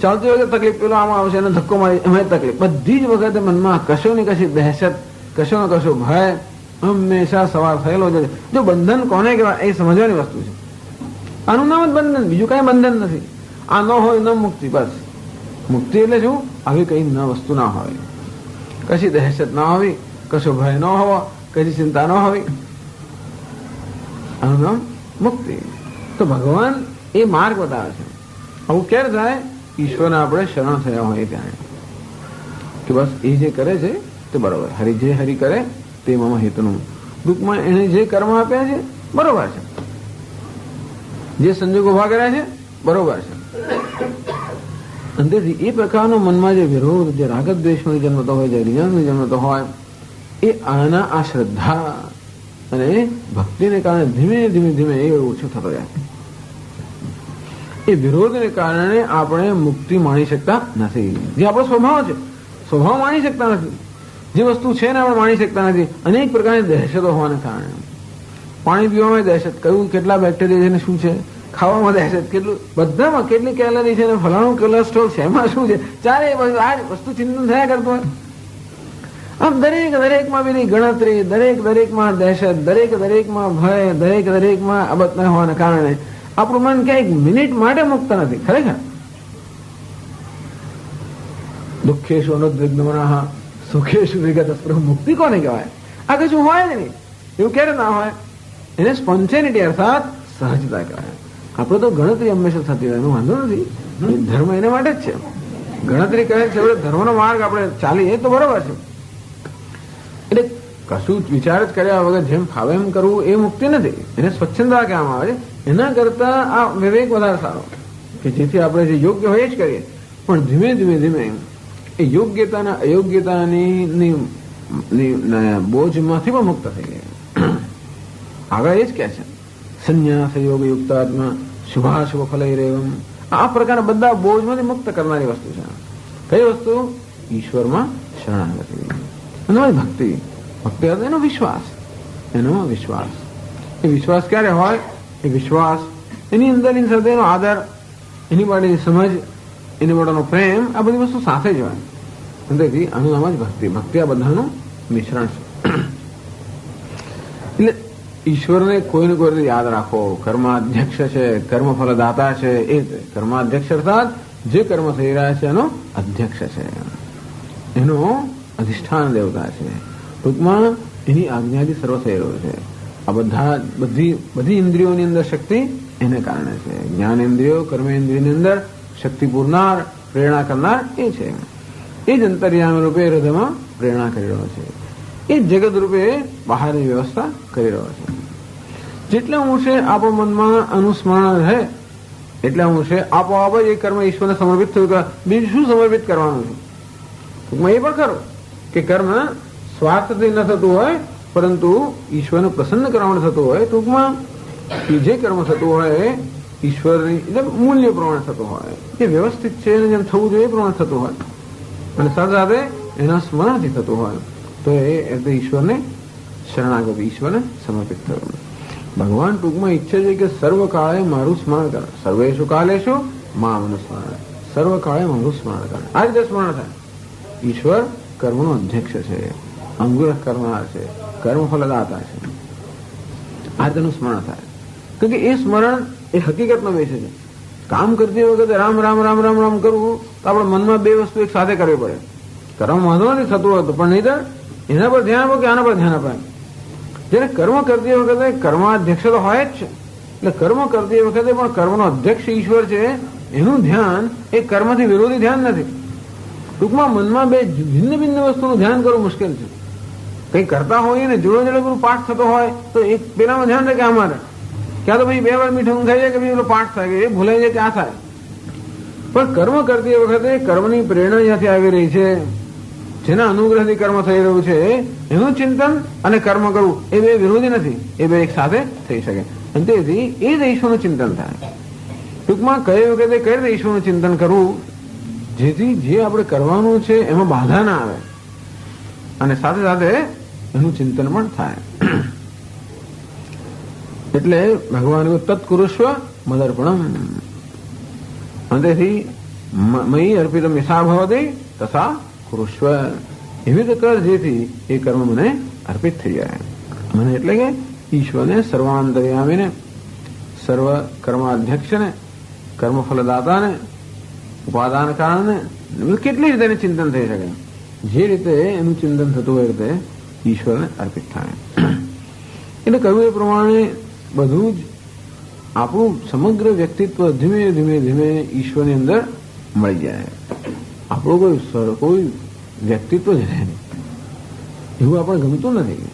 ચાલતી વખતે તકલીફ, પેલો આમાં આવશે અને ધક્કો મારી, એમાંય તકલીફ. બધી જ વખતે મનમાં કશો ને કશી દહેશત, કશો ને કશો ભય હંમેશા સવાર થયેલો છે. જો બંધન કોને કહેવાય એ સમજવાની વસ્તુ છે. આનું નામ જ બંધન, બીજું કઈ બંધન નથી. આ ન હોય ન મુક્તિ. બસ મુક્તિ એટલે શું? આવી કઈ વસ્તુ ના હોય, કશી દહેશત ના હોવી, કશો ભય ન હોવા, કશી ચિંતા ન હોવી, આનું નામ મુક્તિ. તો ભગવાન એ માર્ગ બતાવે છે. આવું ક્યારે થાય? ઈશ્વરને આપણે શરણ થયા હોય ત્યારે કે બસ એ જે કરે છે તે બરોબર. જે હરિ કરે તે મમ હેતુનું. ટૂંકમાં એને જે કર્મ આપ્યા છે બરોબર છે, જે સંજોગો ઉભા કર્યા છે બરોબર છે. અંદરથી એ પ્રકારનો મનમાં જે વિરોધ, જે રાગદ્વેષનો જન્મતો હોય, જે રિયાનો જન્મતો હોય, એ આના આ શ્રદ્ધા અને ભક્તિને કારણે ધીમે ધીમે એ ઓછો થતો જાય. એ વિરોધને કારણે આપણે મુક્તિ માણી શકતા નથી. જે આપણો સ્વભાવ છે, સ્વભાવ માણી શકતા નથી. જે વસ્તુ છે ને આપણે માણી શકતા નથી. અનેક પ્રકારની દહેશતો હોવાને કારણે પાણી પીવામાં દહેશત, કયું કેટલા બેક્ટેરિયા છે ને શું છે, ખાવામાં દહેશત, કેટલું બધામાં કેટલી કેલરી છે ને ફલાણું કોલેસ્ટ્રોલ છે, એમાં શું છે, ચારે આ વસ્તુ ચિંતન થયા કરતું હોય. આમ દરેકમાં પેલી ગણતરી, દરેકમાં દહેશત, દરેકમાં ભય, દરેકમાં અબત ન હોવાના કારણે આપણું મન ક્યાંક મિનિટ માટે મુક્ત નથી. ખરેખર દુઃખેશુ અનુદ્વિગ્ન મનઃ સુખેશુ વિગત સ્પૃહ. મુક્તિ કોને કહેવાય? આ કશું હોય જ નહીં. એવું ક્યારે ના હોય? એને સ્પોન્ટેનિટી અર્થાત સહજતા કહેવાય. આપણે તો ગણતરી હંમેશા થતી હોય, એનો વાંધો નથી. ધર્મ એને માટે જ છે. ગણતરી કહે છે ધર્મનો માર્ગ આપણે ચાલીએ તો બરોબર છે. એટલે કશું વિચાર જ કર્યા વગર જેમ ફાવે એમ કરવું એ મુક્તિ નથી. એને સ્વચ્છંદતા કહેવામાં આવે છે. એના કરતા આ વિવેક વધારે સારો, કે જેથી આપણે જે યોગ્ય હોય જ કરીએ, પણ ધીમે એ યોગ્યતાના અયોગ્યતાની બોજમાંથી પણ મુક્ત થઈ ગયા. આગળ એ જ કહે છે સંન્યાસ યોગ યુક્તાત્મા શુભાશુભ ફલૈરેવમ. આ પ્રકારના બધા બોજમાંથી મુક્ત કરનારી વસ્તુ છે. કઈ વસ્તુ? ઈશ્વરમાં શરણાગતિ, ભક્તિ. ભક્તિ એનો વિશ્વાસ. એ વિશ્વાસ ક્યારે હોય? એ વિશ્વાસ એની અંદરની સાથે એનો આદર, એની માટેની સમજ, એની માટેનો પ્રેમ, આ બધી વસ્તુ સાથે જ હોય. તેથી આનું નામ જ ભક્તિ. ભક્તિ આ બધાનું મિશ્રણ છે. એટલે ઈશ્વરને કોઈને કોઈ રીતે યાદ રાખો. કર્માધ્યક્ષ છે, કર્મફલદાતા છે. એ કર્માધ્યક્ષ અર્થાત જે કર્મ થઈ રહ્યા છે એનો અધ્યક્ષ છે, એનો અધિષ્ઠાન દેવતા છે. ટૂંકમાં એની આજ્ઞાથી સર્વ થઈ રહ્યો છે. આ બધી ઇન્દ્રિયોની અંદર શક્તિ એને કારણે છે. જ્ઞાનેન્દ્રિયો, કર્મેન્દ્રિયોની અંદર શક્તિ પૂરનાર, પ્રેરણા કરનાર એ છે. એ જ અંતર્યામી રૂપે હૃદયમાં પ્રેરણા કરી રહ્યો છે. એ જગત રૂપે બહારની વ્યવસ્થા કરી રહ્યો છે. જેટલા અંશે આપો મનમાં અનુસ્મરણ રહે એટલા અંશે આપોઆપ જ એ કર્મ ઈશ્વરને સમર્પિત થયું. બીજું શું સમર્પિત કરવાનું છે? ટૂંકમાં એ પણ ખરું કે કર્મ સ્વાર્થથી ન થતું હોય, પરંતુ ઈશ્વરને પ્રસન્ન કરવા માટે થતું હોય. ટૂંકમાં જે કર્મ થતું હોય ઈશ્વરની મૂલ્ય પ્રમાણે થતું હોય, જે વ્યવસ્થિત છે અને જેમ થવું જોઈએ એ પ્રમાણે થતું હોય, અને સાથે સાથે એના સ્મરણથી થતું હોય, તો એ ઈશ્વરને શરણાગતિ, ઈશ્વરને સમર્પિત થયું. ભગવાન ટૂંકમાં ઈચ્છે છે કે સર્વ કાળે મારું સ્મરણ કરે. સર્વેશુ કાલેશુ મામ અનુસ્મરણ. સર્વ કાળે મારું સ્મરણ કરે. આ રીતે સ્મરણ થાય. ઈશ્વર કર્મનો અધ્યક્ષ છે, અંગુરહ કરનાર છે, કર્મફલદાતા છે. આ તેનું સ્મરણ થાય. કારણ કે એ સ્મરણ એ હકીકતમાં બેસે છે. કામ કરતી વખતે રામ રામ રામ રામ રામ કરવું તો આપણે મનમાં બે વસ્તુ એક સાથે કરવી પડે. કર્મ વાંધો નથી થતું હતું, પણ નહીં તો એના પર ધ્યાન આપો કે આના પર ધ્યાન અપાય. જ્યારે કર્મ કરતી વખતે કર્માધ્યક્ષ તો હોય જ છે. એટલે કર્મ કરતી વખતે પણ કર્મનો અધ્યક્ષ ઈશ્વર છે, એનું ધ્યાન એ કર્મથી વિરોધી ધ્યાન નથી. ટૂંકમાં મનમાં બે ભિન્ન ભિન્ન વસ્તુનું ધ્યાન કરવું મુશ્કેલ છે. કંઈ કરતા હોઈએ ને જોડે જોડે પાઠ થતો હોય તો એક પેલામાં ધ્યાન રહે કે અમારે ક્યાં તો ભાઈ 2 વાર મીઠું ખાઈ જાય કે પેલો પાઠ થાય, એ ભૂલાઈ જાય કે આ થાય. પણ કર્મ કરતી વખતે કર્મની પ્રેરણા જ્યાંથી આવી રહી છે, જેના અનુગ્રહથી કર્મ થઈ રહ્યું છે, એનું ચિંતન અને કર્મ કરવું એ બે વિરોધી નથી. એ બે એક સાથે થઈ શકે. અને તેથી એ જ ઈશ્વરનું ચિંતન થાય. ટૂંકમાં કઈ વખતે કઈ રીતે ઈશ્વરનું ચિંતન કરવું, જેથી જે આપણે કરવાનું છે એમાં બાધા ના આવે અને સાથે સાથે એનું ચિંતન પણ થાય. એટલે ભગવાન તત્કુરુષ્વ મદર્પણમ. તેથી મયી અર્પિતમ યથા ભવતિ તથા કુરુષ્વ. એવી રીતે કર જેથી એ કર્મ મને અર્પિત થઈ જાય. મને એટલે કે ઈશ્વરને, સર્વાંતર્યામીને, સર્વ કર્માધ્યક્ષને, કર્મફલદાતાને, ઉપાદાન કારણને કેટલી રીતે એનું ચિંતન થઈ શકે. જે રીતે એનું ચિંતન થતું હોય રીતે ઈશ્વરને અર્પિત થાય. એટલે કહ્યું એ પ્રમાણે બધું જ આપણું સમગ્ર વ્યક્તિત્વ ધીમે ધીમે ધીમે ઈશ્વરની અંદર મળી જાય. આપણું કોઈ વ્યક્તિત્વ જ રહે નહીં એવું આપણે ગમતું નથી.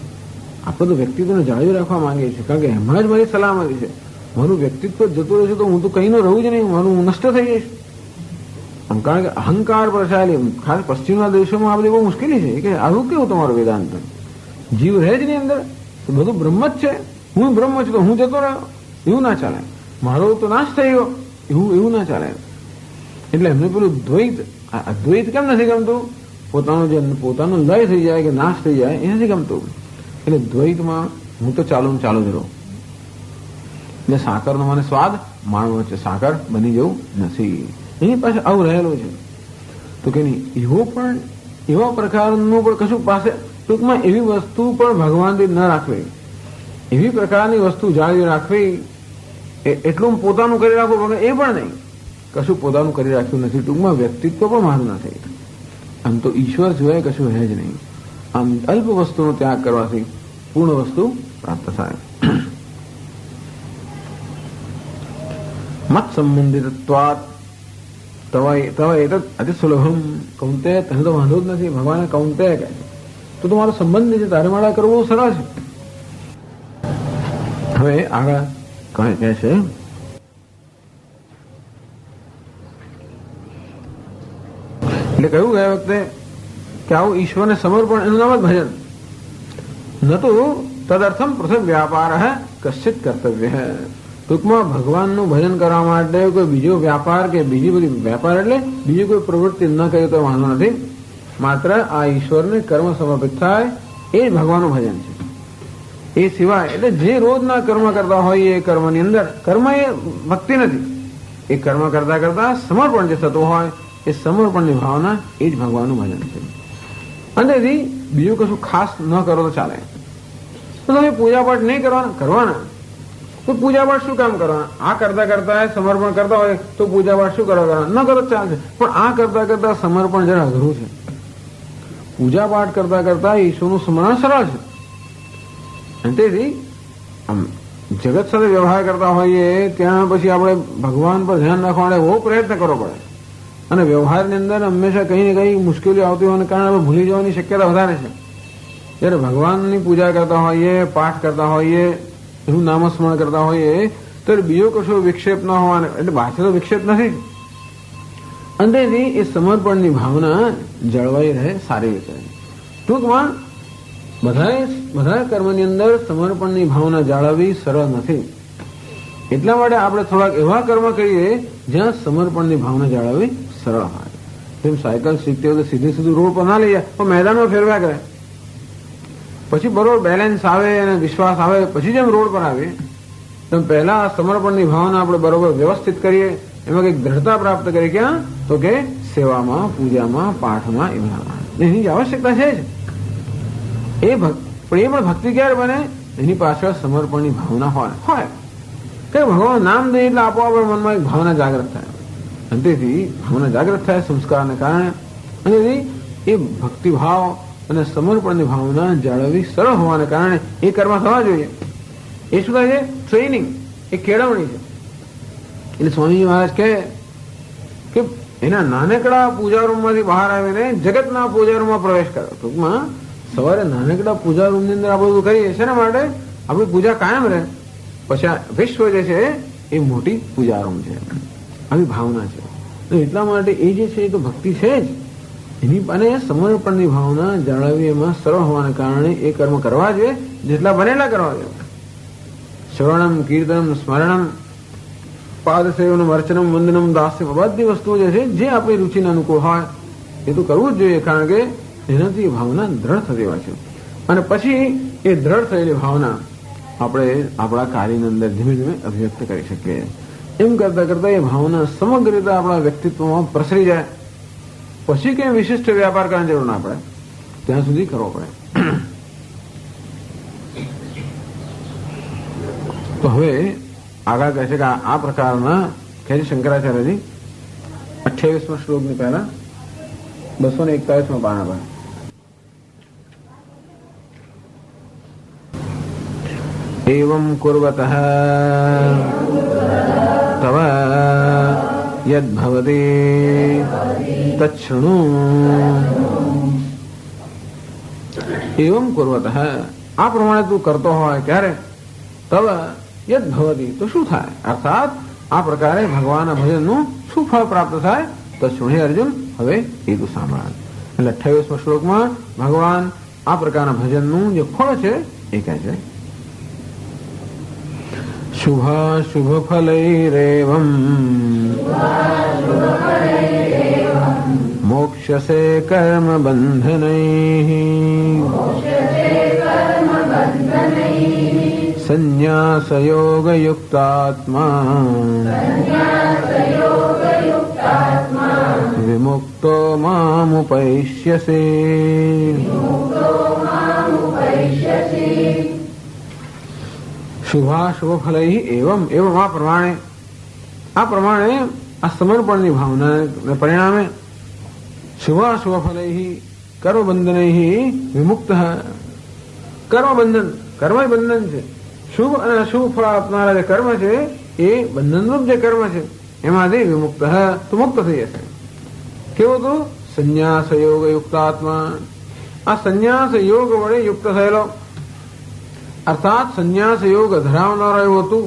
આપણે તો વ્યક્તિત્વને જાળવી રાખવા માંગીએ છીએ, કારણ કે એમાં જ મારી સલામતી છે. મારું વ્યક્તિત્વ જતું રહેશે તો હું તો કઈ રહું જ નહીં, મારું નષ્ટ થઈ જઈશ. કારણ કે અહંકાર પ્રસાયેલી ખાસ પશ્ચિમના દેશોમાં આ બધી બહુ મુશ્કેલી છે કે આવું કેવું તમારું વેદાંત જીવ રહે જ નહીં અંદર, તો બધું બ્રહ્મ જ છે, હું બ્રહ્મ છું તો હું જતો રહ્યો, એવું ના ચાલે. મારો તો નાશ થઈ ગયો એવું ના ચાલે. એટલે એમને પેલું દ્વૈત, અદ્વૈત કેમ નથી ગમતું? પોતાનું લય થઈ જાય કે નાશ થઈ જાય એ નથી ગમતું. એટલે દ્વૈતમાં હું તો ચાલુ જ રહું. એટલે સાકરનો મને સ્વાદ માણવો છે, સાકર બની જવું નથી. એની પાસે આવું રહેલું છે. તો કે નહીં, એવો પણ એવા પ્રકારનું પણ કશું પાસે ટૂંકમાં એવી વસ્તુ પણ ભગવાનથી ન રાખવી, એવી પ્રકારની વસ્તુ જાળવી રાખવી, એટલું પોતાનું કરી રાખવું વગર એ પણ નહીં, કશું પોતાનું કરી રાખ્યું નથી. ટૂંકમાં વ્યક્તિત્વ પણ મારું નથી. આમ તો ઈશ્વર સિવાય કશું હે જ નહીં. આમ અલ્પ વસ્તુનો ત્યાગ કરવાથી પૂર્ણ વસ્તુ પ્રાપ્ત થાય. મત સંબંધિતત્વાત તવ એતદ અતિ સુલભમ. કૌંતે તને તો વાંધો જ નથી. ભગવાને કૌંતે કહે તો તમારો સંબંધ છે, તારે માળા કરવું સરળ છે. હવે આગળ કહે છે એટલે કહ્યું ગયા વખતે કે આવું ઈશ્વરને સમર્પણ એનું નામ જ ભજન. ન તો તદર્થમ પૃથક વ્યાપાર કશ્ચિત કર્તવ્ય. ટૂંકમાં ભગવાનનું ભજન કરવા માટે કોઈ બીજો વ્યાપાર કે બીજી બધી વ્યાપાર એટલે બીજી કોઈ પ્રવૃત્તિ ન કરે તો વાંધો નથી. માત્ર આ ઈશ્વરને કર્મ સમર્પિત થાય એ જ ભગવાનનું ભજન છે. એ સિવાય એટલે જે રોજના કર્મ કરતા હોય એ કર્મની અંદર કર્મ એ ભક્તિ નથી. એ કર્મ કરતા કરતા સમર્પણ જે થતું હોય એ સમર્પણની ભાવના એ જ ભગવાનનું ભજન છે. અંતેથી બીજું કશું ખાસ ન કરો તો ચાલે. તો તમે પૂજાપાઠ નહીં કરવાના તો પૂજાપાઠ શું કામ કરવાના? આ કરતા કરતા સમર્પણ કરતા હોય તો પૂજાપાઠ શું કરવાના? ન કરો ચાલશે. પણ આ કરતા કરતા સમર્પણ જરા અઘરું છે. પૂજાપાઠ કરતા કરતા ઈશ્વરનું સ્મરણ સરળ છે. અને તેથી આમ જગત સાથે વ્યવહાર કરતા હોઈએ ત્યાં પછી આપણે ભગવાન પર ધ્યાન રાખવા માટે બહુ પ્રયત્ન કરવો પડે. અને વ્યવહારની અંદર હંમેશા કંઈ ને કંઈ મુશ્કેલીઓ આવતી હોવાને કારણે આપણે ભૂલી જવાની શક્યતા વધારે છે. જ્યારે ભગવાનની પૂજા કરતા હોઈએ, પાઠ કરતા હોઈએ, એનું નામસ્મરણ કરતા હોઈએ ત્યારે બીજો કશો વિક્ષેપ ન હોવાને એટલે બહારથી તો વિક્ષેપ નથી. અંતેથી એ સમર્પણની ભાવના જળવાઈ રહે સારી રીતે. ટૂંકમાં બધા કર્મની અંદર સમર્પણની ભાવના જાળવવી સરળ નથી. એટલા માટે આપણે થોડાક એવા કર્મ કરીએ જ્યાં સમર્પણની ભાવના જાળવવી સરળ હોય. જેમ સાયકલ શીખતી હોય તો સીધું રોડ પર ના લઈ જાય પણ મેદાનમાં ફેરવ્યા કરે, પછી બરોબર બેલેન્સ આવે અને વિશ્વાસ આવે પછી જેમ રોડ પર આવે તેમ પહેલા સમર્પણની ભાવના આપણે બરોબર વ્યવસ્થિત કરીએ, એમાં કંઈક દ્રઢતા પ્રાપ્ત કરીએ. ક્યાં? તો કે સેવામાં, પૂજામાં, પાઠમાં, એની આવશ્યકતા છે જ. એ પણ ભક્તિ ક્યારે બને? એની પાછળ સમર્પણની ભાવના હોય કે ભગવાન નામ દે એટલે આપોઆપ મનમાં એક ભાવના જાગૃત થાય. અને તેથી ભાવના જાગૃત થાય સંસ્કારને કારણે. અને એ ભક્તિભાવ અને સમર્પણની ભાવના જાળવવી સરળ હોવાને કારણે એ કર્મ થવા જોઈએ. એ શું થાય છે? ટ્રેનિંગ, એ કેળવણી છે. એટલે સ્વામીજી મહારાજ કહે કે એના નાનકડા પૂજા રૂમમાંથી બહાર આવીને જગતના પૂજા રૂમમાં પ્રવેશ કર્યો. ટૂંકમાં સવારે નાનકડા પૂજા રૂમની અંદર આપણે બધું કરીએ શેના માટે? આપણી પૂજા કાયમ રહે. પછી આ વિશ્વ જે છે એ મોટી પૂજા રૂમ છે, આવી ભાવના છે. તો એટલા માટે એ જે છે એ તો ભક્તિ છે જ. એની અને સમર્પણની ભાવના જાળવવી એમાં સરળ હોવાને કારણે એ કર્મ કરવા જોઈએ જેટલા બનેલા કરવા જોઈએ. શ્રવણમ, કીર્તનમ, સ્મરણમ, પાદસેવનમ, અર્ચનમ, વંદનમ, દાસ્યમ, બધી વસ્તુઓ જે છે જે આપણી રુચિને અનુકૂળ હોય એ તો કરવું જ જોઈએ. કારણ કે એનાથી ભાવના દ્રઢ થતી હોય છે. અને પછી એ દ્રઢ થયેલી ભાવના આપણે આપણા કાર્યની અંદર ધીમે ધીમે અભિવ્યક્ત કરી શકીએ. એમ કરતા કરતા એ ભાવના સમગ્ર રીતે આપણા વ્યક્તિત્વમાં પ્રસરી જાય. પછી કંઈ વિશિષ્ટ વ્યાપાર કરવાની જરૂર ના પડે, ત્યાં સુધી કરવો પડે. તો હવે આગળ કહે છે કે આ પ્રકારના કહે છે શંકરાચાર્યજી 28મા શ્લોકની પહેલા 241મા પાના પર એવં કુર્વતઃ તવ યદ ભવતી તચ્છૃણુ. એવં કુર્વતઃ, આ પ્રમાણે તું કરતો હોય ક્યારે? તવ યદ ભવતી, તો શું થાય? અર્થાત આ પ્રકારે ભગવાનના ભજનનું શું ફળ પ્રાપ્ત થાય? તો શુણે અર્જુન, હવે એ તું સાંભળ. એટલે 28મા શ્લોકમાં ભગવાન આ પ્રકારના ભજનનું જે ફળ છે એ કહે છે. શુભાશુભ ફલૈરેવં મોક્ષ્યસે કર્મ બંધનૈઃ સંન્યાસ યોગ યુક્તાત્મા વિમુક્તો મામુપૈષ્યસે. શુભાશુભ ફલૈ એવમ એવમ આ પ્રમાણે આ સમર્પણની ભાવના પરિણામે શુભાશુભ ફલૈ કર્મબંધનૈ વિમુક્ત. કર્મબંધન કર્મ બંધન છે. શુભ અને અશુભ ફળ આપનારા જે કર્મ છે એ બંધનરૂપ જે કર્મ છે એમાંથી વિમુક્ત તો મુક્ત થઈ જશે. કેવો તો સંન્યાસ યોગ યુક્તાત્મા. આ સંન્યાસ યોગ વડે યુક્ત થયેલો અર્થાત સંન્યાસ યોગ ધરાવનારો એવું હતું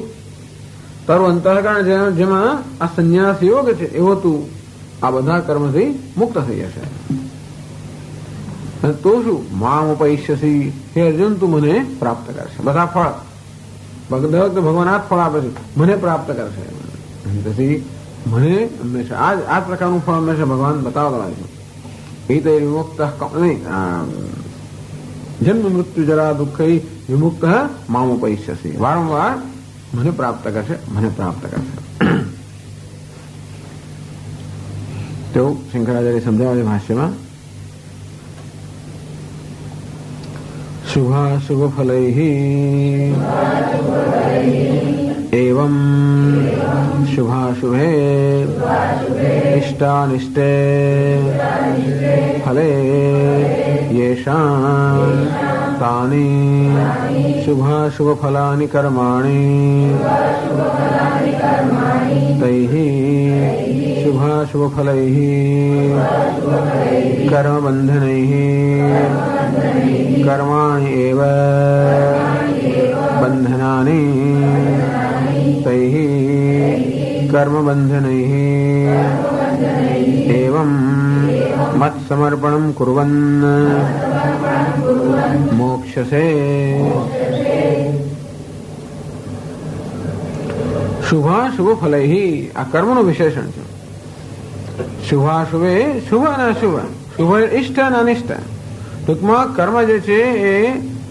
તારું અંતઃકરણ જેમાં આ સંન્યાસ યોગ છે એવું હતું. આ બધા કર્મથી મુક્ત થઈ જશે. તો શું મામ ઉપૈષ્યસી, હે અર્જુન તું મને પ્રાપ્ત કરશે. બધા ફળ ભગવાન આ ફળ આપે છે, મને પ્રાપ્ત કરશે. પછી મને હંમેશા આ પ્રકારનું ફળ હંમેશા ભગવાન બતાવતા હોય છે. એ તો વિમુક્ત નહીં, જન્મ મૃત્યુ જરા દુઃખ વિમુક્ત મામ ઉપૈષ્યસી, વારંવાર મને પ્રાપ્ત કરશે, મને પ્રાપ્ત કરશે. તેવું શંકરાચાર્ય સમજાવે છે ભાષ્યમાં. શુભાશુભ ફલૈ એવં શુભાશુભે ઇષ્ટાનિષ્ટે ફલે યેષાં તાની શુભાશુભ ફલાની કર્માણિ તૈઃ શુભાશુભ ફલૈ કર્મબંધનૈઃ કર્માણિ એવ બંધનાની તૈઃ કર્મબંધનૈઃ એવં મત્સમર્પણં કુર્વન્ મોક્ષસે. શુભાશુભ ફલૈ આ કર્મનું વિશેષણ છે. શુભાશુભે શુભ અને અશુભ, શુભ ઇષ્ટ અને અનિષ્ટ. ટૂંકમાં કર્મ જે છે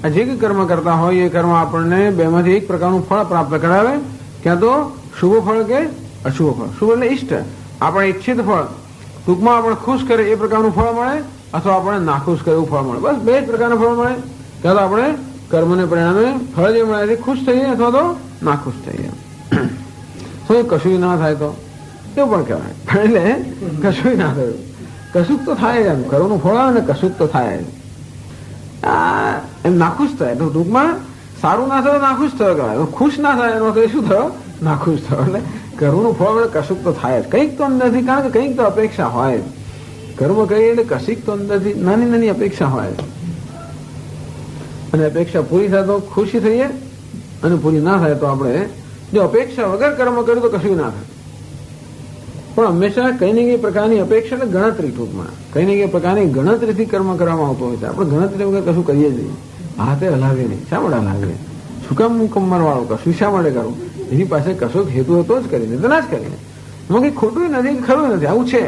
એ જે કર્મ કરતા હોય એ કર્મ આપણને બેમાંથી એક પ્રકારનું ફળ પ્રાપ્ત કરાવે. ક્યાં તો શુભ ફળ કે અશુભ ફળ. શુભ એટલે ઇષ્ટ, આપણે ઈચ્છિત ફળ, ટૂંકમાં આપણે ખુશ કરે એ પ્રકારનું ફળ મળે, અથવા આપણે નાખુશ કરે એવું ફળ મળે. બસ બે જ પ્રકારના ફળ મળે. ક્યાં તો આપણે કર્મને પરિણામે ફળ જે મળે છે ખુશ થઈએ અથવા તો નાખુશ થઈએ. તો કશું ના થાય તો એવું પણ કહેવાય. એટલે કશું ના થયું, કશુંક તો થાય. એમ કર્મનું ફળ આવે ને કશુંક તો થાય, એમ નાખુશ થાય. તો ટૂંકમાં સારું ના થયો નાખુશ થયો કહેવાય. ખુશ ના થાય એનો તો શું થયો, નાખુશ થયો. એટલે કર્મનું ફળ વડે કશુંક તો થાય જ, કંઈક તો અંદરથી, કારણ કે કંઈક તો અપેક્ષા હોય. કર્મ કરીએ એટલે કશીક તો અંદરથી નાની નાની અપેક્ષા હોય, અને અપેક્ષા પૂરી થાય તો ખુશી થઈએ, અને પૂરી ના થાય તો આપણે જો અપેક્ષા વગર કર્મ કર્યું તો કશું ના થાય. પણ હંમેશા કઈ ને કઈ પ્રકારની અપેક્ષા એટલે ગણતરી, ટૂંકમાં કઈ ને કઈ પ્રકારની ગણતરીથી કર્મ કરવામાં આવતો હોય છે. આપણે ગણતરી વગર કશું કરીએ જ નહીં, હાથે હલાવીએ નહીં. શા માટે હલાવીએ? શું કામ મુકમ્મર વાળું કશું શા માટે કરવું? એની પાસે કશો હેતુ હતો જ કરીને તો ના જ કરીને. એમાં કઈ ખોટું નથી, ખરું નથી, આવું છે.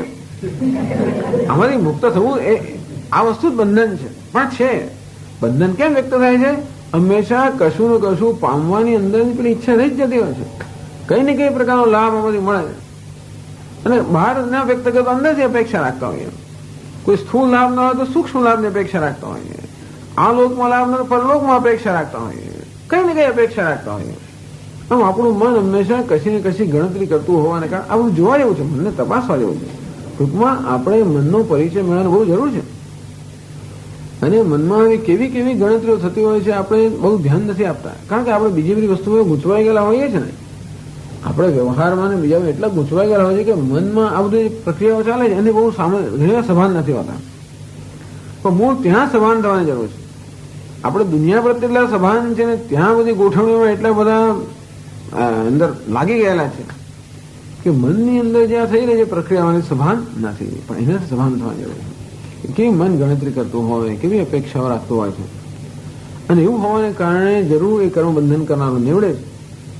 આમાંથી મુક્ત થવું એ આ વસ્તુ જ બંધન છે. પણ છે બંધન કેમ વ્યક્ત થાય છે? હંમેશા કશું ને કશું પામવાની અંદરની પેલી ઈચ્છા રહી જ જતી હોય છે. કઈ ને કઈ પ્રકારનો લાભ આમાંથી મળે, અને બહાર ના વ્યક્ત કરતો અંદરથી અપેક્ષા રાખતા હોઈએ. કોઈ સ્થૂળ લાભ ના હોય તો સૂક્ષ્મ લાભની અપેક્ષા રાખતા હોઈએ. આ લોકમાં લાભ ના પરલોકમાં અપેક્ષા રાખતા હોઈએ. કઈ ને કઈ અપેક્ષા રાખતા હોઈએ. આમ આપણું મન હંમેશા કશી ને કશી ગણતરી કરતું હોવાને કારણે આ બધું જોવા જેવું છે, મનને તપાસવા જેવું છે. ટૂંકમાં આપણે મનનો પરિચય મેળવવાનો બહુ જરૂર છે. અને મનમાં આવી કેવી કેવી ગણતરીઓ થતી હોય છે આપણે બહુ ધ્યાન નથી આપતા, કારણ કે આપણે બીજી બધી વસ્તુઓ ગૂંચવાઈ ગયેલા હોઈએ છીએ ને. આપણે વ્યવહારમાં ને બીજા એટલા ગૂંચવાઈ ગયેલા હોય છે કે મનમાં આ બધી પ્રક્રિયાઓ ચાલે છે એની બહુ ઘણી સભાન નથી હોતા. પણ મૂળ ત્યાં સભાન થવાની જરૂર છે. આપણે દુનિયા પ્રત્યે એટલા સભાન છે ને ત્યાં બધી ગોઠવણીઓમાં એટલા બધા અંદર લાગી ગયેલા છે કે મનની અંદર જ્યાં થઈ રહી છે પ્રક્રિયાઓની સભાન નથી. પણ એનાથી સભાન થવાની જરૂર છે. કેવી મન ગણતરી કરતું હોય, કેવી અપેક્ષાઓ રાખતું હોય છે, અને એવું હોવાને કારણે જરૂર એ કર્મ બંધન કરનારું નીવડે છે.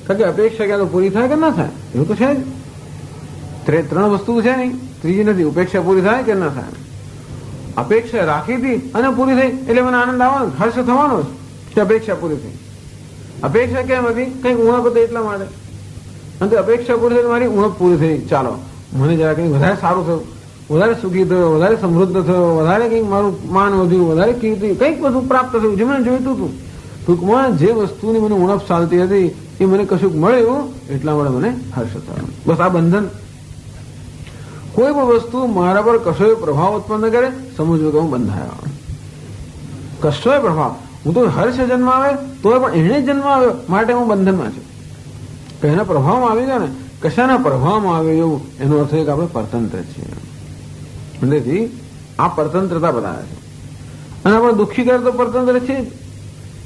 કારણ કે અપેક્ષા ક્યાં તો પૂરી થાય કે ના થાય, એવું તો છે જ. ત્રણ વસ્તુ છે નહીં, ત્રીજી નથી. અપેક્ષા પૂરી થાય કે ના થાય. અપેક્ષા રાખી હતી અને પૂરી થઈ એટલે મને આનંદ આવવાનો, હર્ષ થવાનો જ. અપેક્ષા પૂરી થઈ. અપેક્ષા કેમ હતી? કંઈક ઉણપ હતી એટલા માટે. અને અપેક્ષા પૂરી થઈ, મારી ઉણપ પૂરી થઈ, ચાલો મને જરા કંઈક વધારે સારું થયું, વધારે સુખી થયો, વધારે સમૃદ્ધ થયો, વધારે કંઈક મારું માન વધ્યું, વધારે કીર્તિ, કંઈક બધું પ્રાપ્ત થયું જે મને જોઈતું હતું. ટૂંકમાં જે વસ્તુની મને ઉણપ ચાલતી હતી એ મને કશુંક મળ્યું એટલા માટે મને હર્ષ થયો. બસ આ બંધન. કોઈ પણ વસ્તુ મારા પર કશોય પ્રભાવ ઉત્પન્ન કરે, સમજવું કે હું બંધાયો. કશોય પ્રભાવ, હું તો હર્ષ જન્મ આવે તો પણ એને જન્મ આવ્યો માટે હું બંધનમાં છું. એના પ્રભાવમાં આવી ગયો ને, કશાના પ્રભાવમાં આવે એવું એનો અર્થ છે કે આપણે પરતંત્ર છીએ. એટલે આ પરતંત્રતા બતાવે છે. અને આપણે દુઃખી કરે તો પરતંત્ર છે જ,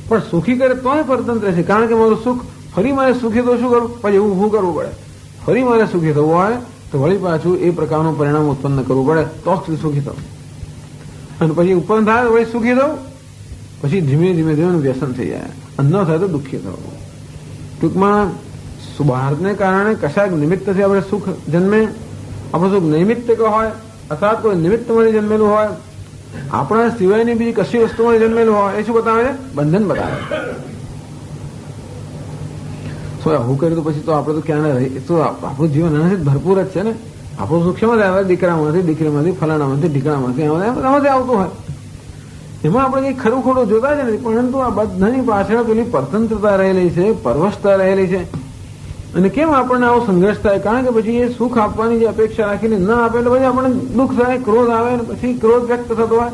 પણ સુખી કરે તોય પરતંત્ર છે. કારણ કે મારું સુખ ફરી મારે સુખી તો શું કરું, પછી એવું શું કરવું પડે. ફરી મારે સુખી થવું હોય તો વળી પાછું એ પ્રકારનું પરિણામ ઉત્પન્ન કરવું પડે તો સુખી થવું. અને પછી ઉત્પન્ન થાય વળી સુખી થવું, પછી ધીમે ધીમે ધીમે વ્યસન થઈ જાય. અને ન થાય તો દુઃખી થવું. ટૂંકમાં સુબાહને કારણે કશાક નિમિત્તથી આપણે સુખ જન્મે, આપણું સુખ નૈમિત્તિક હોય અથવા કોઈ નિમિત્તમાંથી જન્મેલું હોય, આપણા સિવાયની બીજી કશી વસ્તુમાં જન્મેલું હોય, એ શું બતાવે છે? બંધન બતાવે. હું કર્યું તો પછી તો આપણે તો ક્યાં રહી, તો આપણું જીવન એનાથી ભરપૂર જ છે ને. આપણું સુખ શેમાં આવે? દીકરામાંથી, દીકરીમાંથી, ફલાણામાંથી, ઢીકણામાંથી, એમાંથી આવતું હોય. એમાં આપણે કંઈ ખરું ખોટું જોતા જ નથી. પરંતુ આ બધાની પાછળ પેલી પરતંત્રતા રહેલી છે, પરવશતા રહેલી છે. અને કેમ આપણને આવો સંઘર્ષ થાય? કારણ કે પછી એ સુખ આપવાની જે અપેક્ષા રાખીને ન આપે એટલે પછી આપણને દુઃખ થાય, ક્રોધ આવે, પછી ક્રોધ વ્યક્ત થતો હોય.